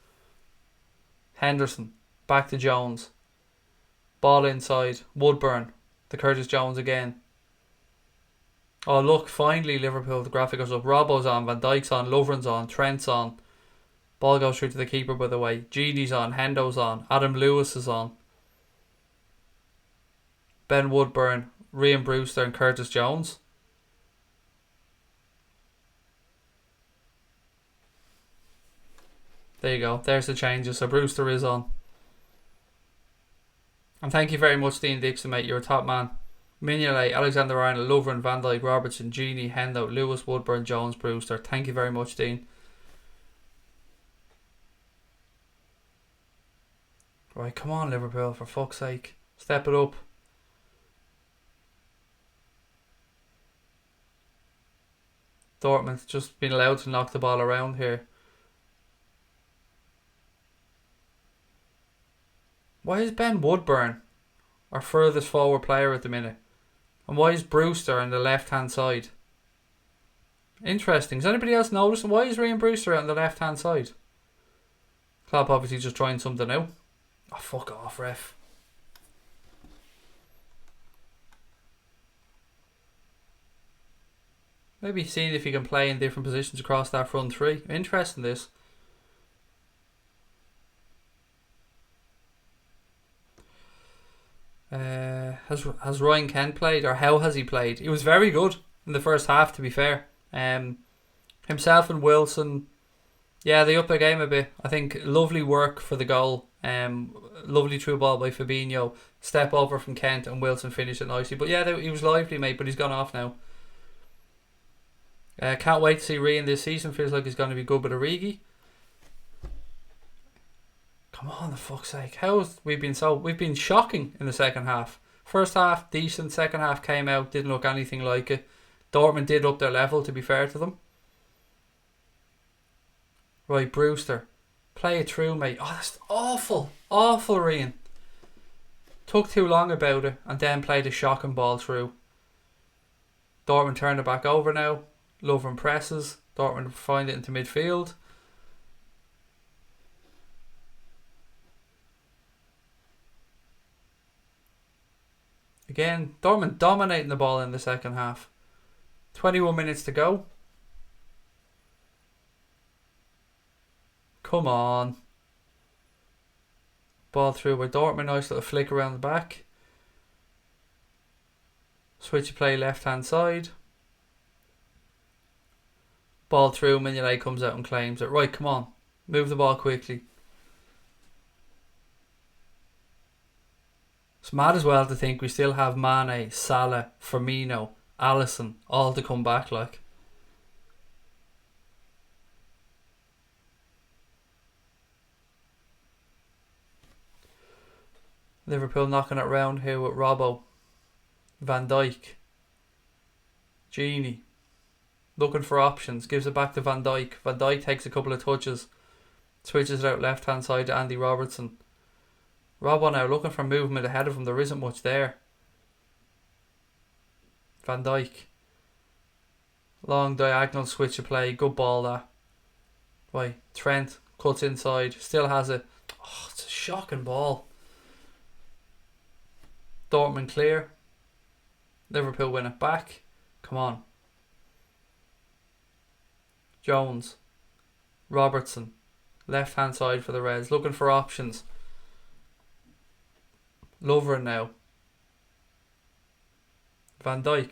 Henderson, back to Jones. Ball inside. Woodburn. To Curtis Jones again. Oh look, finally Liverpool, the graphic goes up. Robbo's on, Van Dijk's on, Lovren's on, Trent's on. Ball goes through to the keeper, by the way. Genie's on, Hendo's on, Adam Lewis is on. Ben Woodburn, Ryan Brewster, and Curtis Jones. There you go. There's the changes. So Brewster is on. And thank you very much, Dean Dixon, mate. You're a top man. Mignolet, Alexander-Arnold, Lovren, Van Dijk, Robertson, Genie, Hendo, Lewis, Woodburn, Jones, Brewster. Thank you very much, Dean. Right, come on, Liverpool, for fuck's sake. Step it up. Dortmund's just been allowed to knock the ball around here. Why is Ben Woodburn our furthest forward player at the minute? And why is Brewster on the left hand side? Interesting. Does anybody else notice? Why is Ryan Brewster on the left hand side? Klopp obviously just trying something out. Oh, fuck off, ref. Maybe seeing if he can play in different positions across that front three. Interesting this. Has Ryan Kent played, or how has he played? He was very good in the first half, to be fair. Himself and Wilson, yeah, they upped their game a bit. I think lovely work for the goal. Lovely through ball by Fabinho. Step over from Kent, and Wilson finished it nicely. But yeah, he was lively, mate, but he's gone off now. Can't wait to see Ryan this season. Feels like he's going to be good with Origi. Come on, the fuck's sake. We've been shocking in the second half. First half, decent. Second half came out, didn't look anything like it. Dortmund did up their level, to be fair to them. Right, Brewster. Play it through, mate. Oh, that's awful. Awful, Ryan. Took too long about it, and then played a shocking ball through. Dortmund turned it back over now. Lovren presses. Dortmund find it into midfield. Again, Dortmund dominating the ball in the second half. 21 minutes to go. Come on. Ball through by Dortmund. Nice little flick around the back. Switch of play left hand side. Ball through. Mignolet comes out and claims it. Right, come on. Move the ball quickly. It's mad as well to think we still have Mane, Salah, Firmino, Alisson all to come back like. Liverpool knocking it round here with Robbo, Van Dijk, Genie, looking for options, gives it back to Van Dijk. Van Dijk takes a couple of touches, switches it out left hand side to Andy Robertson. Robbo now looking for movement ahead of him. There isn't much there. Van Dijk. Long diagonal switch of play. Good ball that. Right. Trent cuts inside. Still has it. Oh, it's a shocking ball. Dortmund clear. Liverpool win it back. Come on. Jones. Robertson. Left hand side for the Reds. Looking for options. Lovren now. Van Dijk.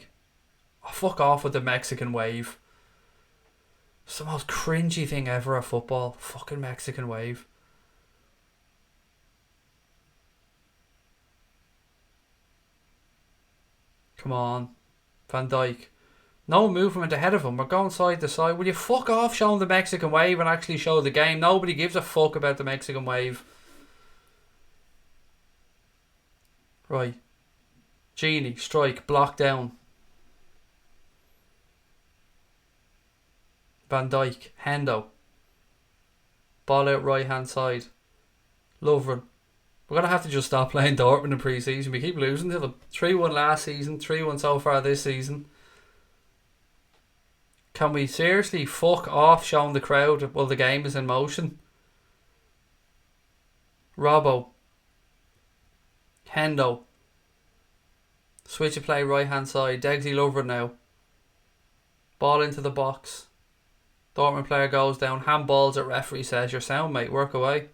Oh, fuck off with the Mexican wave. It's the most cringy thing ever at football. Fucking Mexican wave. Come on. Van Dijk. No movement ahead of him. We're going side to side. Will you fuck off showing the Mexican wave and actually show the game? Nobody gives a fuck about the Mexican wave. Right. Genie, strike, block down. Van Dijk, Hendo. Ball out right hand side. Lovren. We're going to have to just stop playing Dortmund in pre-season. We keep losing to them. 3-1 last season, 3-1 so far this season. Can we seriously fuck off showing the crowd while the game is in motion? Robbo. Hendo. Switch of play right hand side. Degsy Lovren now. Ball into the box. Dortmund player goes down. Handballs at referee says, you're sound, mate. Work away.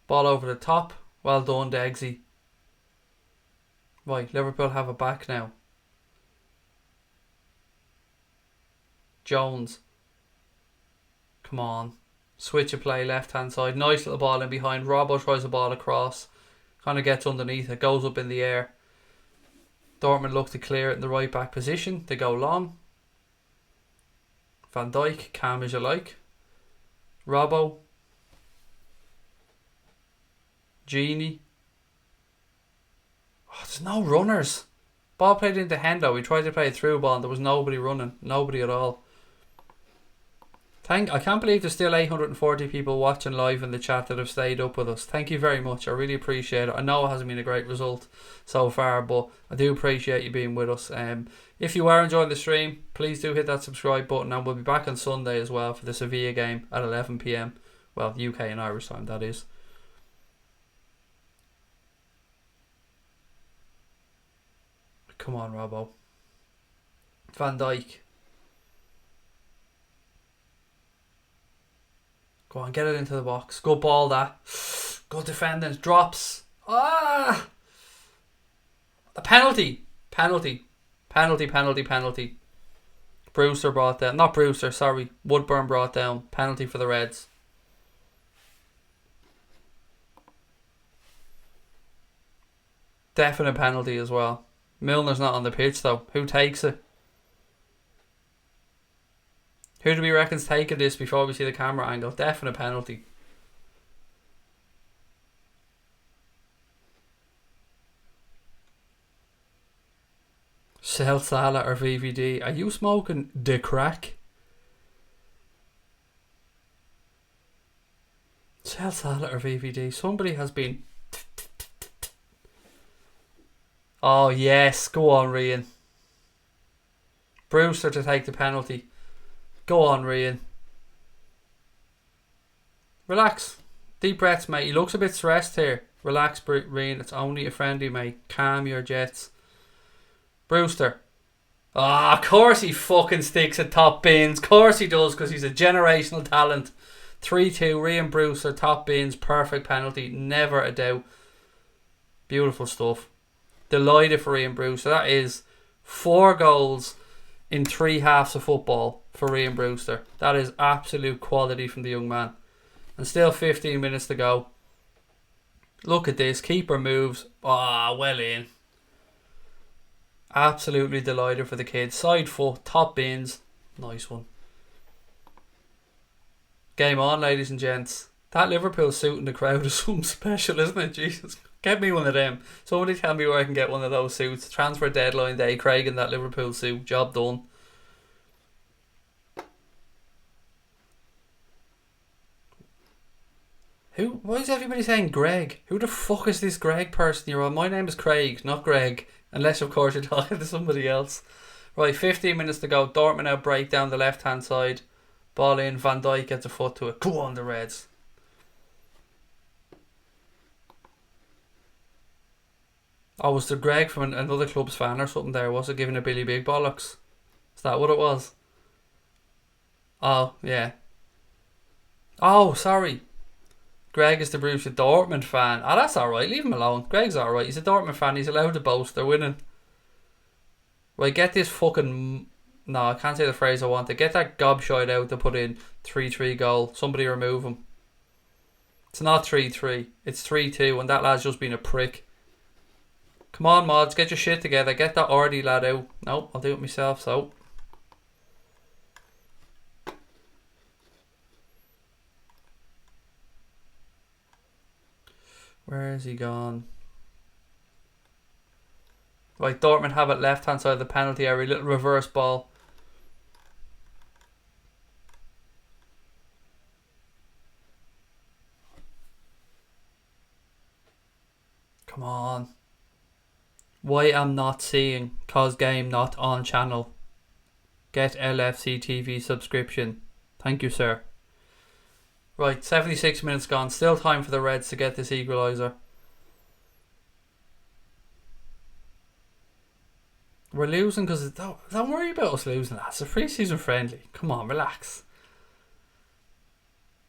Ball over the top. Well done, Degsy. Right, Liverpool have it back now. Jones. Come on. Switch of play, left hand side. Nice little ball in behind. Robbo tries the ball across. Kind of gets underneath it. Goes up in the air. Dortmund look to clear it in the right back position. They go long. Van Dijk, calm as you like. Robbo. Genie. Oh, there's no runners. Ball played into Hendo. We tried to play a through ball and there was nobody running. Nobody at all. I can't believe there's still 840 people watching live in the chat that have stayed up with us. Thank you very much. I really appreciate it. I know it hasn't been a great result so far, but I do appreciate you being with us. If you are enjoying the stream, please do hit that subscribe button, and we'll be back on Sunday as well for the Sevilla game at 11 p.m. Well, UK and Irish time, that is. Come on, Robbo. Van Dijk. Go on, get it into the box. Good ball, that. Good defending. Drops. Ah! A penalty. Penalty. Brewster brought down. Not Brewster, sorry. Woodburn brought down. Penalty for the Reds. Definite penalty as well. Milner's not on the pitch though. Who takes it? Who do we reckon's taking this before we see the camera angle? Definite penalty. Sell Salah or VVD. Are you smoking the crack? Sell Salah or VVD. Somebody has been... Oh yes, go on Rian. Brewster to take the penalty. Go on Rian. Relax. Deep breaths, mate. He looks a bit stressed here. Relax, Rian. It's only a friendly, mate. Calm your jets. Brewster. Of course he fucking sticks at top bins. Of course he does, because he's a generational talent. 3-2, Rian Brewster, top bins, perfect penalty, never a doubt. Beautiful stuff. Delighted for Rian Brewster. That is 4 goals in 3 halves of football for Rian Brewster. That is absolute quality from the young man. And still 15 minutes to go. Look at this. Keeper moves. Well in. Absolutely delighted for the kids. Side foot, top bins. Nice one. Game on, ladies and gents. That Liverpool suit in the crowd is something special, isn't it? Jesus. Get me one of them. Somebody tell me where I can get one of those suits. Transfer deadline day. Craig in that Liverpool suit. Job done. Why is everybody saying Greg? Who the fuck is this Greg person you're on? My name is Craig, not Greg. Unless, of course, you're talking to somebody else. Right, 15 minutes to go. Dortmund now break down the left-hand side. Ball in. Van Dijk gets a foot to it. Go on, the Reds. Oh, was there Greg from another club's fan or something there? Was it giving a Billy Big bollocks? Is that what it was? Oh, yeah. Oh, sorry. Greg is the Borussia Dortmund fan. Oh, that's alright. Leave him alone. Greg's alright. He's a Dortmund fan. He's allowed to boast. They're winning. Right, get this fucking... No, I can't say the phrase I want. Get that gobshite out to put in 3-3 goal. Somebody remove him. It's not 3-3. It's 3-2, and that lad's just been a prick. Come on, mods. Get your shit together. Get that Origi lad out. Nope, I'll do it myself, so... Where is he gone? Right, Dortmund have it left hand side of the penalty area. Little reverse ball. Come on. Why am not seeing? Cause game not on channel. Get LFC TV subscription. Thank you, sir. Right, 76 minutes gone. Still time for the Reds to get this equaliser. We're losing because... Don't worry about us losing, lads. It's a pre-season friendly. Come on, relax.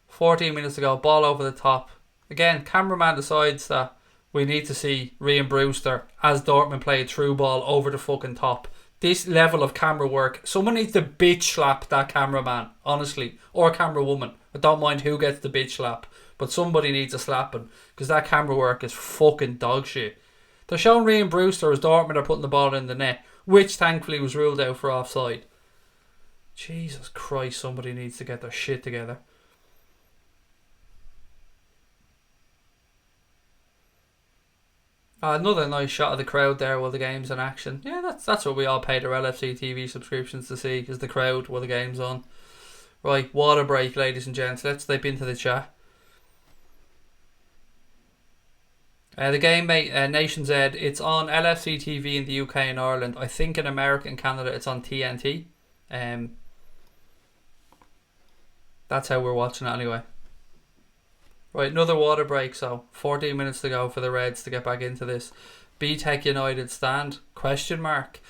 14 minutes to go. Ball over the top. Again, cameraman decides that we need to see Rian Brewster as Dortmund play a through ball over the fucking top. This level of camera work. Someone needs to bitch slap that cameraman, honestly. Or camera woman. I don't mind who gets the bitch slap, but somebody needs a slapping because that camera work is fucking dog shit. They're showing Ryan Brewster as Dortmund are putting the ball in the net, which thankfully was ruled out for offside. Jesus Christ, somebody needs to get their shit together. Another nice shot of the crowd there while the game's in action. Yeah, that's what we all paid our LFC TV subscriptions to see, is the crowd while the game's on. Right, water break, ladies and gents. Let's dip into the chat. The game, mate, Nation's Ed, it's on LFC TV in the UK and Ireland. I think in America and Canada it's on TNT. That's how we're watching it anyway. Right, another water break, so 14 minutes to go for the Reds to get back into this. BTEC United stand? Question mark.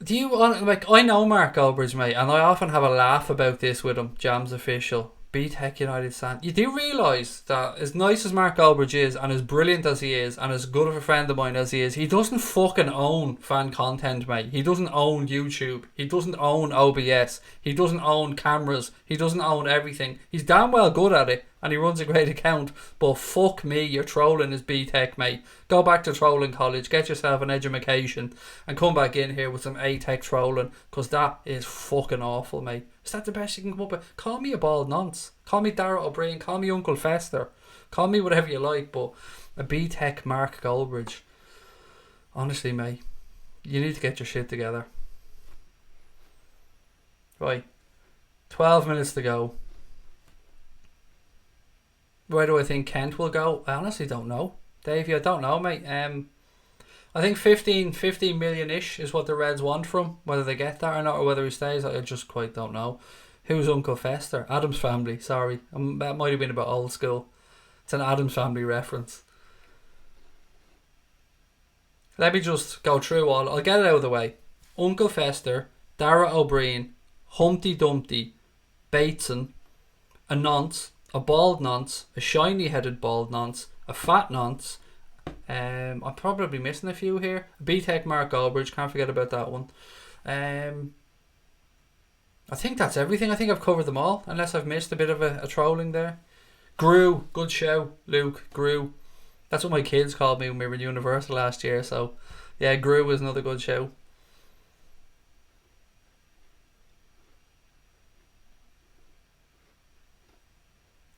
Do you want, like, I know Mark Goldbridge, mate, and I often have a laugh about this with him, Jams official. BTEC United stand. You do realise that as nice as Mark Goldbridge is, and as brilliant as he is, and as good of a friend of mine as he is, he doesn't fucking own fan content, mate. He doesn't own YouTube. He doesn't own OBS. He doesn't own cameras. He doesn't own everything. He's damn well good at it, and he runs a great account, but fuck me, you're trolling his BTEC, mate. Go back to trolling college, get yourself an education, and come back in here with some A-Tech trolling, because that is fucking awful, mate. Is that the best you can come up with? Call me a bald nonce. Call me Darragh O'Brien. Call me Uncle Fester. Call me whatever you like, but a BTEC Mark Goldbridge. Honestly, mate, you need to get your shit together. Right. 12 minutes to go. Where do I think Kent will go? I honestly don't know. Davey, I don't know, mate. I think 15 million-ish is what the Reds want from. Whether they get that or not, or whether he stays, I just quite don't know. Who's Uncle Fester? Adam's Family, sorry. That might have been about old school. It's an Adam's Family reference. Let me just go through all. I'll get it out of the way. Uncle Fester, Darragh O'Brien, Humpty Dumpty, Bateson, a nonce, a bald nonce, a shiny-headed bald nonce, a fat nonce. I'm probably missing a few here. BTEC Mark Goldbridge, can't forget about that one. I think that's everything. I think I've covered them all, unless I've missed a bit of a trolling there. Grew, good show, Luke. Grew. That's what my kids called me when we were in Universal last year. So, yeah, Grew was another good show.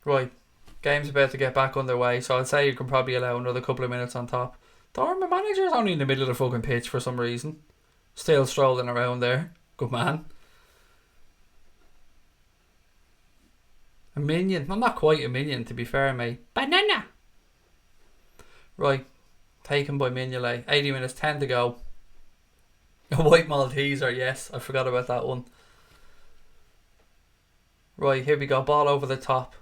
Right, game's about to get back underway, so I'd say you can probably allow another couple of minutes on top. Dortmund manager's only in the middle of the fucking pitch for some reason. Still strolling around there. Good man. A minion. I'm not quite a minion, to be fair, mate. Banana! Right, taken by Mignolet. 80 minutes, 10 to go. A white Malteser, yes, I forgot about that one. Right, here we go. Ball over the top.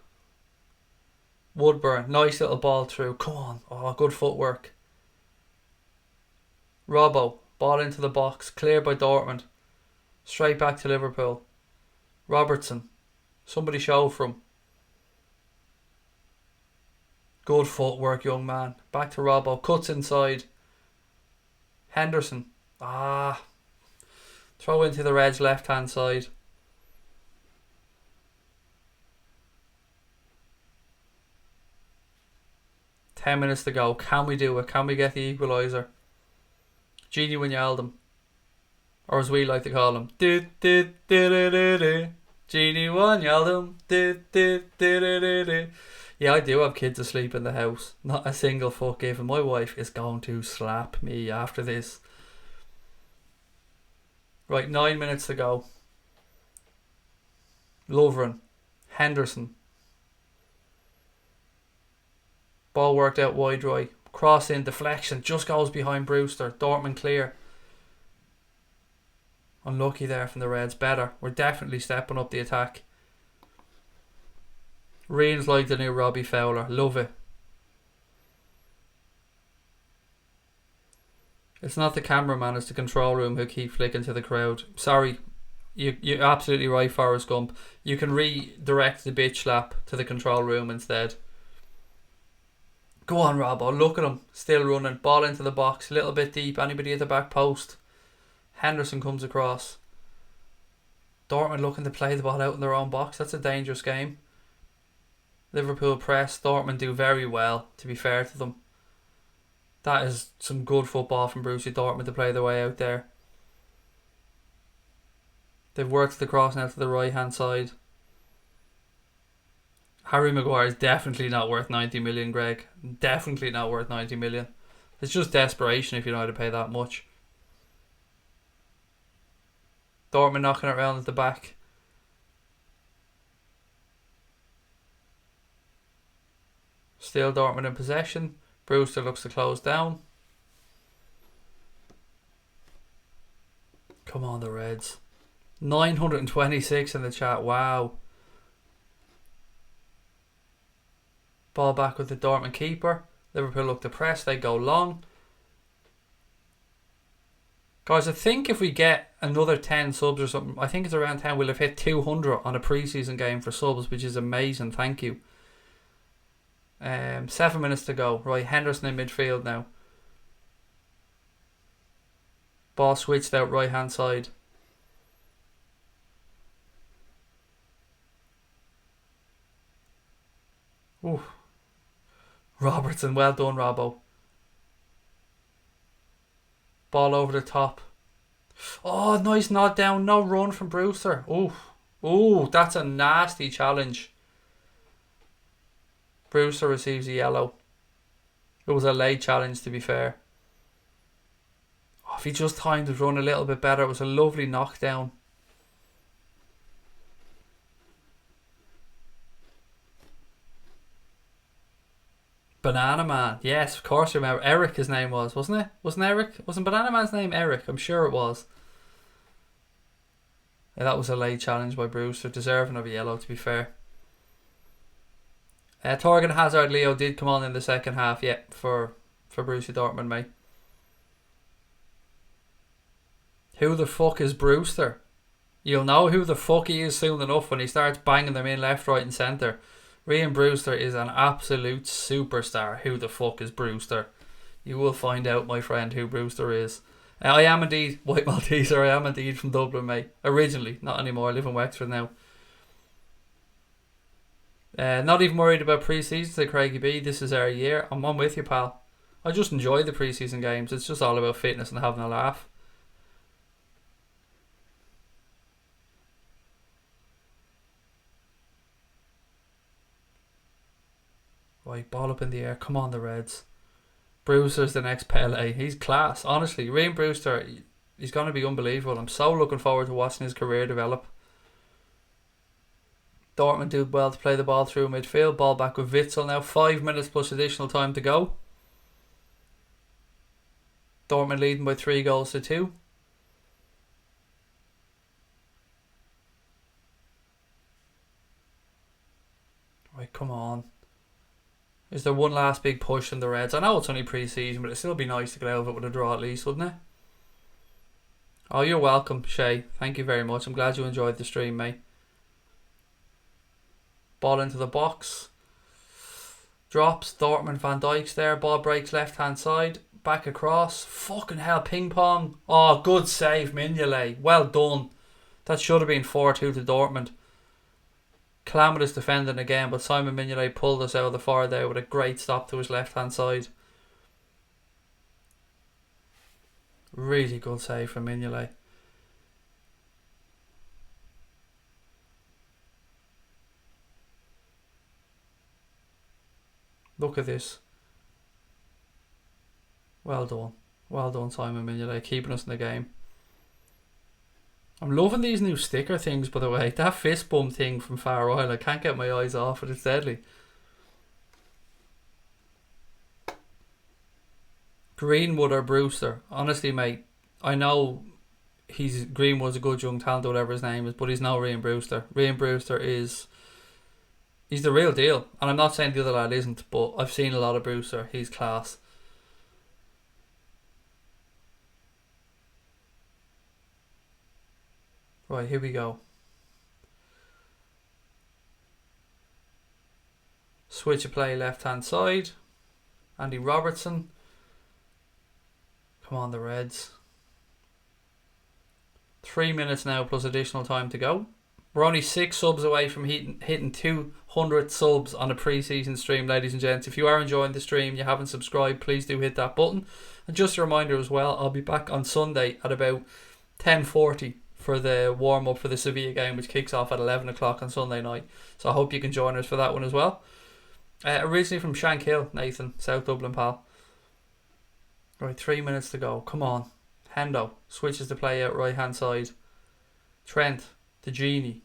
Woodburn, nice little ball through. Come on. Oh, good footwork. Robbo, ball into the box. Cleared by Dortmund. Straight back to Liverpool. Robertson. Somebody show for him. Good footwork, young man. Back to Robbo. Cuts inside. Henderson. Throw into the Reds left hand side. Ten minutes to go. Can we do it? Can we get the equaliser? Genie Wijnaldum. Or as we like to call him. Genie Wijnaldum. Yeah, I do have kids asleep in the house. Not a single fuck given. My wife is going to slap me after this. Right, 9 minutes to go. Lovren. Henderson. Ball worked out wide right. Cross in, deflection. Just goes behind Brewster. Dortmund clear. Unlucky there from the Reds. Better. We're definitely stepping up the attack. Reigns like the new Robbie Fowler. Love it. It's not the cameraman, it's the control room who keep flicking to the crowd. Sorry. You're absolutely right, Forrest Gump. You can redirect the bitch slap to the control room instead. Go on, Robbo. Look at him. Still running. Ball into the box. A little bit deep. Anybody at the back post. Henderson comes across. Dortmund looking to play the ball out in their own box. That's a dangerous game. Liverpool press. Dortmund do very well, to be fair to them. That is some good football from Borussia Dortmund to play their way out there. They've worked the cross now to the right hand side. Harry Maguire is definitely not worth 90 million, Greg. Definitely not worth 90 million. It's just desperation if you know how to pay that much. Dortmund knocking it around at the back. Still Dortmund in possession. Brewster looks to close down. Come on, the Reds. 926 in the chat. Wow. Ball back with the Dortmund keeper. Liverpool look to press. They go long. Guys, I think if we get another 10 subs or something, I think it's around 10, we'll have hit 200 on a pre-season game for subs, which is amazing. Thank you. 7 minutes to go. Right, Henderson in midfield now. Ball switched out right hand side. Ooh. Robertson, well done, Robbo. Ball over the top. Oh, nice nod down. No run from Brewster. Ooh. Ooh, that's a nasty challenge. Brewster receives a yellow. It was a late challenge, to be fair. Oh, if he just timed his run a little bit better, it was a lovely knockdown. Banana Man. Yes, of course I remember. Eric, his name was, wasn't it? Wasn't Eric? Wasn't Banana Man's name Eric? I'm sure it was. Yeah, that was a late challenge by Brewster. Deserving of a yellow, to be fair. Torgan Hazard Leo did come on in the second half, yeah, for Borussia Dortmund, mate. Who the fuck is Brewster? You'll know who the fuck he is soon enough when he starts banging them in left, right and centre. Ryan Brewster is an absolute superstar. Who the fuck is Brewster? You will find out, my friend, who Brewster is. I am indeed White Malteser. I am indeed from Dublin, mate. Originally, not anymore. I live in Wexford now. Not even worried about pre-season, said Craigie B. This is our year. I'm on with you, pal. I just enjoy the pre-season games. It's just all about fitness and having a laugh. Right, ball up in the air. Come on, the Reds. Brewster's the next Pele. He's class. Honestly, Ryan Brewster, he's going to be unbelievable. I'm so looking forward to watching his career develop. Dortmund do well to play the ball through midfield. Ball back with Witsel now. 5 minutes plus additional time to go. Dortmund leading by 3-2. Right, come on. Is there one last big push from the Reds? I know it's only pre-season, but it'd still be nice to get out of it with a draw at least, wouldn't it? Oh, you're welcome, Shay. Thank you very much. I'm glad you enjoyed the stream, mate. Ball into the box. Drops. Dortmund, Van Dijk's there. Ball breaks left hand side. Back across. Fucking hell, ping pong. Oh, good save, Mignolet. Well done. That should have been 4-2 to Dortmund. Calamitous defending again, but Simon Mignolet pulled us out of the far there with a great stop to his left hand side. Really good save from Mignolet. Look at this. Well done. Well done, Simon Mignolet, keeping us in the game. I'm loving these new sticker things, by the way. That fist bump thing from Far Isle, I can't get my eyes off it. It's deadly. Greenwood or Brewster? Honestly, mate, I know Greenwood's a good young talent, whatever his name is, but he's no Ryan Brewster. Ryan Brewster is... he's the real deal. And I'm not saying the other lad isn't, but I've seen a lot of Brewster. He's class. Right, here we go. Switch of play left hand side. Andy Robertson. Come on, the Reds. 3 minutes now plus additional time to go. We're only 6 subs away from hitting 200 subs on a pre-season stream, ladies and gents. If you are enjoying the stream, you haven't subscribed, please do hit that button. And just a reminder as well, I'll be back on Sunday at about 10:40 for the warm-up for the Sevilla game, which kicks off at 11 o'clock on Sunday night. So I hope you can join us for that one as well. Originally from Shankill, Nathan, South Dublin, pal. Right, 3 minutes to go. Come on. Hendo switches the play out right hand side. Trent to Genie.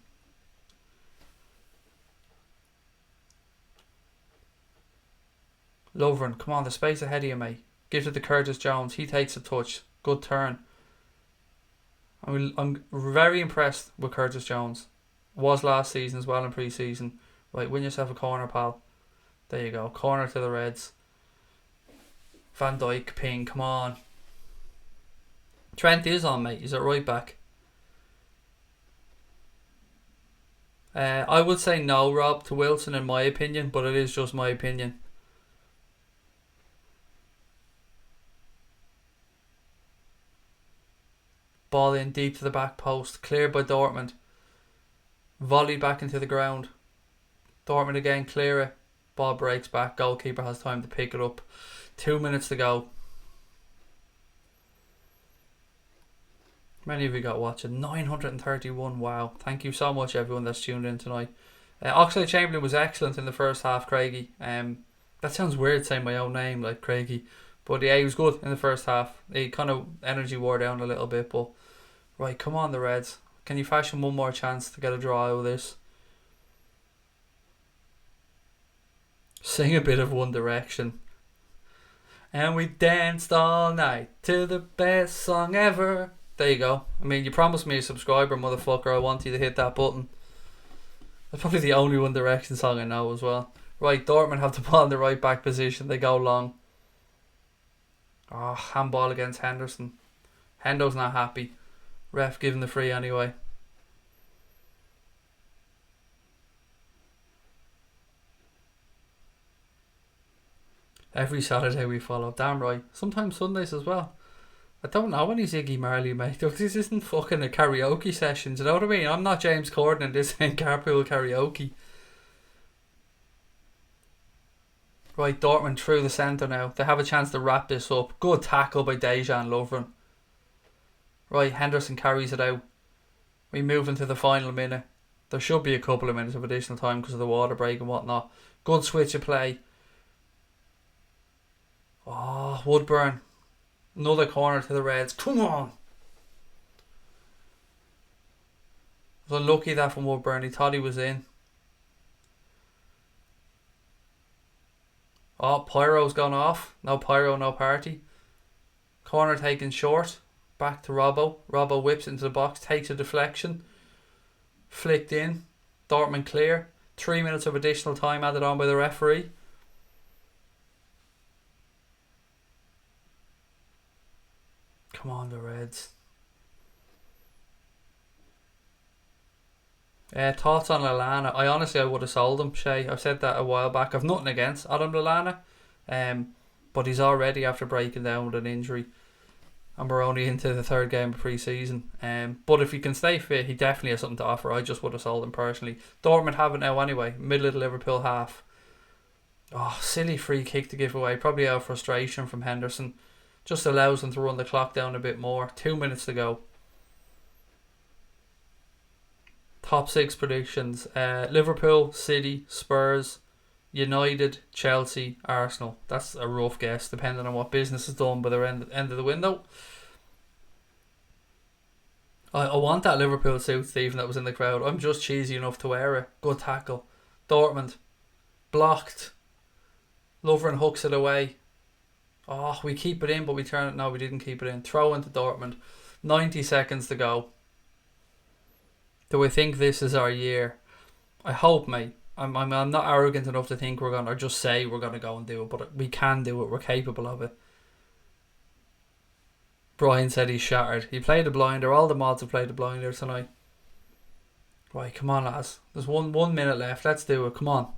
Lovren, come on, the space ahead of you, mate. Gives it to Curtis Jones. He takes a touch. Good turn. I'm very impressed with Curtis Jones. Was last season as well in pre-season. Right, win yourself a corner, pal. There you go. Corner to the Reds. Van Dijk, ping, come on. Trent is on, mate. He's at right back. I would say no, Rob, to Wilson in my opinion, but it is just my opinion. Ball in deep to the back post. Cleared by Dortmund. Volleyed back into the ground. Dortmund again, clear it. Ball breaks back. Goalkeeper has time to pick it up. 2 minutes to go. Many of you got watching. 931. Wow. Thank you so much, everyone that's tuned in tonight. Oxlade-Chamberlain was excellent in the first half, Craigie. That sounds weird saying my own name, like Craigie. But yeah, he was good in the first half. He kind of energy wore down a little bit. But right, come on, the Reds. Can you fashion one more chance to get a draw out of this? Sing a bit of One Direction. And we danced all night to the best song ever. There you go. I mean, you promised me a subscriber, motherfucker. I want you to hit that button. That's probably the only One Direction song I know as well. Right, Dortmund have the ball in the right back position. They go long. Oh, handball against Henderson. Hendo's not happy. Ref giving the free anyway. Every Saturday we follow. Damn right. Sometimes Sundays as well. I don't know any Ziggy Marley, mate. This isn't fucking a karaoke session. Do you know what I mean? I'm not James Corden and this ain't carpool karaoke. Right, Dortmund through the centre now. They have a chance to wrap this up. Good tackle by Dejan Lovren. Right, Henderson carries it out. We move into the final minute. There should be a couple of minutes of additional time because of the water break and whatnot. Good switch of play. Oh, Woodburn. Another corner to the Reds. Come on. It was unlucky that from Woodburn. He thought he was in. Oh, Pyro's gone off. No Pyro, no party. Corner taken short. Back to Robbo. Robbo whips into the box. Takes a deflection. Flicked in. Dortmund clear. 3 minutes of additional time added on by the referee. Come on, the Reds. Thoughts on Lallana? I would have sold him, Shay. I've said that a while back. I've nothing against Adam Lallana. But he's already after breaking down with an injury. And we're only into the third game of pre-season. But if he can stay fit, he definitely has something to offer. I just would have sold him personally. Dortmund have it now anyway. Middle of the Liverpool half. Oh, silly free kick to give away. Probably out of frustration from Henderson. Just allows them to run the clock down a bit more. 2 minutes to go. Top 6 predictions. Liverpool, City, Spurs, United, Chelsea, Arsenal. That's a rough guess depending on what business is done by the end of the window. I want that Liverpool suit, Stephen, that was in the crowd. I'm just cheesy enough to wear it. Good tackle. Dortmund. Blocked. Lovren hooks it away. Oh, we keep it in, but we turn it. No, we didn't keep it in. Throw into Dortmund. 90 seconds to go. Do we think this is our year? I hope, mate. I'm not arrogant enough to think we're going to, or just say we're going to go and do it, but we can do it. We're capable of it. Brian said he's shattered. He played a blinder. All the mods have played a blinder tonight. Right, come on, lads. There's one minute left. Let's do it. Come on.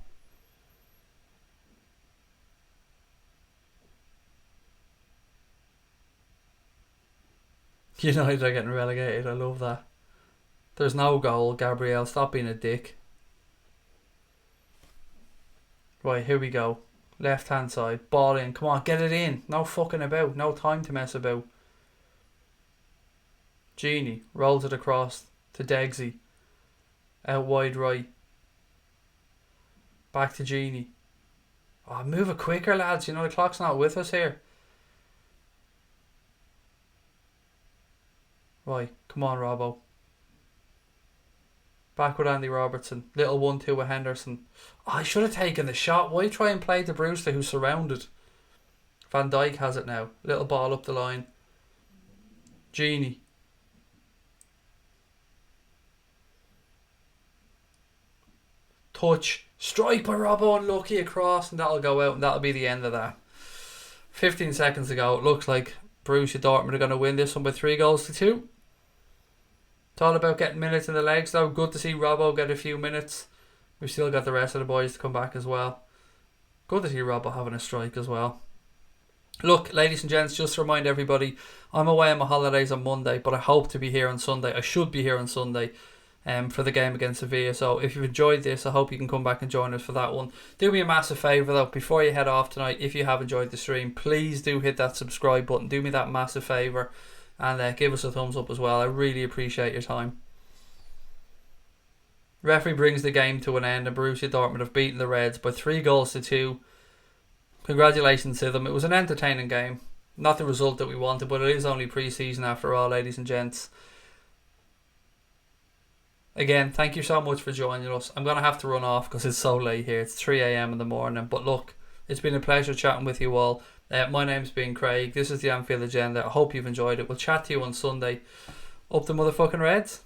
United are getting relegated. I love that. There's no goal. Gabriel, stop being a dick. Right, here we go. Left hand side. Ball in. Come on, get it in. No fucking about. No time to mess about. Genie rolls it across to Degsy. Out wide right. Back to Genie. Oh, move it quicker, lads. You know the clock's not with us here. Right, come on, Robbo. Back with Andy Robertson. Little 1-2 with Henderson. Oh, I should have taken the shot. Why try and play to Brewster, who's surrounded? Van Dijk has it now. Little ball up the line. Genie. Touch. Strike by Robbo, unlucky across, and that'll go out, and that'll be the end of that. 15 seconds ago, it looks like Borussia Dortmund are going to win this one by 3-2. It's all about getting minutes in the legs though. Good to see Robbo get a few minutes. We've still got the rest of the boys to come back as well. Good to see Robbo having a strike as well. Look, ladies and gents, just to remind everybody, I'm away on my holidays on Monday, but I hope to be here on Sunday. I should be here on Sunday for the game against Sevilla. So if you've enjoyed this, I hope you can come back and join us for that one. Do me a massive favour though, before you head off tonight, if you have enjoyed the stream, please do hit that subscribe button. Do me that massive favour. And give us a thumbs up as well. I really appreciate your time. Referee brings the game to an end, and Borussia Dortmund have beaten the Reds by 3-2. Congratulations to them. It was an entertaining game. Not the result that we wanted, but it is only pre-season after all, ladies and gents. Again, thank you so much for joining us. I'm going to have to run off because it's so late here. It's 3 a.m. in the morning. But look, it's been a pleasure chatting with you all. My name's been Craig. This is the Anfield Agenda. I hope you've enjoyed it. We'll chat to you on Sunday. Up the motherfucking Reds.